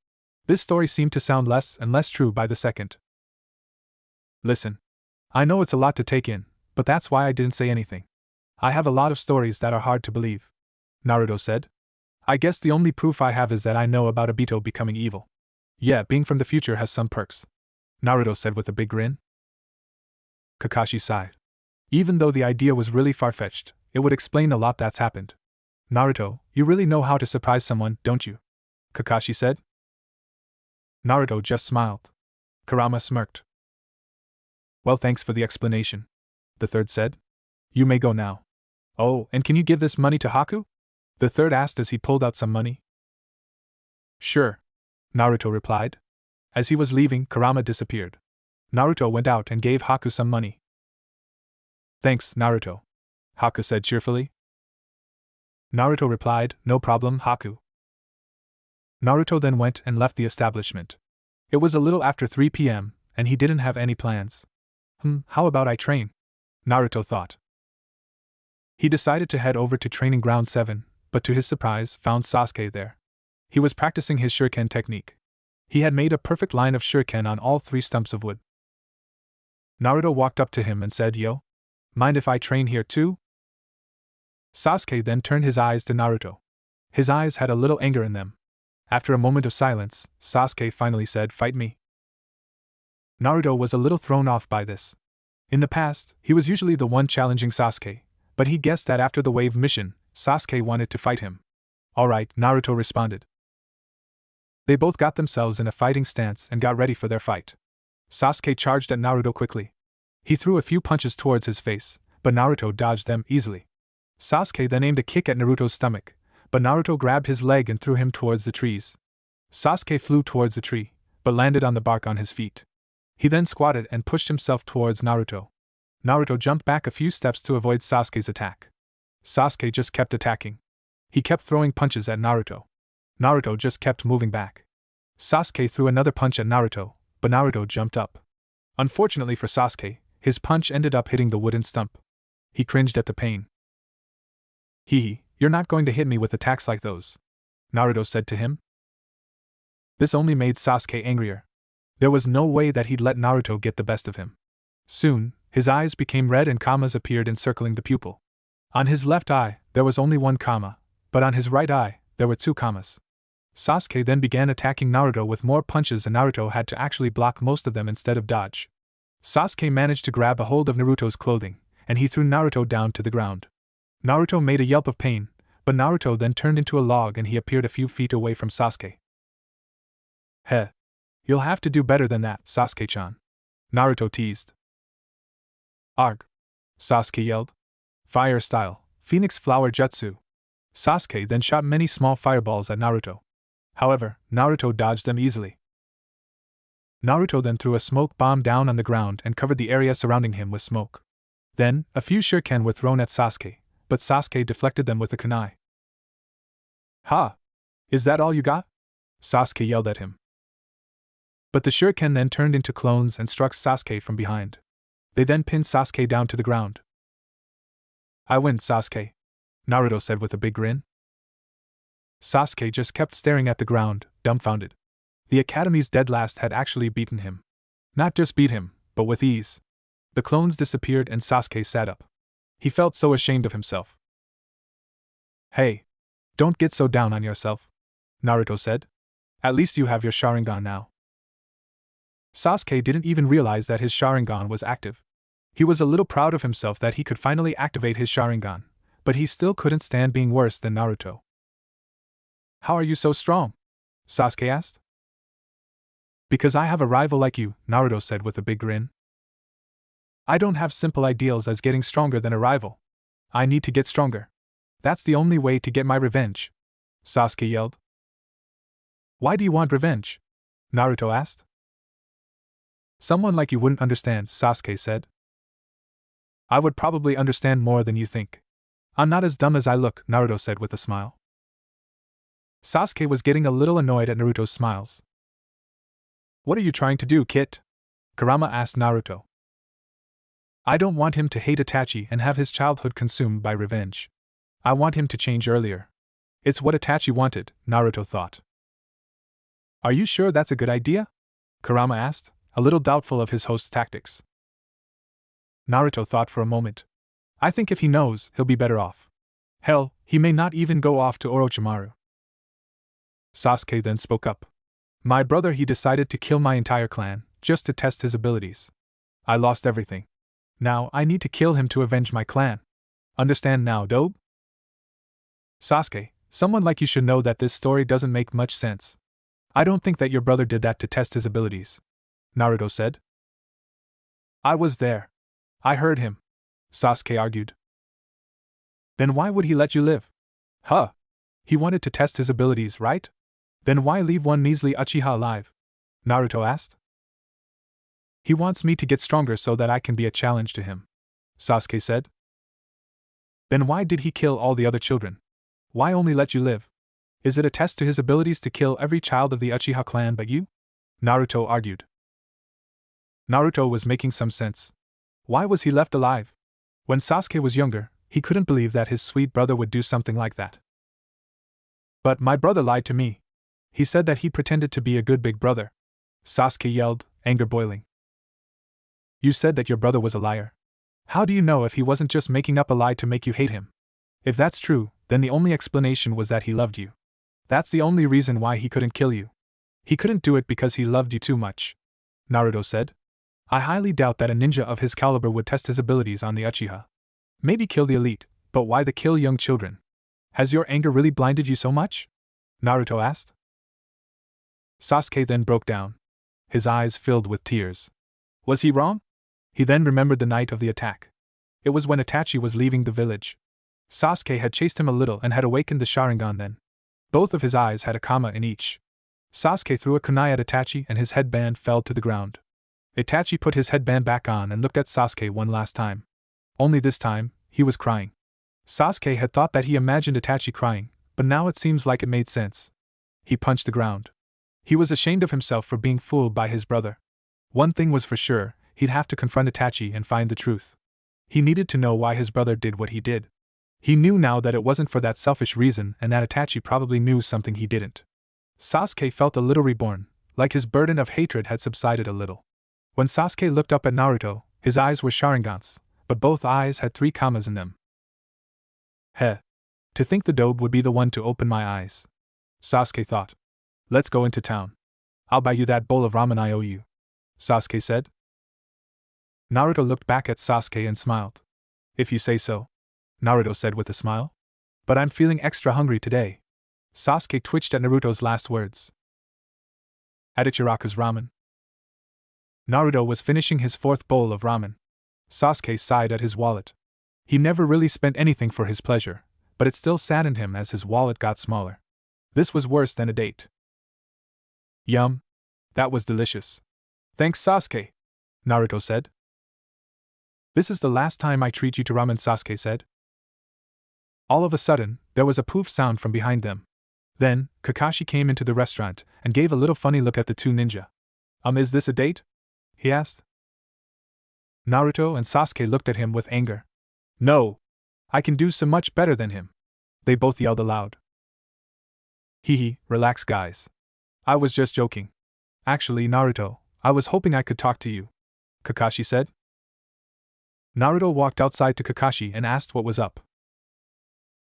This story seemed to sound less and less true by the second. Listen. I know it's a lot to take in, but that's why I didn't say anything. I have a lot of stories that are hard to believe, Naruto said. I guess the only proof I have is that I know about Obito becoming evil. Yeah, being from the future has some perks, Naruto said with a big grin. Kakashi sighed. Even though the idea was really far-fetched, it would explain a lot that's happened. Naruto, you really know how to surprise someone, don't you? Kakashi said. Naruto just smiled. Kurama smirked. Well, thanks for the explanation, the third said. You may go now. Oh, and can you give this money to Haku? The third asked as he pulled out some money. Sure, Naruto replied. As he was leaving, Kurama disappeared. Naruto went out and gave Haku some money. Thanks, Naruto, Haku said cheerfully. Naruto replied, no problem, Haku. Naruto then went and left the establishment. It was a little after 3 p.m., and he didn't have any plans. How about I train? Naruto thought. He decided to head over to Training Ground 7, but to his surprise found Sasuke there. He was practicing his shuriken technique. He had made a perfect line of shuriken on all 3 stumps of wood. Naruto walked up to him and said, Yo, mind if I train here too? Sasuke then turned his eyes to Naruto. His eyes had a little anger in them. After a moment of silence, Sasuke finally said, Fight me. Naruto was a little thrown off by this. In the past, he was usually the one challenging Sasuke, but he guessed that after the wave mission, Sasuke wanted to fight him. Alright, Naruto responded. They both got themselves in a fighting stance and got ready for their fight. Sasuke charged at Naruto quickly. He threw a few punches towards his face, but Naruto dodged them easily. Sasuke then aimed a kick at Naruto's stomach, but Naruto grabbed his leg and threw him towards the trees. Sasuke flew towards the tree, but landed on the bark on his feet. He then squatted and pushed himself towards Naruto. Naruto jumped back a few steps to avoid Sasuke's attack. Sasuke just kept attacking. He kept throwing punches at Naruto. Naruto just kept moving back. Sasuke threw another punch at Naruto, but Naruto jumped up. Unfortunately for Sasuke, his punch ended up hitting the wooden stump. He cringed at the pain. You're not going to hit me with attacks like those, Naruto said to him. This only made Sasuke angrier. There was no way that he'd let Naruto get the best of him. Soon, his eyes became red and commas appeared encircling the pupil. On his left eye, there was only 1 comma, but on his right eye, there were 2 commas. Sasuke then began attacking Naruto with more punches and Naruto had to actually block most of them instead of dodge. Sasuke managed to grab a hold of Naruto's clothing, and he threw Naruto down to the ground. Naruto made a yelp of pain, but Naruto then turned into a log and he appeared a few feet away from Sasuke. Heh. You'll have to do better than that, Sasuke-chan, Naruto teased. Arg! Sasuke yelled. Fire style, Phoenix Flower Jutsu. Sasuke then shot many small fireballs at Naruto. However, Naruto dodged them easily. Naruto then threw a smoke bomb down on the ground and covered the area surrounding him with smoke. Then, a few shuriken were thrown at Sasuke, but Sasuke deflected them with a kunai. Ha! Is that all you got? Sasuke yelled at him. But the shuriken then turned into clones and struck Sasuke from behind. They then pinned Sasuke down to the ground. I win, Sasuke, Naruto said with a big grin. Sasuke just kept staring at the ground, dumbfounded. The Academy's dead last had actually beaten him. Not just beat him, but with ease. The clones disappeared and Sasuke sat up. He felt so ashamed of himself. Hey! Don't get so down on yourself, Naruto said. At least you have your Sharingan now. Sasuke didn't even realize that his Sharingan was active. He was a little proud of himself that he could finally activate his Sharingan, but he still couldn't stand being worse than Naruto. How are you so strong? Sasuke asked. Because I have a rival like you, Naruto said with a big grin. I don't have simple ideals as getting stronger than a rival. I need to get stronger. That's the only way to get my revenge, Sasuke yelled. Why do you want revenge? Naruto asked. Someone like you wouldn't understand, Sasuke said. I would probably understand more than you think. I'm not as dumb as I look, Naruto said with a smile. Sasuke was getting a little annoyed at Naruto's smiles. What are you trying to do, Kit? Kurama asked Naruto. I don't want him to hate Itachi and have his childhood consumed by revenge. I want him to change earlier. It's what Itachi wanted, Naruto thought. Are you sure that's a good idea? Kurama asked, a little doubtful of his host's tactics. Naruto thought for a moment. I think if he knows, he'll be better off. Hell, he may not even go off to Orochimaru. Sasuke then spoke up. My brother, he decided to kill my entire clan, just to test his abilities. I lost everything. Now I need to kill him to avenge my clan. Understand now, Dobe? Sasuke, someone like you should know that this story doesn't make much sense. I don't think that your brother did that to test his abilities, Naruto said. I was there. I heard him, Sasuke argued. Then why would he let you live? Huh? He wanted to test his abilities, right? Then why leave one measly Uchiha alive? Naruto asked. He wants me to get stronger so that I can be a challenge to him, Sasuke said. Then why did he kill all the other children? Why only let you live? Is it a test to his abilities to kill every child of the Uchiha clan but you? Naruto argued. Naruto was making some sense. Why was he left alive? When Sasuke was younger, he couldn't believe that his sweet brother would do something like that. But my brother lied to me. He said that he pretended to be a good big brother. Sasuke yelled, anger boiling. You said that your brother was a liar. How do you know if he wasn't just making up a lie to make you hate him? If that's true, then the only explanation was that he loved you. That's the only reason why he couldn't kill you. He couldn't do it because he loved you too much, Naruto said. I highly doubt that a ninja of his caliber would test his abilities on the Uchiha. Maybe kill the elite, but why kill young children? Has your anger really blinded you so much? Naruto asked. Sasuke then broke down. His eyes filled with tears. Was he wrong? He then remembered the night of the attack. It was when Itachi was leaving the village. Sasuke had chased him a little and had awakened the Sharingan then. Both of his eyes had a kama in each. Sasuke threw a kunai at Itachi and his headband fell to the ground. Itachi put his headband back on and looked at Sasuke one last time. Only this time, he was crying. Sasuke had thought that he imagined Itachi crying, but now it seems like it made sense. He punched the ground. He was ashamed of himself for being fooled by his brother. One thing was for sure, he'd have to confront Itachi and find the truth. He needed to know why his brother did what he did. He knew now that it wasn't for that selfish reason and that Itachi probably knew something he didn't. Sasuke felt a little reborn, like his burden of hatred had subsided a little. When Sasuke looked up at Naruto, his eyes were Sharingans, but both eyes had 3 kamas in them. Heh. To think the Dobe would be the one to open my eyes. Sasuke thought. Let's go into town. I'll buy you that bowl of ramen I owe you, Sasuke said. Naruto looked back at Sasuke and smiled. If you say so, Naruto said with a smile. But I'm feeling extra hungry today. Sasuke twitched at Naruto's last words. At Ichiraku's ramen. Naruto was finishing his 4th bowl of ramen. Sasuke sighed at his wallet. He never really spent anything for his pleasure, but it still saddened him as his wallet got smaller. This was worse than a date. Yum. That was delicious. Thanks, Sasuke, Naruto said. This is the last time I treat you to ramen, Sasuke said. All of a sudden, there was a poof sound from behind them. Then, Kakashi came into the restaurant and gave a little funny look at the two ninja. Is this a date? He asked. Naruto and Sasuke looked at him with anger. No! I can do so much better than him! They both yelled aloud. Hee, relax guys. I was just joking. Actually, Naruto, I was hoping I could talk to you, Kakashi said. Naruto walked outside to Kakashi and asked what was up.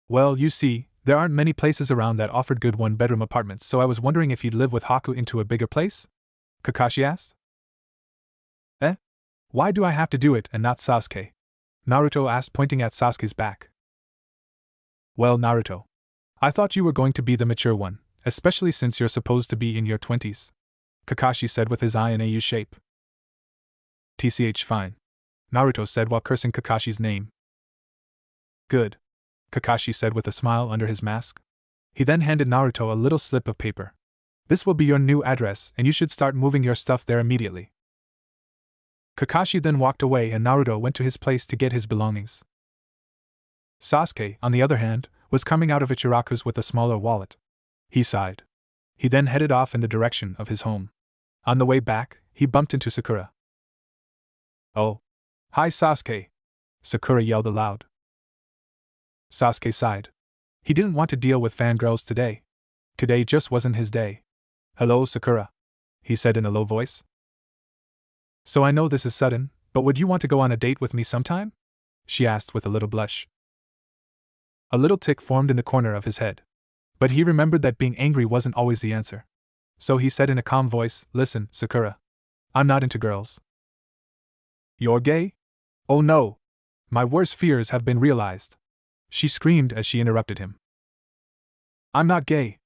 Well, you see, there aren't many places around that offered good one-bedroom apartments, so I was wondering if you'd live with Haku into a bigger place? Kakashi asked. Why do I have to do it and not Sasuke? Naruto asked, pointing at Sasuke's back. Well, Naruto, I thought you were going to be the mature one, especially since you're supposed to be in your 20s, Kakashi said with his eye in a U shape. TCH fine, Naruto said while cursing Kakashi's name. Good, Kakashi said with a smile under his mask. He then handed Naruto a little slip of paper. This will be your new address and you should start moving your stuff there immediately. Kakashi then walked away and Naruto went to his place to get his belongings. Sasuke, on the other hand, was coming out of Ichiraku's with a smaller wallet. He sighed. He then headed off in the direction of his home. On the way back, he bumped into Sakura. Oh. Hi Sasuke! Sakura yelled aloud. Sasuke sighed. He didn't want to deal with fangirls today. Today just wasn't his day. Hello Sakura, he said in a low voice. So I know this is sudden, but would you want to go on a date with me sometime? She asked with a little blush. A little tick formed in the corner of his head. But he remembered that being angry wasn't always the answer. So he said in a calm voice, Listen, Sakura. I'm not into girls. You're gay? Oh no! My worst fears have been realized. She screamed as she interrupted him. I'm not gay!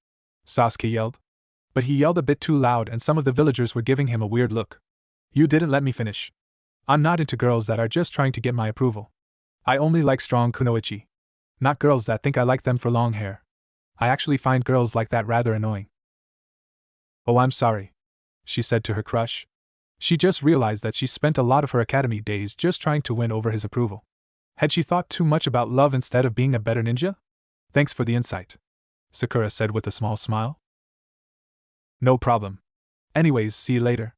Sasuke yelled. But he yelled a bit too loud and some of the villagers were giving him a weird look. You didn't let me finish. I'm not into girls that are just trying to get my approval. I only like strong kunoichi. Not girls that think I like them for long hair. I actually find girls like that rather annoying. Oh, I'm sorry, she said to her crush. She just realized that she spent a lot of her academy days just trying to win over his approval. Had she thought too much about love instead of being a better ninja? Thanks for the insight, Sakura said with a small smile. No problem. Anyways, see you later,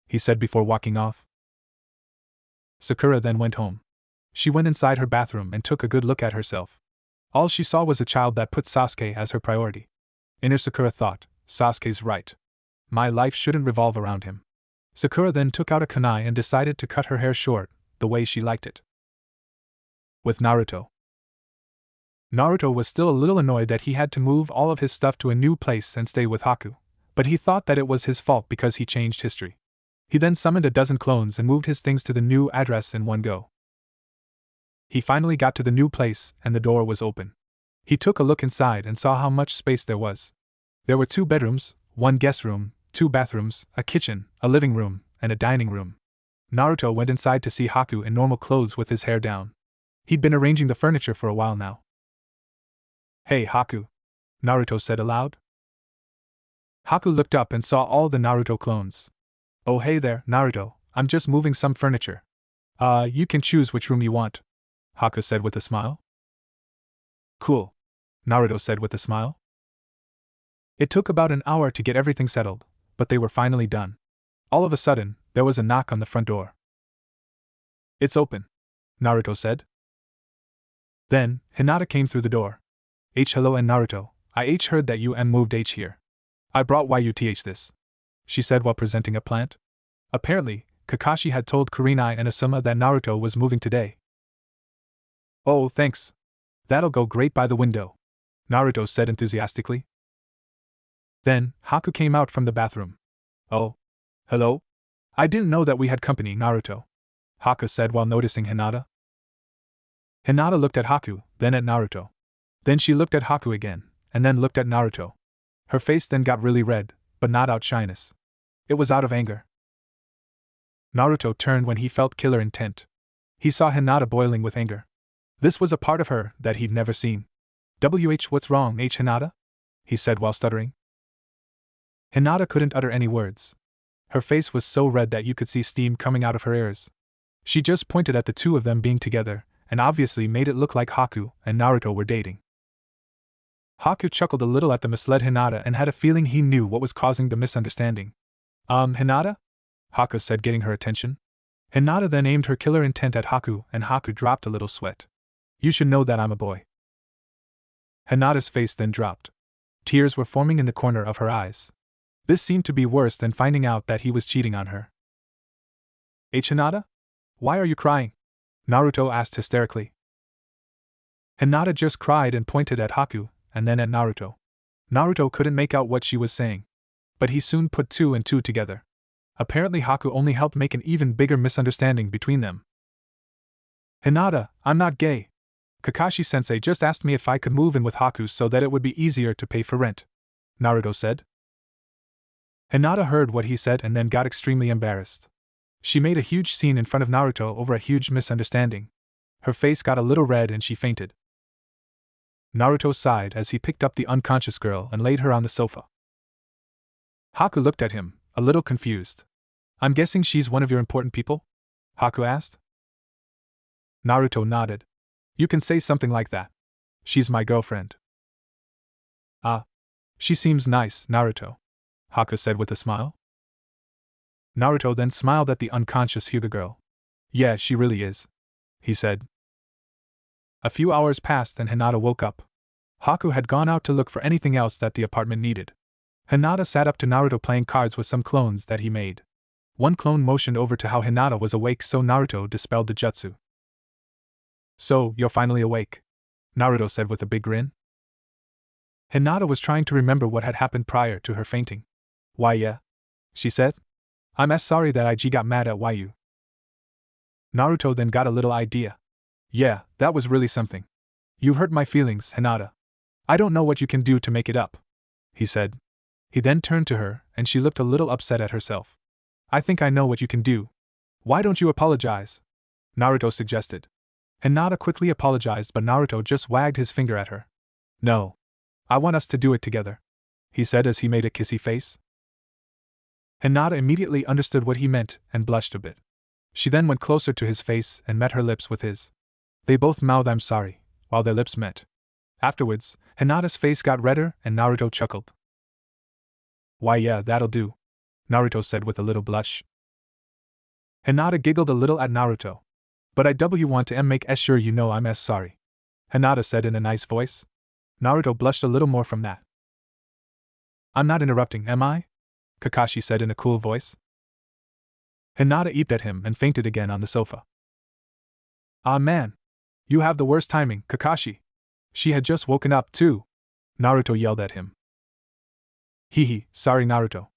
he said before walking off. Sakura then went home. She went inside her bathroom and took a good look at herself. All she saw was a child that put Sasuke as her priority. Inner Sakura thought, Sasuke's right. My life shouldn't revolve around him. Sakura then took out a kunai and decided to cut her hair short, the way she liked it. With Naruto. Naruto was still a little annoyed that he had to move all of his stuff to a new place and stay with Haku, but he thought that it was his fault because he changed history. He then summoned a dozen clones and moved his things to the new address in one go. He finally got to the new place and the door was open. He took a look inside and saw how much space there was. There were 2 bedrooms, 1 guest room, 2 bathrooms, a kitchen, a living room, and a dining room. Naruto went inside to see Haku in normal clothes with his hair down. He'd been arranging the furniture for a while now. Hey Haku, Naruto said aloud. Haku looked up and saw all the Naruto clones. Oh hey there, Naruto, I'm just moving some furniture. You can choose which room you want, Haku said with a smile. Cool, Naruto said with a smile. It took about an hour to get everything settled, but they were finally done. All of a sudden, there was a knock on the front door. It's open, Naruto said. Then, Hinata came through the door. Hello and Naruto, I heard that you moved here. I brought YUTH this, she said while presenting a plant. Apparently, Kakashi had told Kurenai and Asuma that Naruto was moving today. Oh, thanks. That'll go great by the window, Naruto said enthusiastically. Then, Haku came out from the bathroom. Oh. Hello? I didn't know that we had company, Naruto, Haku said while noticing Hinata. Hinata looked at Haku, then at Naruto. Then she looked at Haku again, and then looked at Naruto. Her face then got really red, but not out shyness. It was out of anger. Naruto turned when he felt killer intent. He saw Hinata boiling with anger. This was a part of her that he'd never seen. What's wrong, Hinata? He said while stuttering. Hinata couldn't utter any words. Her face was so red that you could see steam coming out of her ears. She just pointed at the two of them being together, and obviously made it look like Haku and Naruto were dating. Haku chuckled a little at the misled Hinata and had a feeling he knew what was causing the misunderstanding. Hinata? Haku said, getting her attention. Hinata then aimed her killer intent at Haku, and Haku dropped a little sweat. You should know that I'm a boy. Hinata's face then dropped. Tears were forming in the corner of her eyes. This seemed to be worse than finding out that he was cheating on her. Hinata? Why are you crying? Naruto asked hysterically. Hinata just cried and pointed at Haku, and then at Naruto. Naruto couldn't make out what she was saying. But he soon put two and two together. Apparently Haku only helped make an even bigger misunderstanding between them. Hinata, I'm not gay. Kakashi-sensei just asked me if I could move in with Haku so that it would be easier to pay for rent, Naruto said. Hinata heard what he said and then got extremely embarrassed. She made a huge scene in front of Naruto over a huge misunderstanding. Her face got a little red and she fainted. Naruto sighed as he picked up the unconscious girl and laid her on the sofa. Haku looked at him, a little confused. I'm guessing she's one of your important people? Haku asked. Naruto nodded. You can say something like that. She's my girlfriend. Ah. She seems nice, Naruto, Haku said with a smile. Naruto then smiled at the unconscious Hyuga girl. Yeah, she really is, he said. A few hours passed and Hinata woke up. Haku had gone out to look for anything else that the apartment needed. Hinata sat up to Naruto playing cards with some clones that he made. One clone motioned over to how Hinata was awake, so Naruto dispelled the jutsu. So, you're finally awake, Naruto said with a big grin. Hinata was trying to remember what had happened prior to her fainting. Why yeah, she said. I'm sorry that IG got mad at YU. Naruto then got a little idea. Yeah, that was really something. You hurt my feelings, Hinata. I don't know what you can do to make it up, he said. He then turned to her, and she looked a little upset at herself. I think I know what you can do. Why don't you apologize? Naruto suggested. Hinata quickly apologized, but Naruto just wagged his finger at her. No. I want us to do it together, he said as he made a kissy face. Hinata immediately understood what he meant and blushed a bit. She then went closer to his face and met her lips with his. They both mouthed I'm sorry, while their lips met. Afterwards, Hinata's face got redder and Naruto chuckled. Why yeah, that'll do, Naruto said with a little blush. Hinata giggled a little at Naruto. But I want to make sure you know I'm sorry, Hinata said in a nice voice. Naruto blushed a little more from that. I'm not interrupting, am I? Kakashi said in a cool voice. Hinata eeped at him and fainted again on the sofa. Ah man! You have the worst timing, Kakashi! She had just woken up too! Naruto yelled at him. Hee, sorry Naruto.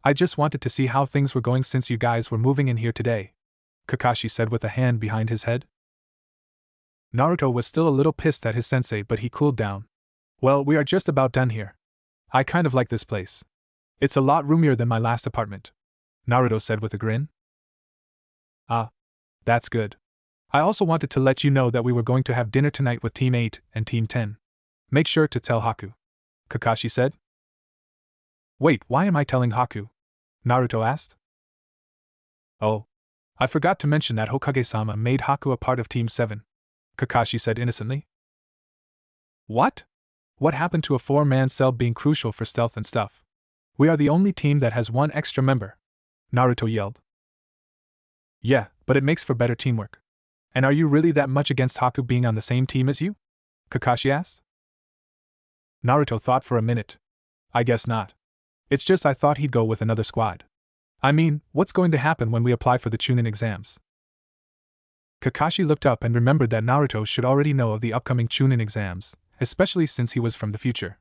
I just wanted to see how things were going since you guys were moving in here today, Kakashi said with a hand behind his head. Naruto was still a little pissed at his sensei, but he cooled down. Well, we are just about done here. I kind of like this place. It's a lot roomier than my last apartment, Naruto said with a grin. Ah. That's good. I also wanted to let you know that we were going to have dinner tonight with Team 8 and Team 10. Make sure to tell Haku, Kakashi said. Wait, why am I telling Haku? Naruto asked. Oh. I forgot to mention that Hokage-sama made Haku a part of Team 7, Kakashi said innocently. What? What happened to a 4-man cell being crucial for stealth and stuff? We are the only team that has one extra member, Naruto yelled. Yeah, but it makes for better teamwork. And are you really that much against Haku being on the same team as you? Kakashi asked. Naruto thought for a minute. I guess not. It's just I thought he'd go with another squad. I mean, what's going to happen when we apply for the Chunin exams? Kakashi looked up and remembered that Naruto should already know of the upcoming Chunin exams, especially since he was from the future.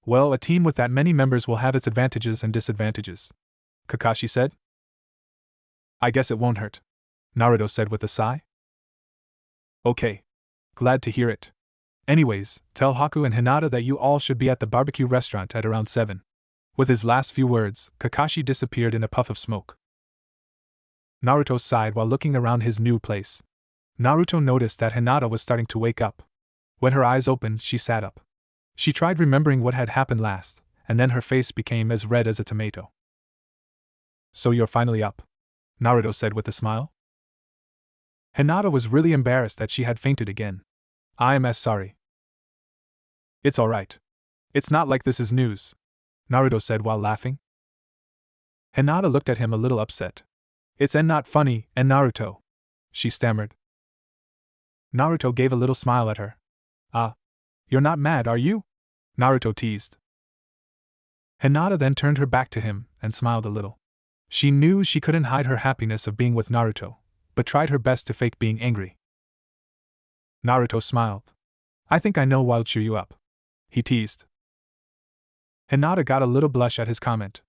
Well, a team with that many members will have its advantages and disadvantages, Kakashi said. I guess it won't hurt, Naruto said with a sigh. Okay. Glad to hear it. Anyways, tell Haku and Hinata that you all should be at the barbecue restaurant at around 7. With his last few words, Kakashi disappeared in a puff of smoke. Naruto sighed while looking around his new place. Naruto noticed that Hinata was starting to wake up. When her eyes opened, she sat up. She tried remembering what had happened last, and then her face became as red as a tomato. So you're finally up, Naruto said with a smile. Hinata was really embarrassed that she had fainted again. I'm as sorry. It's alright. It's not like this is news, Naruto said while laughing. Hinata looked at him a little upset. It's not funny, Naruto, she stammered. Naruto gave a little smile at her. You're not mad, are you? Naruto teased. Hinata then turned her back to him and smiled a little. She knew she couldn't hide her happiness of being with Naruto, but tried her best to fake being angry. Naruto smiled. I think I know what'll cheer you up, he teased. Hinata got a little blush at his comment.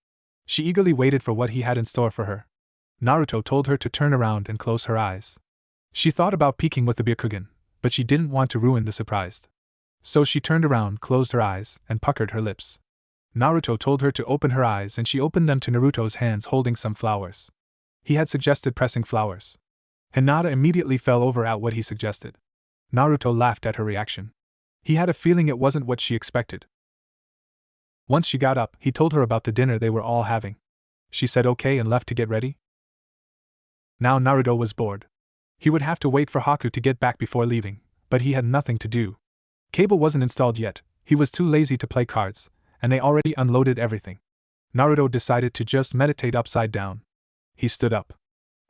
She eagerly waited for what he had in store for her. Naruto told her to turn around and close her eyes. She thought about peeking with the Byakugan, but she didn't want to ruin the surprise. So she turned around, closed her eyes, and puckered her lips. Naruto told her to open her eyes and she opened them to Naruto's hands holding some flowers. He had suggested pressing flowers. Hinata immediately fell over at what he suggested. Naruto laughed at her reaction. He had a feeling it wasn't what she expected. Once she got up, he told her about the dinner they were all having. She said okay and left to get ready. Now Naruto was bored. He would have to wait for Haku to get back before leaving, but he had nothing to do. Cable wasn't installed yet, he was too lazy to play cards, and they already unloaded everything. Naruto decided to just meditate upside down. He stood up,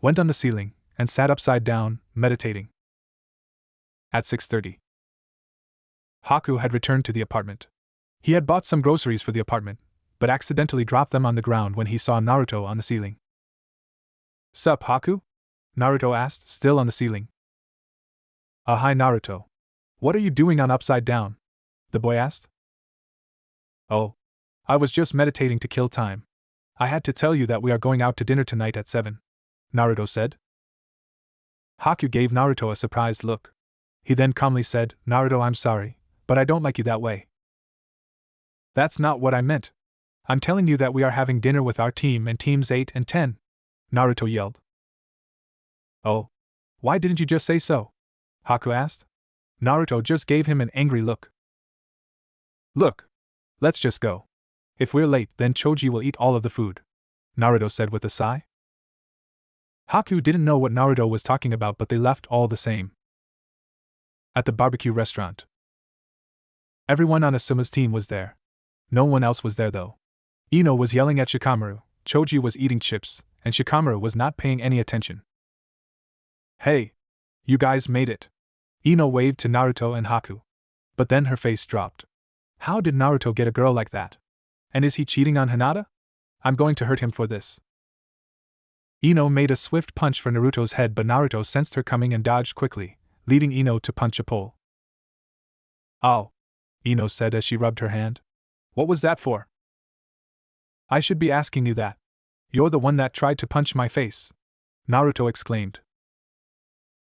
went on the ceiling, and sat upside down, meditating. At 6:30, Haku had returned to the apartment. He had bought some groceries for the apartment, but accidentally dropped them on the ground when he saw Naruto on the ceiling. Sup, Haku? Naruto asked, still on the ceiling. Hi Naruto. What are you doing on upside down? The boy asked. Oh, I was just meditating to kill time. I had to tell you that we are going out to dinner tonight at 7, Naruto said. Haku gave Naruto a surprised look. He then calmly said, Naruto, I'm sorry, but I don't like you that way. That's not what I meant. I'm telling you that we are having dinner with our team and teams 8 and 10, Naruto yelled. Oh, why didn't you just say so? Haku asked. Naruto just gave him an angry look. Look, let's just go. If we're late, then Choji will eat all of the food, Naruto said with a sigh. Haku didn't know what Naruto was talking about, but they left all the same. At the barbecue restaurant, everyone on Asuma's team was there. No one else was there though. Ino was yelling at Shikamaru, Choji was eating chips, and Shikamaru was not paying any attention. Hey! You guys made it! Ino waved to Naruto and Haku. But then her face dropped. How did Naruto get a girl like that? And is he cheating on Hinata? I'm going to hurt him for this. Ino made a swift punch for Naruto's head, but Naruto sensed her coming and dodged quickly, leading Ino to punch a pole. Ow! Ino said as she rubbed her hand. What was that for? I should be asking you that. You're the one that tried to punch my face, Naruto exclaimed.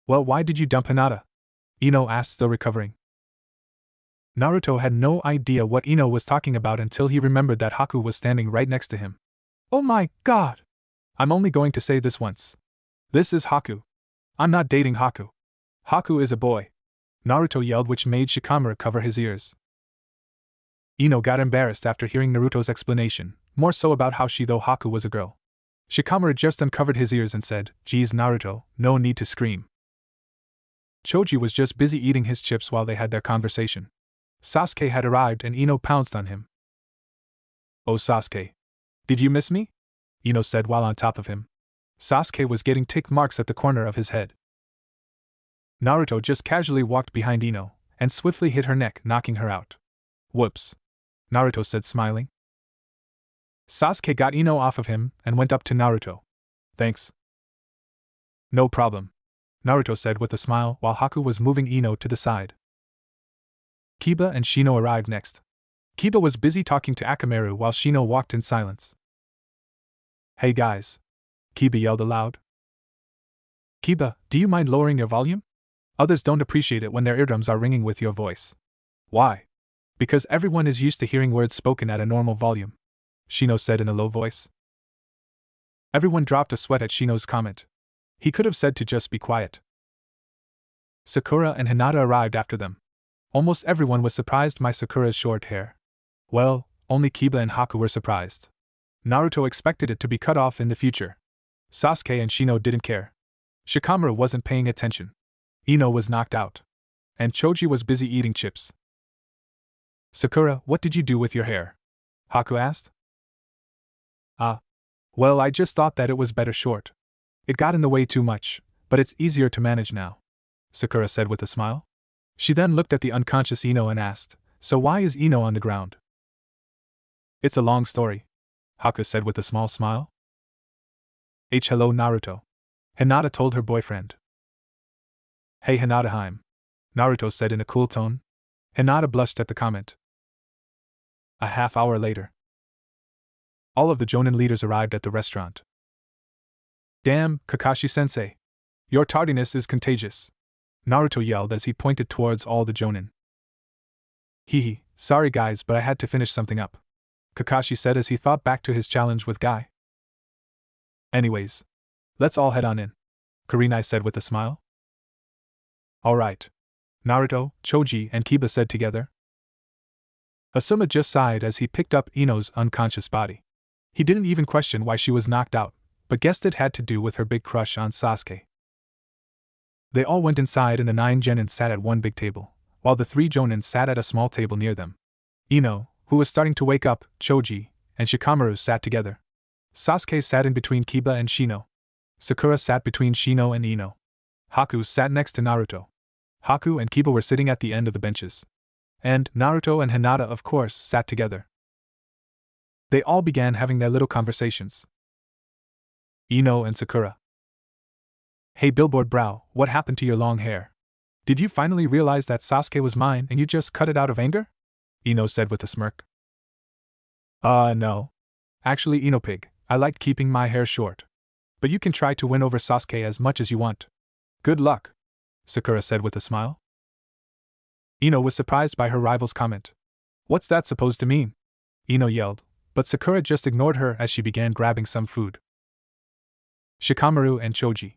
Well, why did you dump Hinata? Ino asked, still recovering. Naruto had no idea what Ino was talking about until he remembered that Haku was standing right next to him. Oh my god! I'm only going to say this once. This is Haku. I'm not dating Haku. Haku is a boy, Naruto yelled, which made Shikamaru cover his ears. Ino got embarrassed after hearing Naruto's explanation, more so about how though Haku was a girl. Shikamaru just uncovered his ears and said, Geez Naruto, no need to scream. Choji was just busy eating his chips while they had their conversation. Sasuke had arrived and Ino pounced on him. Oh Sasuke. Did you miss me? Ino said while on top of him. Sasuke was getting tick marks at the corner of his head. Naruto just casually walked behind Ino, and swiftly hit her neck, knocking her out. Whoops, Naruto said, smiling. Sasuke got Ino off of him and went up to Naruto. Thanks. No problem, Naruto said with a smile while Haku was moving Ino to the side. Kiba and Shino arrived next. Kiba was busy talking to Akamaru while Shino walked in silence. Hey guys, Kiba yelled aloud. Kiba, do you mind lowering your volume? Others don't appreciate it when their eardrums are ringing with your voice. Why? Because everyone is used to hearing words spoken at a normal volume, Shino said in a low voice. Everyone dropped a sweat at Shino's comment. He could have said to just be quiet. Sakura and Hinata arrived after them. Almost everyone was surprised by Sakura's short hair. Well, only Kiba and Haku were surprised. Naruto expected it to be cut off in the future. Sasuke and Shino didn't care. Shikamaru wasn't paying attention. Ino was knocked out. And Choji was busy eating chips. Sakura, what did you do with your hair? Haku asked. Well, I just thought that it was better short. It got in the way too much, but it's easier to manage now, Sakura said with a smile. She then looked at the unconscious Ino and asked, so why is Ino on the ground? It's a long story, Haku said with a small smile. Hello Naruto. Hinata told her boyfriend. Hey Hinata-heim, Naruto said in a cool tone. Hinata blushed at the comment. A half hour later. All of the Jonin leaders arrived at the restaurant. Damn, Kakashi-sensei. Your tardiness is contagious, Naruto yelled as he pointed towards all the Jonin. Hee, sorry guys, but I had to finish something up, Kakashi said as he thought back to his challenge with Guy. Anyways, let's all head on in, Kurenai said with a smile. Alright, Naruto, Choji, and Kiba said together. Asuma just sighed as he picked up Ino's unconscious body. He didn't even question why she was knocked out, but guessed it had to do with her big crush on Sasuke. They all went inside and the 9 Genin sat at one big table, while the 3 Jonin sat at a small table near them. Ino, who was starting to wake up, Choji, and Shikamaru sat together. Sasuke sat in between Kiba and Shino. Sakura sat between Shino and Ino. Haku sat next to Naruto. Haku and Kiba were sitting at the end of the benches. And Naruto and Hinata, of course, sat together. They all began having their little conversations. Ino and Sakura. Hey Billboard Brow, what happened to your long hair? Did you finally realize that Sasuke was mine and you just cut it out of anger? Ino said with a smirk. No. Actually, Ino Pig, I liked keeping my hair short. But you can try to win over Sasuke as much as you want. Good luck, Sakura said with a smile. Ino was surprised by her rival's comment. What's that supposed to mean? Ino yelled, but Sakura just ignored her as she began grabbing some food. Shikamaru and Choji.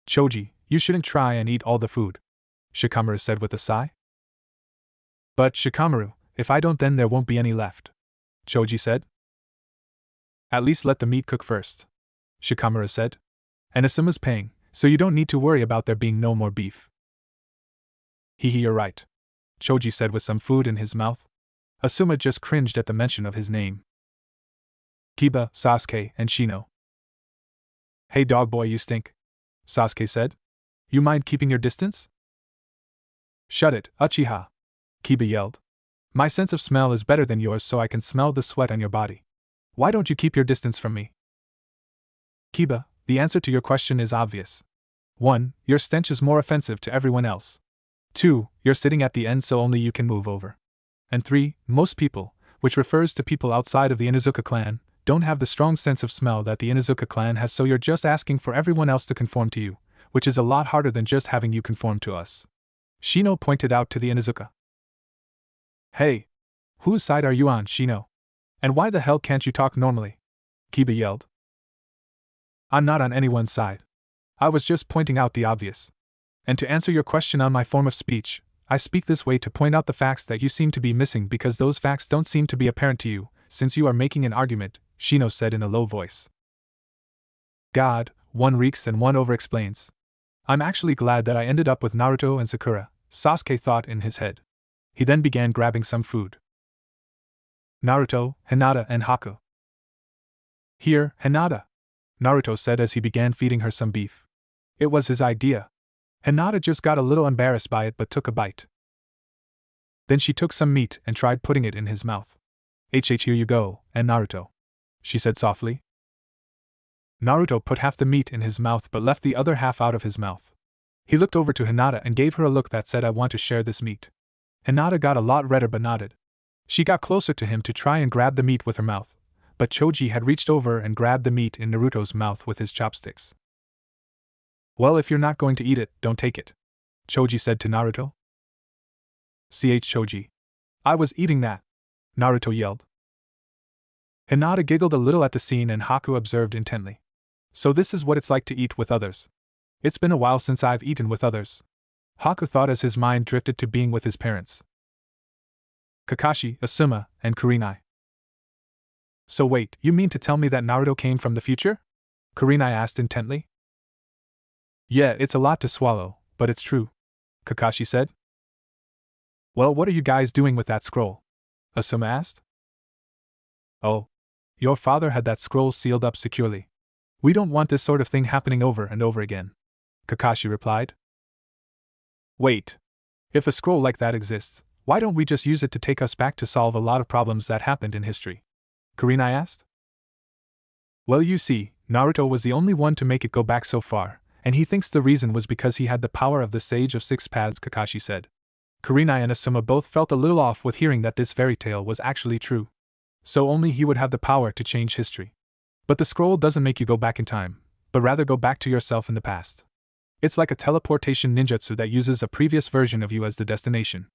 Choji, you shouldn't try and eat all the food, Shikamaru said with a sigh. But Shikamaru, if I don't then there won't be any left, Choji said. At least let the meat cook first, Shikamaru said. And Asuma's paying, so you don't need to worry about there being no more beef. You're right, Choji said with some food in his mouth. Asuma just cringed at the mention of his name. Kiba, Sasuke, and Shino. Hey dog boy, you stink, Sasuke said. You mind keeping your distance? Shut it, Uchiha, Kiba yelled. My sense of smell is better than yours, so I can smell the sweat on your body. Why don't you keep your distance from me? Kiba, the answer to your question is obvious. 1. Your stench is more offensive to everyone else. 2. You're sitting at the end so only you can move over. And 3. Most people, which refers to people outside of the Inuzuka clan, don't have the strong sense of smell that the Inuzuka clan has, so you're just asking for everyone else to conform to you, which is a lot harder than just having you conform to us. Shino pointed out to the Inuzuka. Hey! Whose side are you on, Shino? And why the hell can't you talk normally? Kiba yelled. I'm not on anyone's side. I was just pointing out the obvious. And to answer your question on my form of speech, I speak this way to point out the facts that you seem to be missing because those facts don't seem to be apparent to you, since you are making an argument, Shino said in a low voice. God, one reeks and one over-explains. I'm actually glad that I ended up with Naruto and Sakura, Sasuke thought in his head. He then began grabbing some food. Naruto, Hinata, and Haku. Here, Hinata, Naruto said as he began feeding her some beef. It was his idea. Hinata just got a little embarrassed by it but took a bite. Then she took some meat and tried putting it in his mouth. Here you go, and Naruto, she said softly. Naruto put half the meat in his mouth but left the other half out of his mouth. He looked over to Hinata and gave her a look that said, I want to share this meat. Hinata got a lot redder but nodded. She got closer to him to try and grab the meat with her mouth, but Choji had reached over and grabbed the meat in Naruto's mouth with his chopsticks. Well, if you're not going to eat it, don't take it, Choji said to Naruto. Choji. I was eating that, Naruto yelled. Hinata giggled a little at the scene and Haku observed intently. So this is what it's like to eat with others. It's been a while since I've eaten with others, Haku thought as his mind drifted to being with his parents. Kakashi, Asuma, and Kurenai. So wait, you mean to tell me that Naruto came from the future? Kurenai asked intently. Yeah, it's a lot to swallow, but it's true, Kakashi said. Well, what are you guys doing with that scroll? Asuma asked. Oh, your father had that scroll sealed up securely. We don't want this sort of thing happening over and over again, Kakashi replied. Wait. If a scroll like that exists, why don't we just use it to take us back to solve a lot of problems that happened in history? Kurenai asked. Well, you see, Naruto was the only one to make it go back so far, and he thinks the reason was because he had the power of the Sage of Six Paths, Kakashi said. Kurenai and Asuma both felt a little off with hearing that this fairy tale was actually true. So only he would have the power to change history. But the scroll doesn't make you go back in time, but rather go back to yourself in the past. It's like a teleportation ninjutsu that uses a previous version of you as the destination.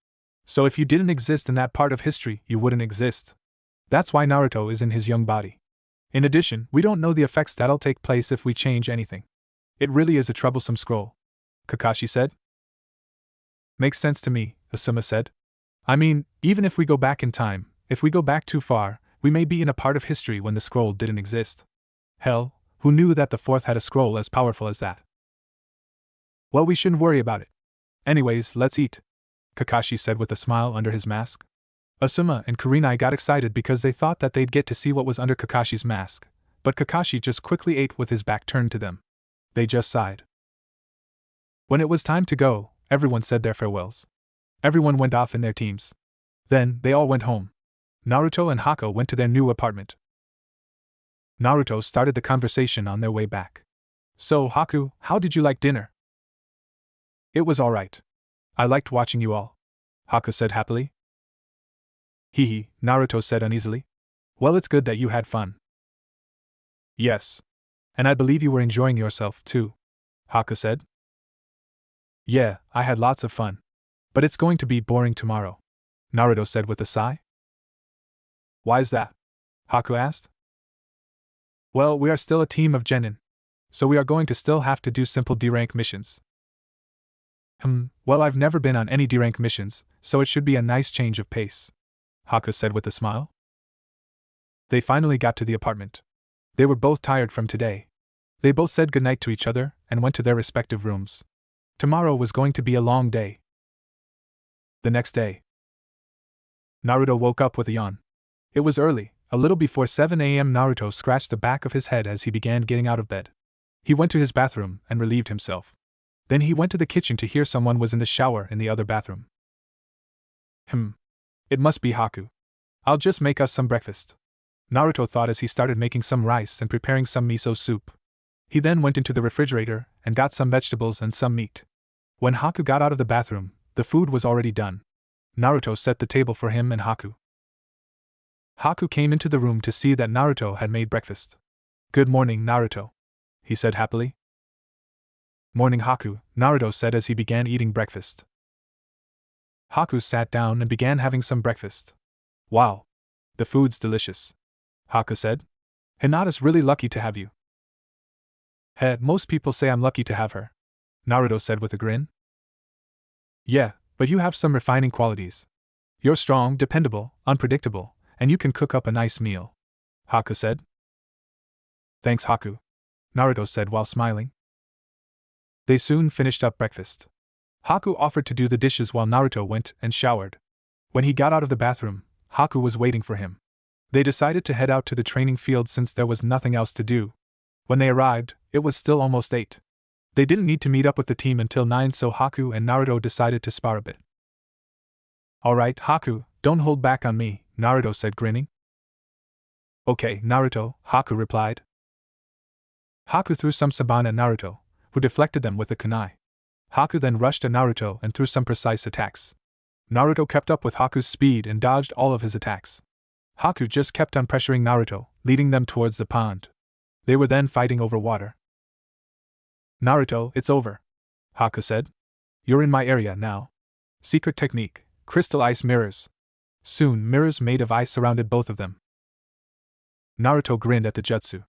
So if you didn't exist in that part of history, you wouldn't exist. That's why Naruto is in his young body. In addition, we don't know the effects that'll take place if we change anything. It really is a troublesome scroll, Kakashi said. Makes sense to me, Asuma said. I mean, even if we go back in time, if we go back too far, we may be in a part of history when the scroll didn't exist. Hell, who knew that the fourth had a scroll as powerful as that? Well, we shouldn't worry about it. Anyways, let's eat, Kakashi said with a smile under his mask. Asuma and Kurenai got excited because they thought that they'd get to see what was under Kakashi's mask, but Kakashi just quickly ate with his back turned to them. They just sighed. When it was time to go, everyone said their farewells. Everyone went off in their teams. Then, they all went home. Naruto and Haku went to their new apartment. Naruto started the conversation on their way back. So, Haku, how did you like dinner? It was alright. I liked watching you all, Haku said happily. Hee, Naruto said uneasily. Well, it's good that you had fun. Yes. And I believe you were enjoying yourself, too, Haku said. Yeah, I had lots of fun. But it's going to be boring tomorrow, Naruto said with a sigh. Why's that? Haku asked. Well, we are still a team of genin. So we are going to still have to do simple D-rank missions. Well, I've never been on any D-rank missions, so it should be a nice change of pace, Haku said with a smile. They finally got to the apartment. They were both tired from today. They both said goodnight to each other and went to their respective rooms. Tomorrow was going to be a long day. The next day, Naruto woke up with a yawn. It was early, a little before 7 a.m. Naruto scratched the back of his head as he began getting out of bed. He went to his bathroom and relieved himself. Then he went to the kitchen to hear someone was in the shower in the other bathroom. It must be Haku. I'll just make us some breakfast, Naruto thought as he started making some rice and preparing some miso soup. He then went into the refrigerator and got some vegetables and some meat. When Haku got out of the bathroom, the food was already done. Naruto set the table for him and Haku. Haku came into the room to see that Naruto had made breakfast. Good morning, Naruto, he said happily. Morning, Haku, Naruto said as he began eating breakfast. Haku sat down and began having some breakfast. Wow. The food's delicious, Haku said. Hinata's really lucky to have you. Most people say I'm lucky to have her, Naruto said with a grin. Yeah, but you have some refining qualities. You're strong, dependable, unpredictable, and you can cook up a nice meal, Haku said. Thanks, Haku, Naruto said while smiling. They soon finished up breakfast. Haku offered to do the dishes while Naruto went and showered. When he got out of the bathroom, Haku was waiting for him. They decided to head out to the training field since there was nothing else to do. When they arrived, it was still almost 8. They didn't need to meet up with the team until 9, so Haku and Naruto decided to spar a bit. Alright, Haku, don't hold back on me, Naruto said grinning. Okay, Naruto, Haku replied. Haku threw some saban at Naruto, who deflected them with a kunai. Haku then rushed at Naruto and threw some precise attacks. Naruto kept up with Haku's speed and dodged all of his attacks. Haku just kept on pressuring Naruto, leading them towards the pond. They were then fighting over water. Naruto, it's over, Haku said. You're in my area now. Secret technique, crystal ice mirrors. Soon, mirrors made of ice surrounded both of them. Naruto grinned at the jutsu.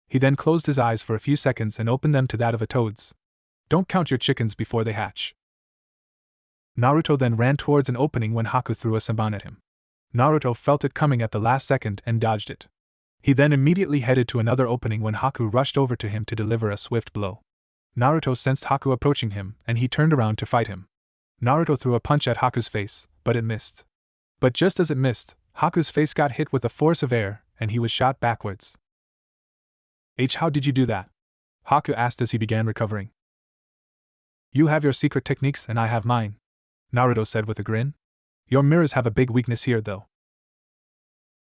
He then closed his eyes for a few seconds and opened them to that of a toad's. Don't count your chickens before they hatch. Naruto then ran towards an opening when Haku threw a saban at him. Naruto felt it coming at the last second and dodged it. He then immediately headed to another opening when Haku rushed over to him to deliver a swift blow. Naruto sensed Haku approaching him, and he turned around to fight him. Naruto threw a punch at Haku's face, but it missed. But just as it missed, Haku's face got hit with a force of air, and he was shot backwards. How did you do that? Haku asked as he began recovering. You have your secret techniques and I have mine, Naruto said with a grin. Your mirrors have a big weakness here, though.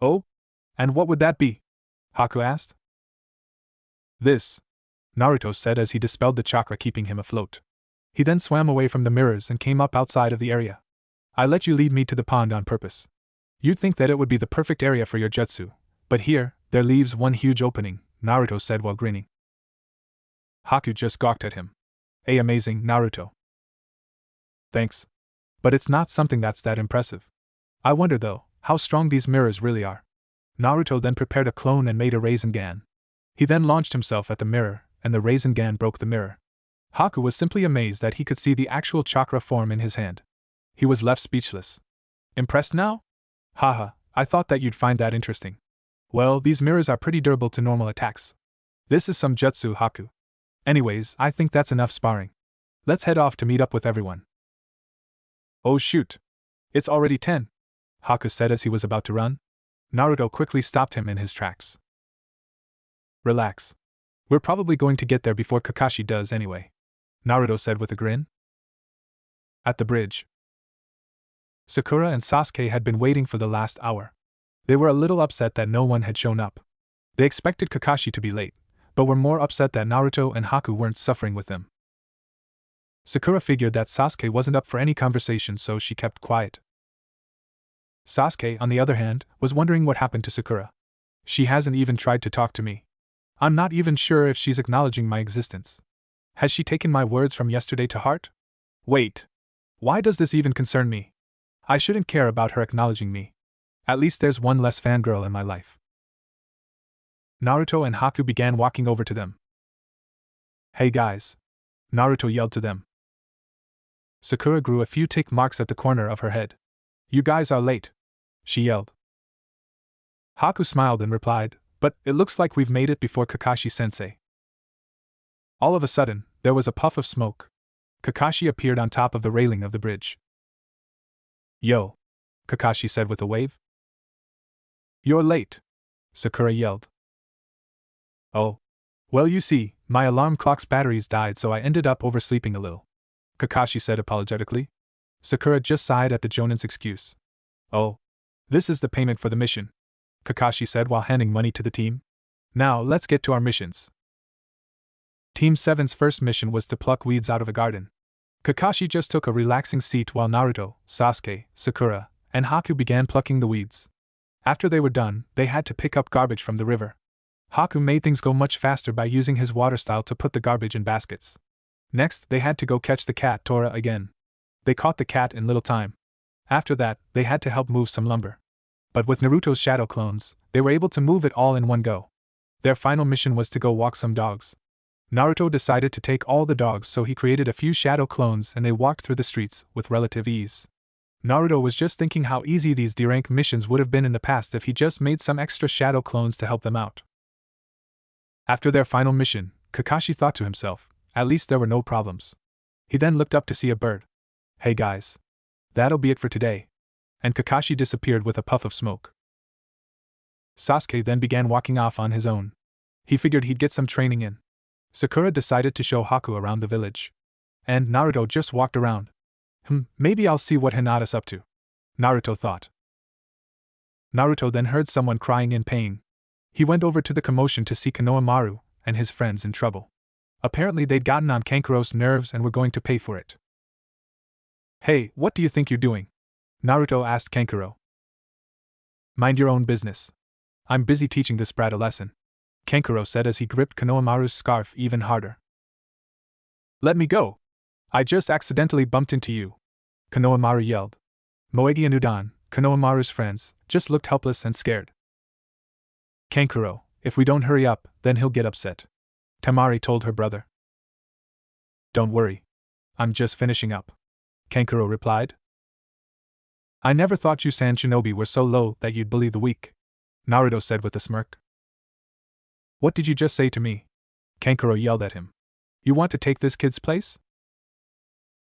Oh? And what would that be? Haku asked. This, Naruto said as he dispelled the chakra keeping him afloat. He then swam away from the mirrors and came up outside of the area. I let you lead me to the pond on purpose. You'd think that it would be the perfect area for your jutsu, but here, there leaves one huge opening, Naruto said while grinning. Haku just gawked at him. Amazing, Naruto. Thanks. But it's not something that's that impressive. I wonder, though, how strong these mirrors really are. Naruto then prepared a clone and made a Rasengan. He then launched himself at the mirror, and the Rasengan broke the mirror. Haku was simply amazed that he could see the actual chakra form in his hand. He was left speechless. Impressed now? Haha, I thought that you'd find that interesting. Well, these mirrors are pretty durable to normal attacks. This is some jutsu, Haku. Anyways, I think that's enough sparring. Let's head off to meet up with everyone. Oh shoot. It's already 10, Haku said as he was about to run. Naruto quickly stopped him in his tracks. Relax. We're probably going to get there before Kakashi does anyway, Naruto said with a grin. At the bridge, Sakura and Sasuke had been waiting for the last hour. They were a little upset that no one had shown up. They expected Kakashi to be late, but were more upset that Naruto and Haku weren't suffering with them. Sakura figured that Sasuke wasn't up for any conversation, so she kept quiet. Sasuke, on the other hand, was wondering what happened to Sakura. She hasn't even tried to talk to me. I'm not even sure if she's acknowledging my existence. Has she taken my words from yesterday to heart? Wait. Why does this even concern me? I shouldn't care about her acknowledging me. At least there's one less fangirl in my life. Naruto and Haku began walking over to them. Hey guys. Naruto yelled to them. Sakura grew a few tick marks at the corner of her head. You guys are late, she yelled. Haku smiled and replied, but it looks like we've made it before Kakashi-sensei. All of a sudden, there was a puff of smoke. Kakashi appeared on top of the railing of the bridge. Yo, Kakashi said with a wave. You're late, Sakura yelled. Oh. Well, you see, my alarm clock's batteries died, so I ended up oversleeping a little, Kakashi said apologetically. Sakura just sighed at the Jonin's excuse. Oh. This is the payment for the mission, Kakashi said while handing money to the team. Now, let's get to our missions. Team 7's first mission was to pluck weeds out of a garden. Kakashi just took a relaxing seat while Naruto, Sasuke, Sakura, and Haku began plucking the weeds. After they were done, they had to pick up garbage from the river. Haku made things go much faster by using his water style to put the garbage in baskets. Next, they had to go catch the cat Tora again. They caught the cat in little time. After that, they had to help move some lumber. But with Naruto's shadow clones, they were able to move it all in one go. Their final mission was to go walk some dogs. Naruto decided to take all the dogs, so he created a few shadow clones and they walked through the streets with relative ease. Naruto was just thinking how easy these D-rank missions would have been in the past if he just made some extra shadow clones to help them out. After their final mission, Kakashi thought to himself, at least there were no problems. He then looked up to see a bird. Hey guys. That'll be it for today. And Kakashi disappeared with a puff of smoke. Sasuke then began walking off on his own. He figured he'd get some training in. Sakura decided to show Haku around the village. And Naruto just walked around. Maybe I'll see what Hinata's up to, Naruto thought. Naruto then heard someone crying in pain. He went over to the commotion to see Konohamaru and his friends in trouble. Apparently they'd gotten on Kankuro's nerves and were going to pay for it. Hey, what do you think you're doing? Naruto asked Kankuro. Mind your own business. I'm busy teaching this brat a lesson, Kankuro said as he gripped Konohamaru's scarf even harder. Let me go. I just accidentally bumped into you, Konohamaru yelled. Moegi and Udan, Konohamaru's friends, just looked helpless and scared. Kankuro, if we don't hurry up, then he'll get upset, Tamari told her brother. Don't worry. I'm just finishing up, Kankuro replied. I never thought you Sand Shinobi were so low that you'd bully the weak, Naruto said with a smirk. What did you just say to me? Kankuro yelled at him. You want to take this kid's place?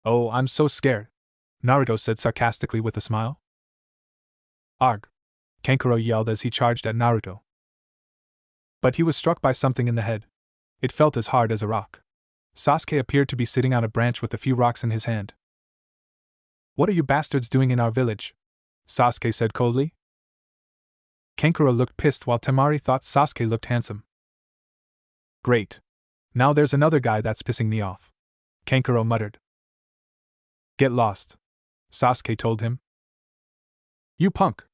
Oh, I'm so scared, Naruto said sarcastically with a smile. Arg! Kankuro yelled as he charged at Naruto. But he was struck by something in the head. It felt as hard as a rock. Sasuke appeared to be sitting on a branch with a few rocks in his hand. What are you bastards doing in our village? Sasuke said coldly. Kankuro looked pissed while Temari thought Sasuke looked handsome. Great. Now there's another guy that's pissing me off, Kankuro muttered. Get lost, Sasuke told him. You punk!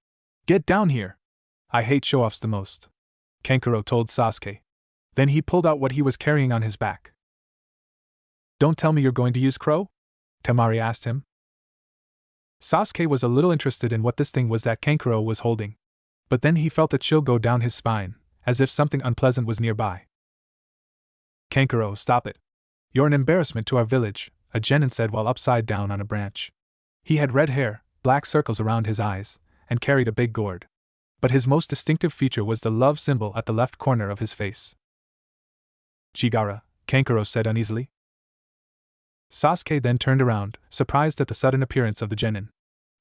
Get down here! I hate show-offs the most, Kankuro told Sasuke. Then he pulled out what he was carrying on his back. Don't tell me you're going to use Crow? Temari asked him. Sasuke was a little interested in what this thing was that Kankuro was holding. But then he felt a chill go down his spine, as if something unpleasant was nearby. Kankuro, stop it. You're an embarrassment to our village, a genin said while upside down on a branch. He had red hair, black circles around his eyes, and carried a big gourd. But his most distinctive feature was the love symbol at the left corner of his face. Chigara, Kankuro said uneasily. Sasuke then turned around, surprised at the sudden appearance of the genin.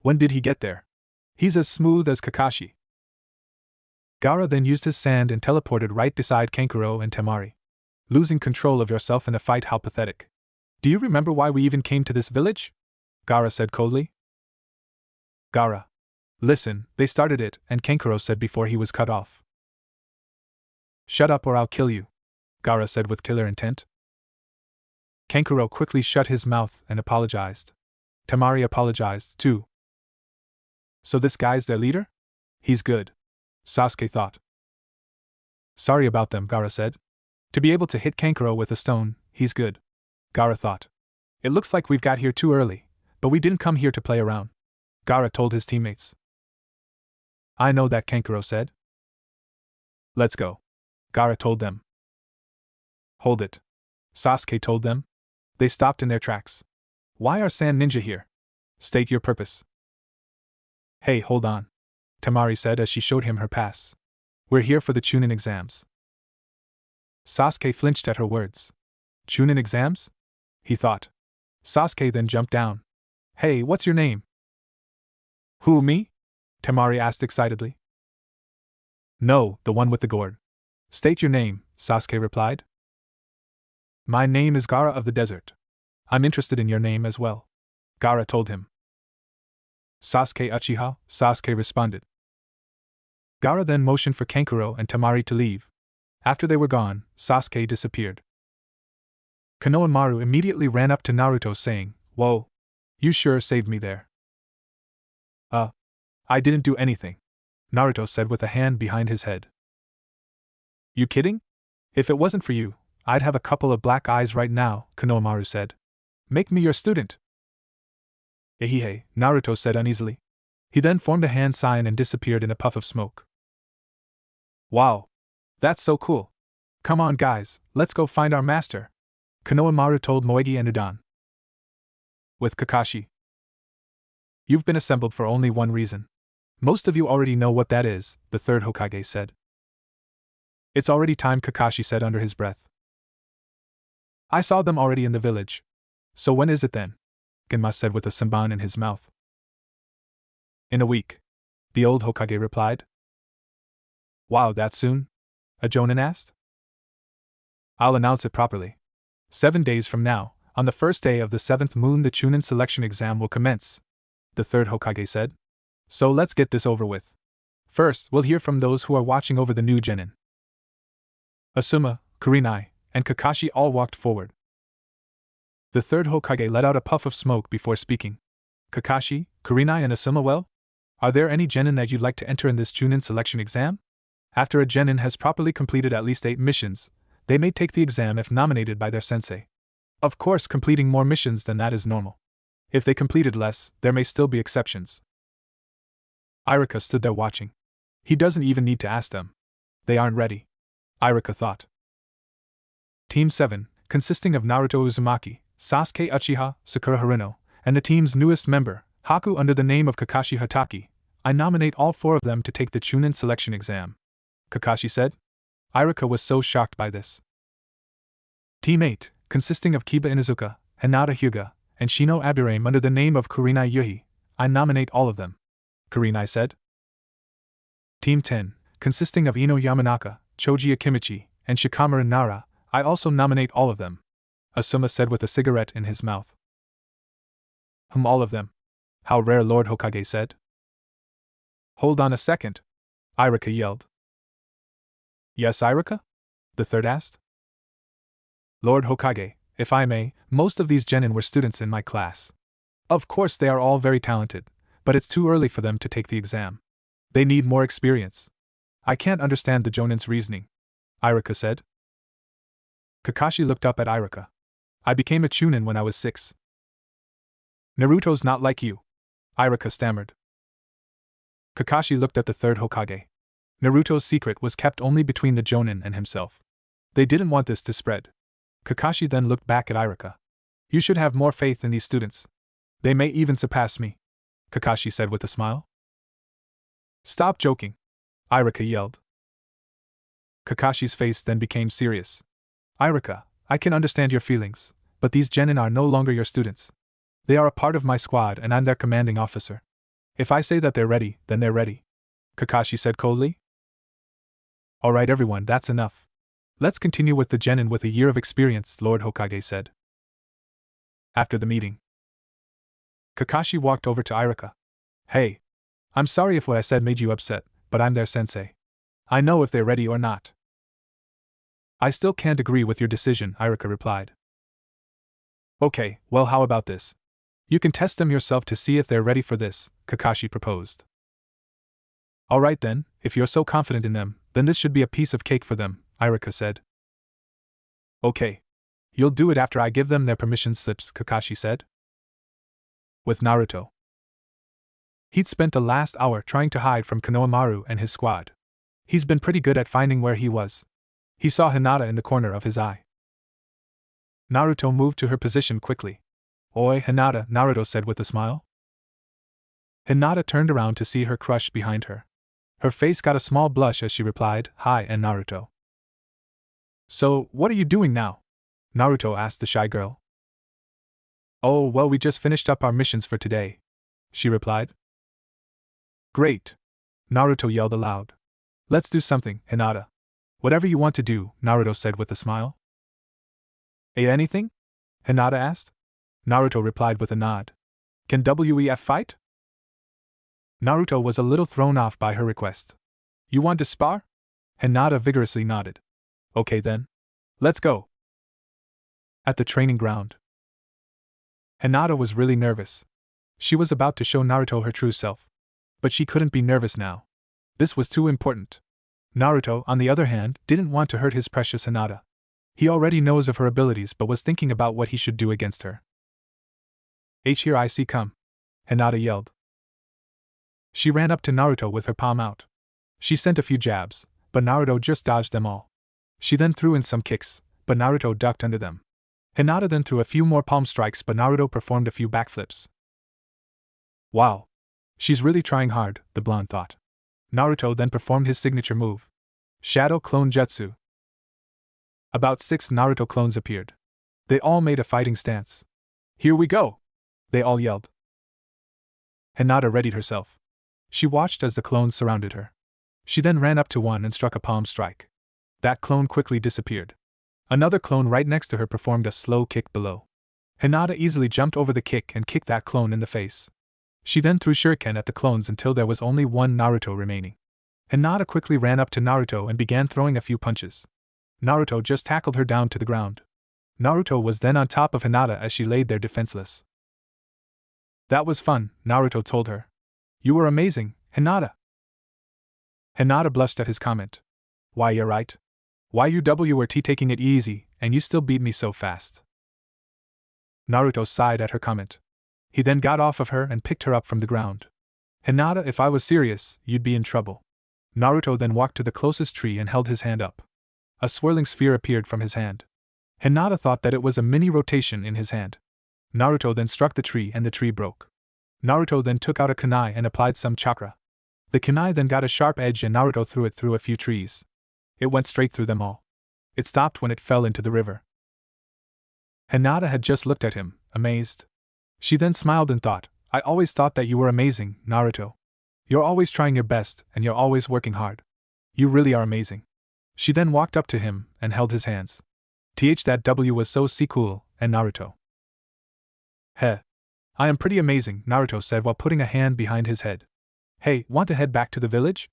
When did he get there? He's as smooth as Kakashi. Gaara then used his sand and teleported right beside Kankuro and Temari. Losing control of yourself in a fight, how pathetic. Do you remember why we even came to this village? Gaara said coldly. Gaara. Listen, they started it, and Kankuro said before he was cut off. Shut up or I'll kill you, Gaara said with killer intent. Kankuro quickly shut his mouth and apologized. Temari apologized, too. So this guy's their leader? He's good, Sasuke thought. Sorry about them, Gaara said. To be able to hit Kankuro with a stone, he's good, Gaara thought. It looks like we've got here too early, but we didn't come here to play around, Gaara told his teammates. I know that, Kankuro said. Let's go, Gaara told them. Hold it, Sasuke told them. They stopped in their tracks. Why are Sand Ninja here? State your purpose. Hey, hold on, Temari said as she showed him her pass. We're here for the Chunin exams. Sasuke flinched at her words. Chunin exams? He thought. Sasuke then jumped down. Hey, what's your name? Who, me? Temari asked excitedly. No, the one with the gourd. State your name, Sasuke replied. My name is Gaara of the Desert. I'm interested in your name as well, Gaara told him. Sasuke Uchiha, Sasuke responded. Gaara then motioned for Kankuro and Temari to leave. After they were gone, Sasuke disappeared. Konohamaru immediately ran up to Naruto saying, Whoa! You sure saved me there. I didn't do anything, Naruto said with a hand behind his head. You kidding? If it wasn't for you, I'd have a couple of black eyes right now, Konohamaru said. Make me your student. Ehihei, Naruto said uneasily. He then formed a hand sign and disappeared in a puff of smoke. Wow! That's so cool! Come on guys, let's go find our master, Konohamaru told Moegi and Udan. With Kakashi. You've been assembled for only one reason. Most of you already know what that is, the third Hokage said. It's already time, Kakashi said under his breath. I saw them already in the village. So when is it then? Genma said with a senbon in his mouth. In a week, the old Hokage replied. Wow, that soon? A Jonin asked. I'll announce it properly. 7 days from now, on the first day of the 7th moon, the Chunin selection exam will commence, the third Hokage said. So let's get this over with. First, we'll hear from those who are watching over the new genin. Asuma, Kurenai, and Kakashi all walked forward. The third Hokage let out a puff of smoke before speaking. Kakashi, Kurenai, and Asuma, well? Are there any genin that you'd like to enter in this Chunin selection exam? After a genin has properly completed at least 8 missions, they may take the exam if nominated by their sensei. Of course, completing more missions than that is normal. If they completed less, there may still be exceptions. Iruka stood there watching. He doesn't even need to ask them. They aren't ready, Iruka thought. Team 7, consisting of Naruto Uzumaki, Sasuke Uchiha, Sakura Haruno, and the team's newest member, Haku under the name of Kakashi Hatake. I nominate all 4 of them to take the Chunin selection exam, Kakashi said. Iruka was so shocked by this. Team 8, consisting of Kiba Inuzuka, Hinata Hyuga, and Shino Aburame under the name of Kurenai Yuhi. I nominate all of them. Kurenai said. Team 10, consisting of Ino Yamanaka, Choji Akimichi, and Shikamaru Nara. I also nominate all of them. Asuma said with a cigarette in his mouth. All of them. How rare, Lord Hokage said. Hold on a second. Irika yelled. Yes, Irika? The third asked. Lord Hokage, if I may, most of these genin were students in my class. Of course they are all very talented, but it's too early for them to take the exam. They need more experience. I can't understand the Jonin's reasoning, Irika said. Kakashi looked up at Irika. I became a Chunin when I was 6. Naruto's not like you, Irika stammered. Kakashi looked at the third Hokage. Naruto's secret was kept only between the Jonin and himself. They didn't want this to spread. Kakashi then looked back at Irika. You should have more faith in these students. They may even surpass me, Kakashi said with a smile. Stop joking, Irika yelled. Kakashi's face then became serious. Irika, I can understand your feelings, but these genin are no longer your students. They are a part of my squad and I'm their commanding officer. If I say that they're ready, then they're ready, Kakashi said coldly. Alright everyone, that's enough. Let's continue with the genin with a year of experience, Lord Hokage said. After the meeting, Kakashi walked over to Irika. Hey, I'm sorry if what I said made you upset, but I'm their sensei. I know if they're ready or not. I still can't agree with your decision, Irika replied. Okay, well how about this? You can test them yourself to see if they're ready for this, Kakashi proposed. Alright then, if you're so confident in them, then this should be a piece of cake for them, Irika said. Okay. You'll do it after I give them their permission slips, Kakashi said. With Naruto. He'd spent the last hour trying to hide from Konohamaru and his squad. He's been pretty good at finding where he was. He saw Hinata in the corner of his eye. Naruto moved to her position quickly. Oi, Hinata, Naruto said with a smile. Hinata turned around to see her crush behind her. Her face got a small blush as she replied, Hi, and Naruto. So, what are you doing now? Naruto asked the shy girl. Oh, well, we just finished up our missions for today, she replied. Great! Naruto yelled aloud. Let's do something, Hinata. Whatever you want to do, Naruto said with a smile. Anything? Hinata asked. Naruto replied with a nod. Can WEF fight? Naruto was a little thrown off by her request. You want to spar? Hinata vigorously nodded. Okay then. Let's go. At the training ground. Hinata was really nervous. She was about to show Naruto her true self. But she couldn't be nervous now. This was too important. Naruto, on the other hand, didn't want to hurt his precious Hinata. He already knows of her abilities but was thinking about what he should do against her. Here I see come. Hinata yelled. She ran up to Naruto with her palm out. She sent a few jabs, but Naruto just dodged them all. She then threw in some kicks, but Naruto ducked under them. Hinata then threw a few more palm strikes but Naruto performed a few backflips. Wow. She's really trying hard, the blonde thought. Naruto then performed his signature move. Shadow Clone Jutsu. About 6 Naruto clones appeared. They all made a fighting stance. Here we go! They all yelled. Hinata readied herself. She watched as the clones surrounded her. She then ran up to one and struck a palm strike. That clone quickly disappeared. Another clone right next to her performed a slow kick below. Hinata easily jumped over the kick and kicked that clone in the face. She then threw shuriken at the clones until there was only one Naruto remaining. Hinata quickly ran up to Naruto and began throwing a few punches. Naruto just tackled her down to the ground. Naruto was then on top of Hinata as she laid there defenseless. That was fun, Naruto told her. You were amazing, Hinata. Hinata blushed at his comment. Why, you're right. Why you were taking it easy, and you still beat me so fast. Naruto sighed at her comment. He then got off of her and picked her up from the ground. Hinata, if I was serious, you'd be in trouble. Naruto then walked to the closest tree and held his hand up. A swirling sphere appeared from his hand. Hinata thought that it was a mini rotation in his hand. Naruto then struck the tree and the tree broke. Naruto then took out a kunai and applied some chakra. The kunai then got a sharp edge and Naruto threw it through a few trees. It went straight through them all. It stopped when it fell into the river. Hinata had just looked at him, amazed. She then smiled and thought, I always thought that you were amazing, Naruto. You're always trying your best, and you're always working hard. You really are amazing. She then walked up to him and held his hands. That W was so cool, and Naruto. Heh. I am pretty amazing, Naruto said while putting a hand behind his head. Hey, want to head back to the village?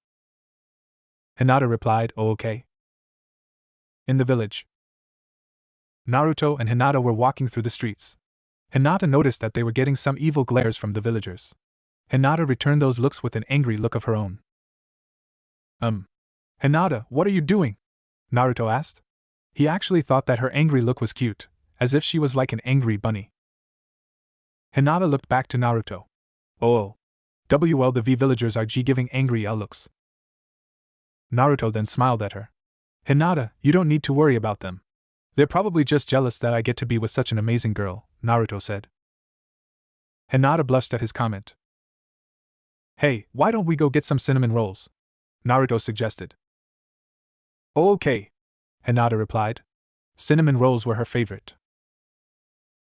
Hinata replied, oh okay. In the village. Naruto and Hinata were walking through the streets. Hinata noticed that they were getting some evil glares from the villagers. Hinata returned those looks with an angry look of her own. Hinata, what are you doing? Naruto asked. He actually thought that her angry look was cute, as if she was like an angry bunny. Hinata looked back to Naruto. Oh. WL the V villagers are giving angry L looks. Naruto then smiled at her. Hinata, you don't need to worry about them. They're probably just jealous that I get to be with such an amazing girl, Naruto said. Hinata blushed at his comment. Hey, why don't we go get some cinnamon rolls? Naruto suggested. Oh, okay, Hinata replied. Cinnamon rolls were her favorite.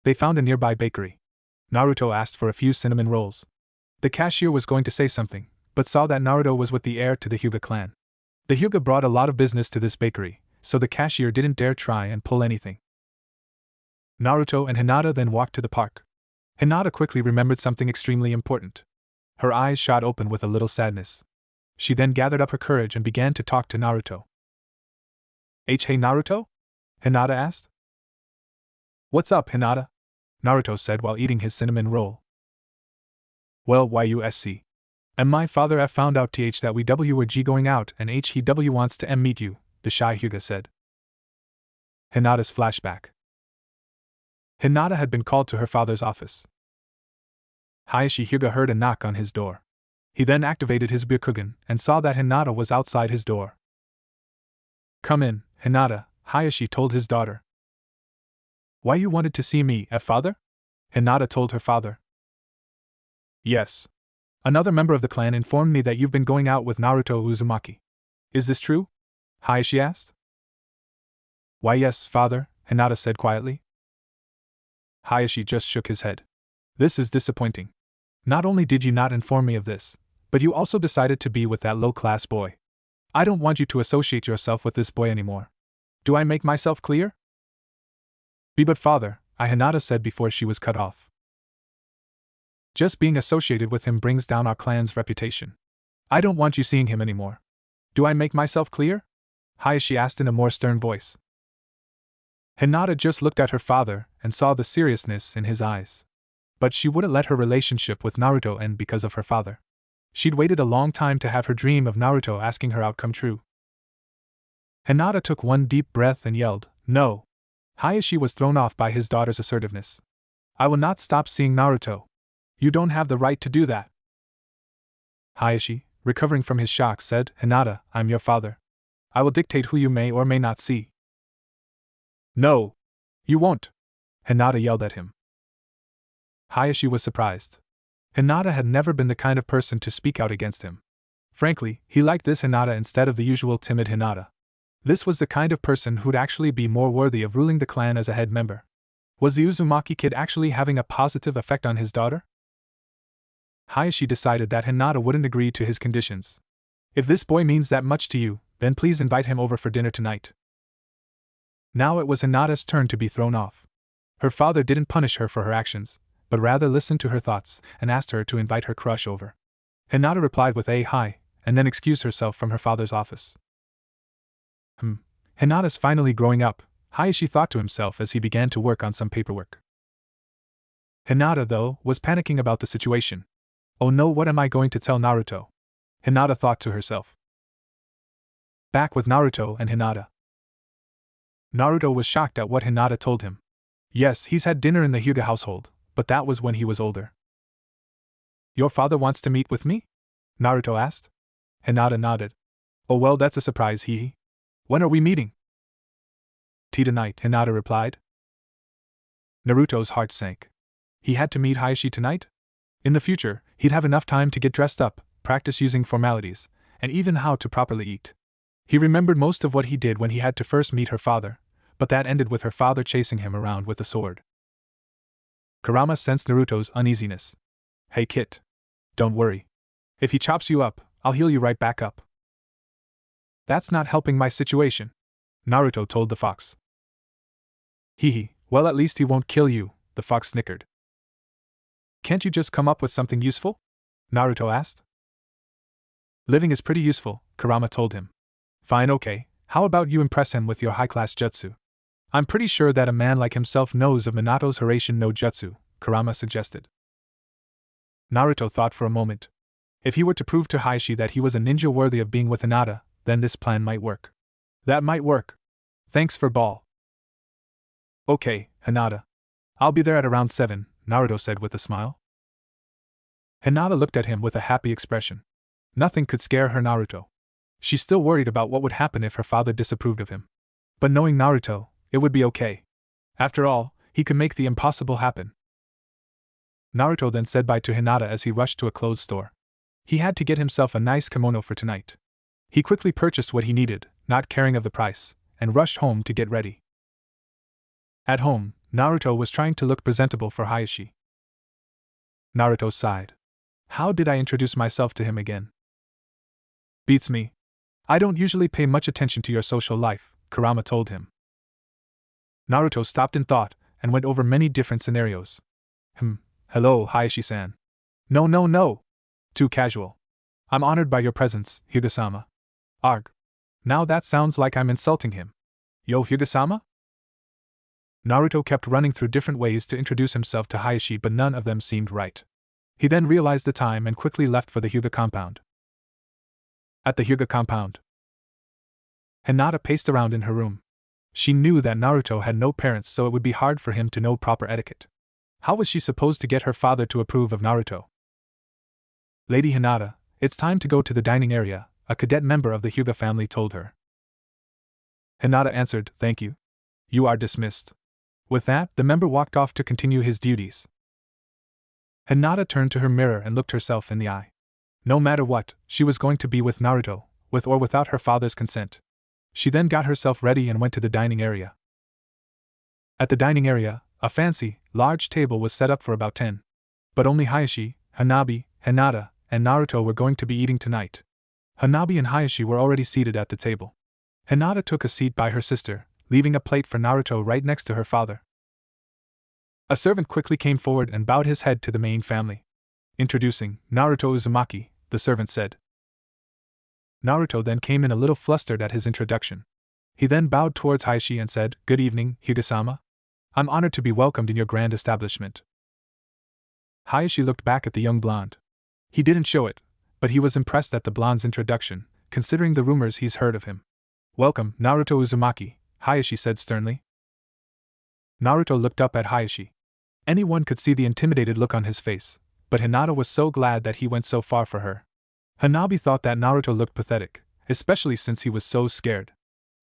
They found a nearby bakery. Naruto asked for a few cinnamon rolls. The cashier was going to say something, but saw that Naruto was with the heir to the Hyuga clan. The Hyuga brought a lot of business to this bakery, so the cashier didn't dare try and pull anything. Naruto and Hinata then walked to the park. Hinata quickly remembered something extremely important. Her eyes shot open with a little sadness. She then gathered up her courage and began to talk to Naruto. Hey Naruto? Hinata asked. What's up, Hinata? Naruto said while eating his cinnamon roll. Well, YUSC. And my father have found out that we were going out and he wants to meet you, the shy Hyuga said. Hinata's flashback. Hinata had been called to her father's office. Hayashi Hyuga heard a knock on his door. He then activated his Byakugan and saw that Hinata was outside his door. Come in, Hinata, Hayashi told his daughter. Why you wanted to see me, father? Hinata told her father. Yes. Another member of the clan informed me that you've been going out with Naruto Uzumaki. Is this true? Hayashi asked. Why yes, father, Hinata said quietly. Hayashi just shook his head. This is disappointing. Not only did you not inform me of this, but you also decided to be with that low-class boy. I don't want you to associate yourself with this boy anymore. Do I make myself clear? But father, Hinata said before she was cut off. Just being associated with him brings down our clan's reputation. I don't want you seeing him anymore. Do I make myself clear? Hayashi asked in a more stern voice. Hinata just looked at her father and saw the seriousness in his eyes. But she wouldn't let her relationship with Naruto end because of her father. She'd waited a long time to have her dream of Naruto asking her out come true. Hinata took one deep breath and yelled, No! Hayashi was thrown off by his daughter's assertiveness. I will not stop seeing Naruto. You don't have the right to do that. Hayashi, recovering from his shock, said, Hinata, I'm your father. I will dictate who you may or may not see. No! You won't! Hinata yelled at him. Hayashi was surprised. Hinata had never been the kind of person to speak out against him. Frankly, he liked this Hinata instead of the usual timid Hinata. This was the kind of person who'd actually be more worthy of ruling the clan as a head member. Was the Uzumaki kid actually having a positive effect on his daughter? Hayashi decided that Hinata wouldn't agree to his conditions. If this boy means that much to you, then please invite him over for dinner tonight. Now it was Hinata's turn to be thrown off. Her father didn't punish her for her actions, but rather listened to her thoughts and asked her to invite her crush over. Hinata replied with a hi, and then excused herself from her father's office. Hinata's finally growing up, Hayashi thought to himself as he began to work on some paperwork. Hinata, though, was panicking about the situation. Oh no, what am I going to tell Naruto? Hinata thought to herself. Back with Naruto and Hinata. Naruto was shocked at what Hinata told him. Yes, he's had dinner in the Hyuga household, but that was when he was older. Your father wants to meet with me? Naruto asked. Hinata nodded. Oh well, that's a surprise, hee. When are we meeting? Tonight, Hinata replied. Naruto's heart sank. He had to meet Hayashi tonight? In the future, he'd have enough time to get dressed up, practice using formalities, and even how to properly eat. He remembered most of what he did when he had to first meet her father, but that ended with her father chasing him around with a sword. Kurama sensed Naruto's uneasiness. "Hey kid. Don't worry. If he chops you up, I'll heal you right back up." "That's not helping my situation," Naruto told the fox. "Hee, well at least he won't kill you," the fox snickered. "Can't you just come up with something useful?" Naruto asked. "Living is pretty useful," Kurama told him. "Fine, okay, how about you impress him with your high-class jutsu? I'm pretty sure that a man like himself knows of Minato's Hiraishin no Jutsu," Kurama suggested. Naruto thought for a moment. If he were to prove to Hiashi that he was a ninja worthy of being with Hinata, then this plan might work. "That might work. Thanks for ball." "Okay, Hinata. I'll be there at around 7, Naruto said with a smile. Hinata looked at him with a happy expression. Nothing could scare her Naruto. She still worried about what would happen if her father disapproved of him. But knowing Naruto, it would be okay. After all, he could make the impossible happen. Naruto then said bye to Hinata as he rushed to a clothes store. He had to get himself a nice kimono for tonight. He quickly purchased what he needed, not caring of the price, and rushed home to get ready. At home, Naruto was trying to look presentable for Hiashi. Naruto sighed. How did I introduce myself to him again? Beats me. I don't usually pay much attention to your social life, Kurama told him. Naruto stopped in thought and went over many different scenarios. Hello, Hiashi-san. No. Too casual. I'm honored by your presence, Hyuga-sama. Arg. Now that sounds like I'm insulting him. Yo, Hyuga-sama? Naruto kept running through different ways to introduce himself to Hiashi, but none of them seemed right. He then realized the time and quickly left for the Hyuga compound. At the Hyuga compound, Hinata paced around in her room. She knew that Naruto had no parents, so it would be hard for him to know proper etiquette. How was she supposed to get her father to approve of Naruto? Lady Hinata, it's time to go to the dining area, a cadet member of the Hyuga family told her. Hinata answered, thank you. You are dismissed. With that, the member walked off to continue his duties. Hinata turned to her mirror and looked herself in the eye. No matter what, she was going to be with Naruto, with or without her father's consent. She then got herself ready and went to the dining area. At the dining area, a fancy, large table was set up for about 10. But only Hiashi, Hanabi, Hinata, and Naruto were going to be eating tonight. Hanabi and Hiashi were already seated at the table. Hinata took a seat by her sister, leaving a plate for Naruto right next to her father. A servant quickly came forward and bowed his head to the main family. Introducing Naruto Uzumaki, the servant said. Naruto then came in a little flustered at his introduction. He then bowed towards Hiashi and said, Good evening, Hyuga-sama. I'm honored to be welcomed in your grand establishment. Hiashi looked back at the young blonde. He didn't show it, but he was impressed at the blonde's introduction, considering the rumors he's heard of him. Welcome, Naruto Uzumaki, Hiashi said sternly. Naruto looked up at Hiashi. Anyone could see the intimidated look on his face, but Hinata was so glad that he went so far for her. Hanabi thought that Naruto looked pathetic, especially since he was so scared.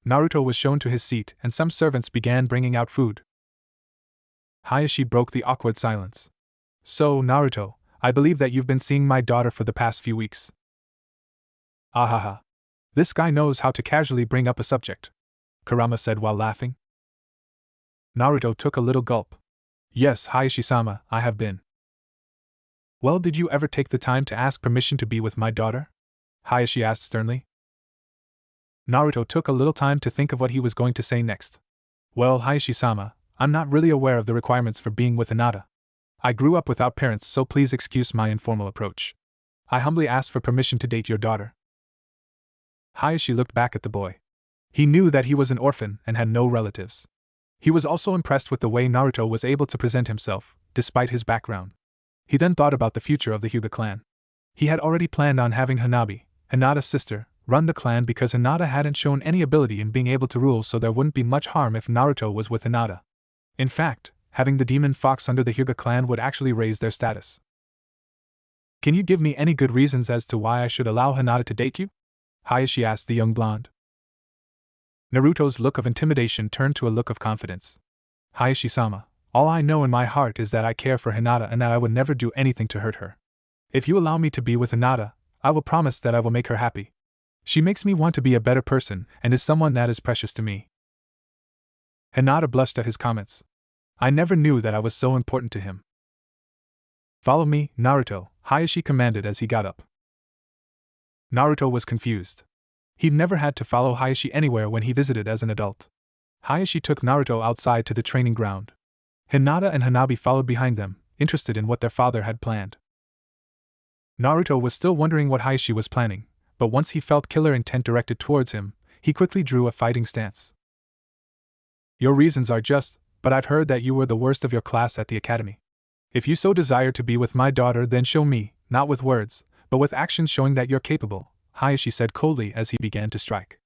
Naruto was shown to his seat and some servants began bringing out food. Hiashi broke the awkward silence. So, Naruto, I believe that you've been seeing my daughter for the past few weeks. Ahaha. This guy knows how to casually bring up a subject, Kurama said while laughing. Naruto took a little gulp. Yes, Hiashi-sama, I have been. Well, did you ever take the time to ask permission to be with my daughter? Hiashi asked sternly. Naruto took a little time to think of what he was going to say next. Well, Hiashi-sama, I'm not really aware of the requirements for being with Hinata. I grew up without parents, so please excuse my informal approach. I humbly ask for permission to date your daughter. Hiashi looked back at the boy. He knew that he was an orphan and had no relatives. He was also impressed with the way Naruto was able to present himself, despite his background. He then thought about the future of the Hyuga clan. He had already planned on having Hanabi, Hinata's sister, run the clan because Hinata hadn't shown any ability in being able to rule, so there wouldn't be much harm if Naruto was with Hinata. In fact, having the demon fox under the Hyuga clan would actually raise their status. Can you give me any good reasons as to why I should allow Hinata to date you? Hiashi asked the young blonde. Naruto's look of intimidation turned to a look of confidence. Hiashi-sama, all I know in my heart is that I care for Hinata and that I would never do anything to hurt her. If you allow me to be with Hinata, I will promise that I will make her happy. She makes me want to be a better person and is someone that is precious to me. Hinata blushed at his comments. I never knew that I was so important to him. Follow me, Naruto, Hayashi commanded as he got up. Naruto was confused. He'd never had to follow Hayashi anywhere when he visited as an adult. Hayashi took Naruto outside to the training ground. Hinata and Hanabi followed behind them, interested in what their father had planned. Naruto was still wondering what Hayashi was planning, but once he felt killer intent directed towards him, he quickly drew a fighting stance. Your reasons are just, but I've heard that you were the worst of your class at the academy. If you so desire to be with my daughter, then show me, not with words, but with actions showing that you're capable, Hayashi said coldly as he began to strike.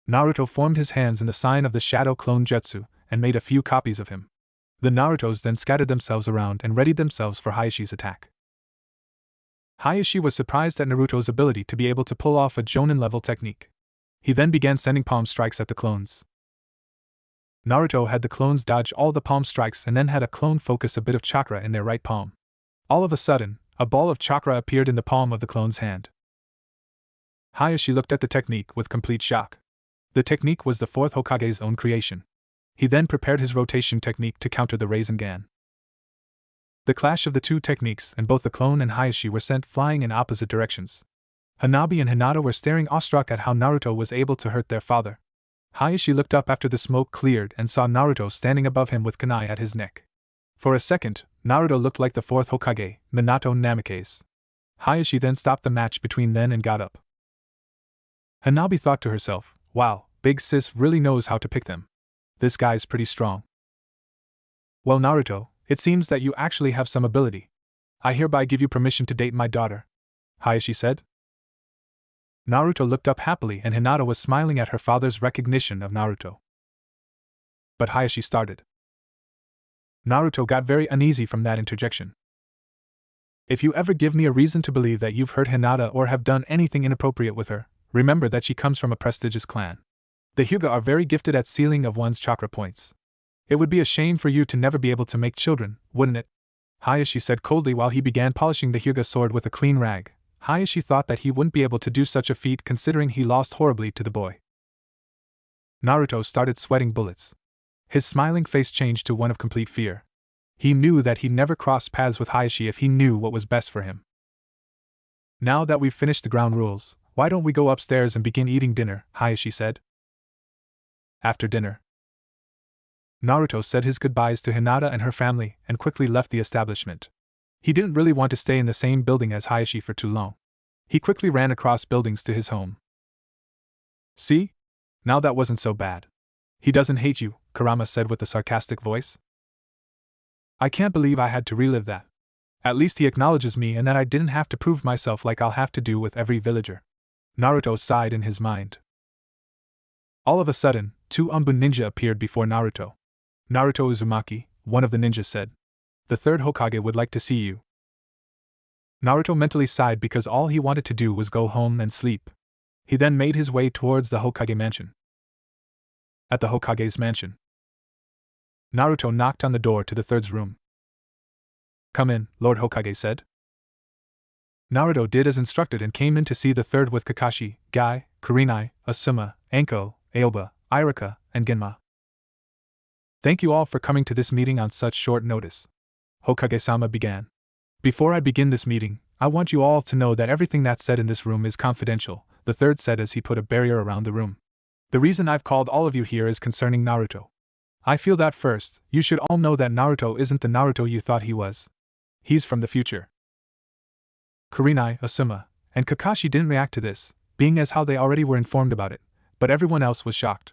Naruto formed his hands in the sign of the Shadow Clone Jutsu, and made a few copies of him. The Narutos then scattered themselves around and readied themselves for Hayashi's attack. Hayashi was surprised at Naruto's ability to be able to pull off a Jonin-level technique. He then began sending palm strikes at the clones. Naruto had the clones dodge all the palm strikes and then had a clone focus a bit of chakra in their right palm. All of a sudden, a ball of chakra appeared in the palm of the clone's hand. Hayashi looked at the technique with complete shock. The technique was the fourth Hokage's own creation. He then prepared his rotation technique to counter the Rasengan. The clash of the two techniques and both the clone and Hayashi were sent flying in opposite directions. Hanabi and Hinata were staring awestruck at how Naruto was able to hurt their father. Hayashi looked up after the smoke cleared and saw Naruto standing above him with kunai at his neck. For a second, Naruto looked like the fourth Hokage, Minato Namikaze. Hayashi then stopped the match between them and got up. Hanabi thought to herself, wow, Big Sis really knows how to pick them. This guy's pretty strong. Well, Naruto, it seems that you actually have some ability. I hereby give you permission to date my daughter, Hayashi said. Naruto looked up happily and Hinata was smiling at her father's recognition of Naruto. But Hayashi started. Naruto got very uneasy from that interjection. If you ever give me a reason to believe that you've hurt Hinata or have done anything inappropriate with her, remember that she comes from a prestigious clan. The Hyuga are very gifted at sealing of one's chakra points. It would be a shame for you to never be able to make children, wouldn't it? Hayashi said coldly while he began polishing the Hyuga sword with a clean rag. Hayashi thought that he wouldn't be able to do such a feat considering he lost horribly to the boy. Naruto started sweating bullets. His smiling face changed to one of complete fear. He knew that he'd never cross paths with Hayashi if he knew what was best for him. Now that we've finished the ground rules, why don't we go upstairs and begin eating dinner, Hayashi said. After dinner, Naruto said his goodbyes to Hinata and her family and quickly left the establishment. He didn't really want to stay in the same building as Hayashi for too long. He quickly ran across buildings to his home. See? Now that wasn't so bad. He doesn't hate you, Kurama said with a sarcastic voice. I can't believe I had to relive that. At least he acknowledges me and that I didn't have to prove myself like I'll have to do with every villager. Naruto sighed in his mind. All of a sudden, two Umbun ninja appeared before Naruto. Naruto Uzumaki, one of the ninjas said. The third Hokage would like to see you. Naruto mentally sighed because all he wanted to do was go home and sleep. He then made his way towards the Hokage mansion. At the Hokage's mansion, Naruto knocked on the door to the third's room. Come in, Lord Hokage said. Naruto did as instructed and came in to see the third with Kakashi, Gai, Kurenai, Asuma, Anko, Aoba, Irika, and Genma. Thank you all for coming to this meeting on such short notice. Hokage-sama began. Before I begin this meeting, I want you all to know that everything that's said in this room is confidential, the third said as he put a barrier around the room. The reason I've called all of you here is concerning Naruto. I feel that first, you should all know that Naruto isn't the Naruto you thought he was. He's from the future. Kurenai, Asuma, and Kakashi didn't react to this, being as how they already were informed about it, but everyone else was shocked.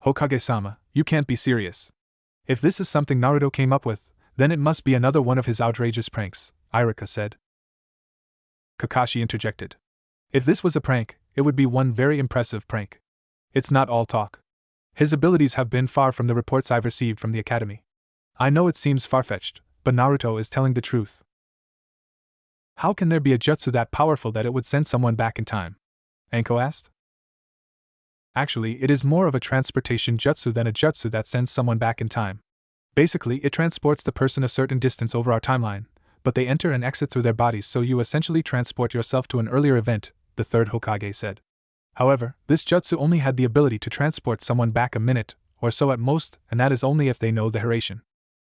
Hokage-sama, you can't be serious. If this is something Naruto came up with, then it must be another one of his outrageous pranks, Irika said. Kakashi interjected. If this was a prank, it would be one very impressive prank. It's not all talk. His abilities have been far from the reports I've received from the academy. I know it seems far-fetched, but Naruto is telling the truth. How can there be a jutsu that powerful that it would send someone back in time? Anko asked. Actually, it is more of a transportation jutsu than a jutsu that sends someone back in time. Basically, it transports the person a certain distance over our timeline, but they enter and exit through their bodies, so you essentially transport yourself to an earlier event, the third Hokage said. However, this jutsu only had the ability to transport someone back a minute or so at most, and that is only if they know the Hiraishin.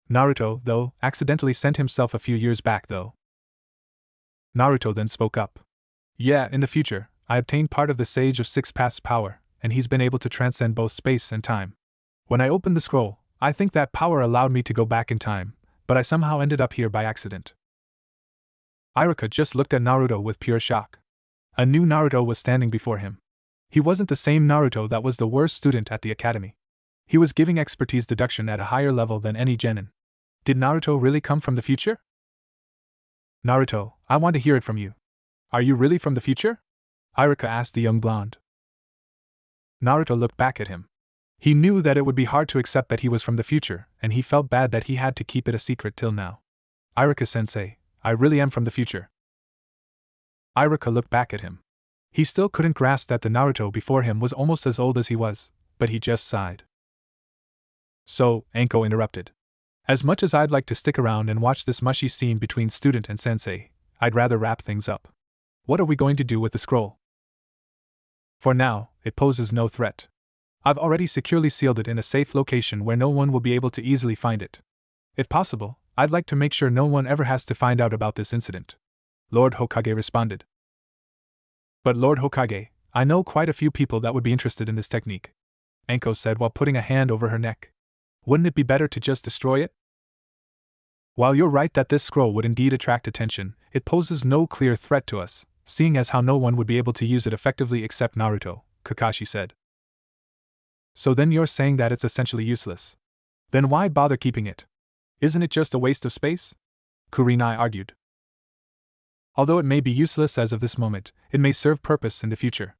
Naruto, though, accidentally sent himself a few years back though. Naruto then spoke up. Yeah, in the future, I obtained part of the Sage of Six Paths power, and he's been able to transcend both space and time. When I opened the scroll, I think that power allowed me to go back in time, but I somehow ended up here by accident. Iruka just looked at Naruto with pure shock. A new Naruto was standing before him. He wasn't the same Naruto that was the worst student at the academy. He was giving expertise deduction at a higher level than any genin. Did Naruto really come from the future? Naruto, I want to hear it from you. Are you really from the future? Iruka asked the young blonde. Naruto looked back at him. He knew that it would be hard to accept that he was from the future, and he felt bad that he had to keep it a secret till now. Iruka-sensei, I really am from the future. Iruka looked back at him. He still couldn't grasp that the Naruto before him was almost as old as he was, but he just sighed. So, Anko interrupted. As much as I'd like to stick around and watch this mushy scene between student and sensei, I'd rather wrap things up. What are we going to do with the scroll? For now, it poses no threat. I've already securely sealed it in a safe location where no one will be able to easily find it. If possible, I'd like to make sure no one ever has to find out about this incident. Lord Hokage responded. But Lord Hokage, I know quite a few people that would be interested in this technique, Anko said while putting a hand over her neck. Wouldn't it be better to just destroy it? While you're right that this scroll would indeed attract attention, it poses no clear threat to us, seeing as how no one would be able to use it effectively except Naruto, Kakashi said. So then you're saying that it's essentially useless. Then why bother keeping it? Isn't it just a waste of space? Kurenai argued. Although it may be useless as of this moment, it may serve purpose in the future.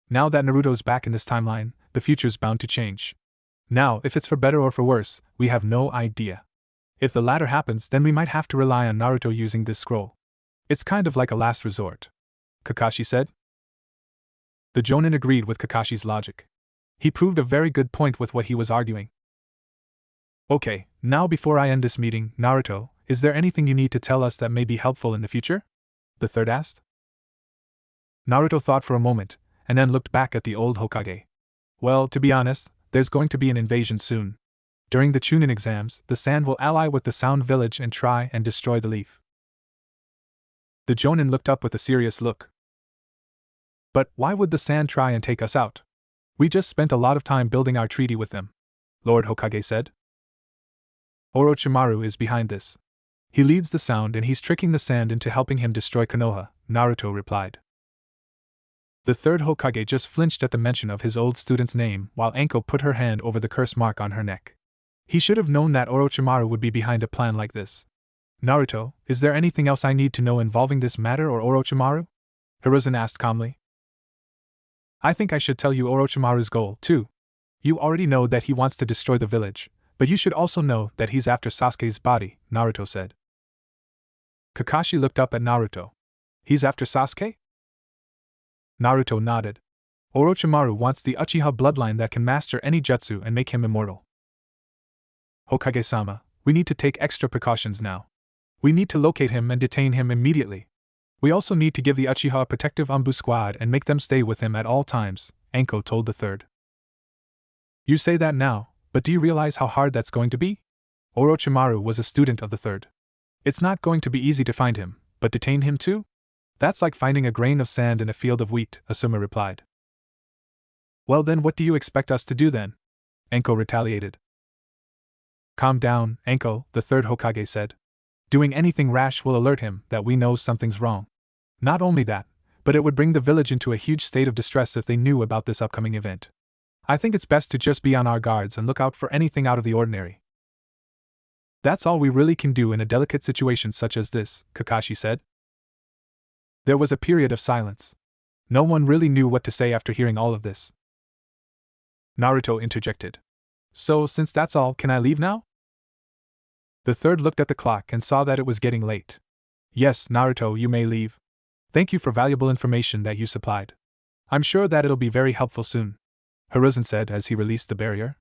Now that Naruto's back in this timeline, the future's bound to change. Now, if it's for better or for worse, we have no idea. If the latter happens, then we might have to rely on Naruto using this scroll. It's kind of like a last resort, Kakashi said. The Jonin agreed with Kakashi's logic. He proved a very good point with what he was arguing. Okay, now before I end this meeting, Naruto, is there anything you need to tell us that may be helpful in the future? The third asked. Naruto thought for a moment, and then looked back at the old Hokage. Well, to be honest, there's going to be an invasion soon. During the Chunin exams, the Sand will ally with the Sound Village and try and destroy the leaf. The Jonin looked up with a serious look. But why would the Sand try and take us out? We just spent a lot of time building our treaty with them, Lord Hokage said. Orochimaru is behind this. He leads the Sound and he's tricking the Sand into helping him destroy Konoha, Naruto replied. The third Hokage just flinched at the mention of his old student's name while Anko put her hand over the curse mark on her neck. He should have known that Orochimaru would be behind a plan like this. Naruto, is there anything else I need to know involving this matter or Orochimaru? Hiruzen asked calmly. I think I should tell you Orochimaru's goal, too. You already know that he wants to destroy the village, but you should also know that he's after Sasuke's body, Naruto said. Kakashi looked up at Naruto. He's after Sasuke? Naruto nodded. Orochimaru wants the Uchiha bloodline that can master any jutsu and make him immortal. Hokage-sama, we need to take extra precautions now. We need to locate him and detain him immediately. We also need to give the Uchiha a protective ambuscade and make them stay with him at all times, Anko told the third. You say that now, but do you realize how hard that's going to be? Orochimaru was a student of the third. It's not going to be easy to find him, but detain him too? That's like finding a grain of sand in a field of wheat, Asuma replied. Well then what do you expect us to do then? Anko retaliated. Calm down, Anko, the third Hokage said. Doing anything rash will alert him that we know something's wrong. Not only that, but it would bring the village into a huge state of distress if they knew about this upcoming event. I think it's best to just be on our guards and look out for anything out of the ordinary. That's all we really can do in a delicate situation such as this, Kakashi said. There was a period of silence. No one really knew what to say after hearing all of this. Naruto interjected. So, since that's all, can I leave now? The third looked at the clock and saw that it was getting late. Yes, Naruto, you may leave. Thank you for valuable information that you supplied. I'm sure that it'll be very helpful soon, Hiruzen said as he released the barrier.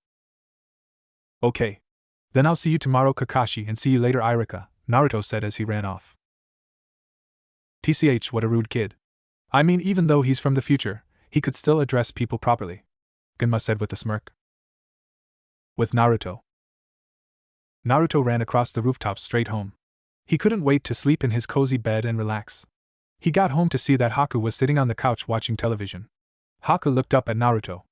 Okay. Then I'll see you tomorrow, Kakashi, and see you later, Iruka, Naruto said as he ran off. TCH, what a rude kid. I mean, even though he's from the future, he could still address people properly. Genma said with a smirk. With Naruto. Naruto ran across the rooftop straight home. He couldn't wait to sleep in his cozy bed and relax. He got home to see that Haku was sitting on the couch watching television. Haku looked up at Naruto.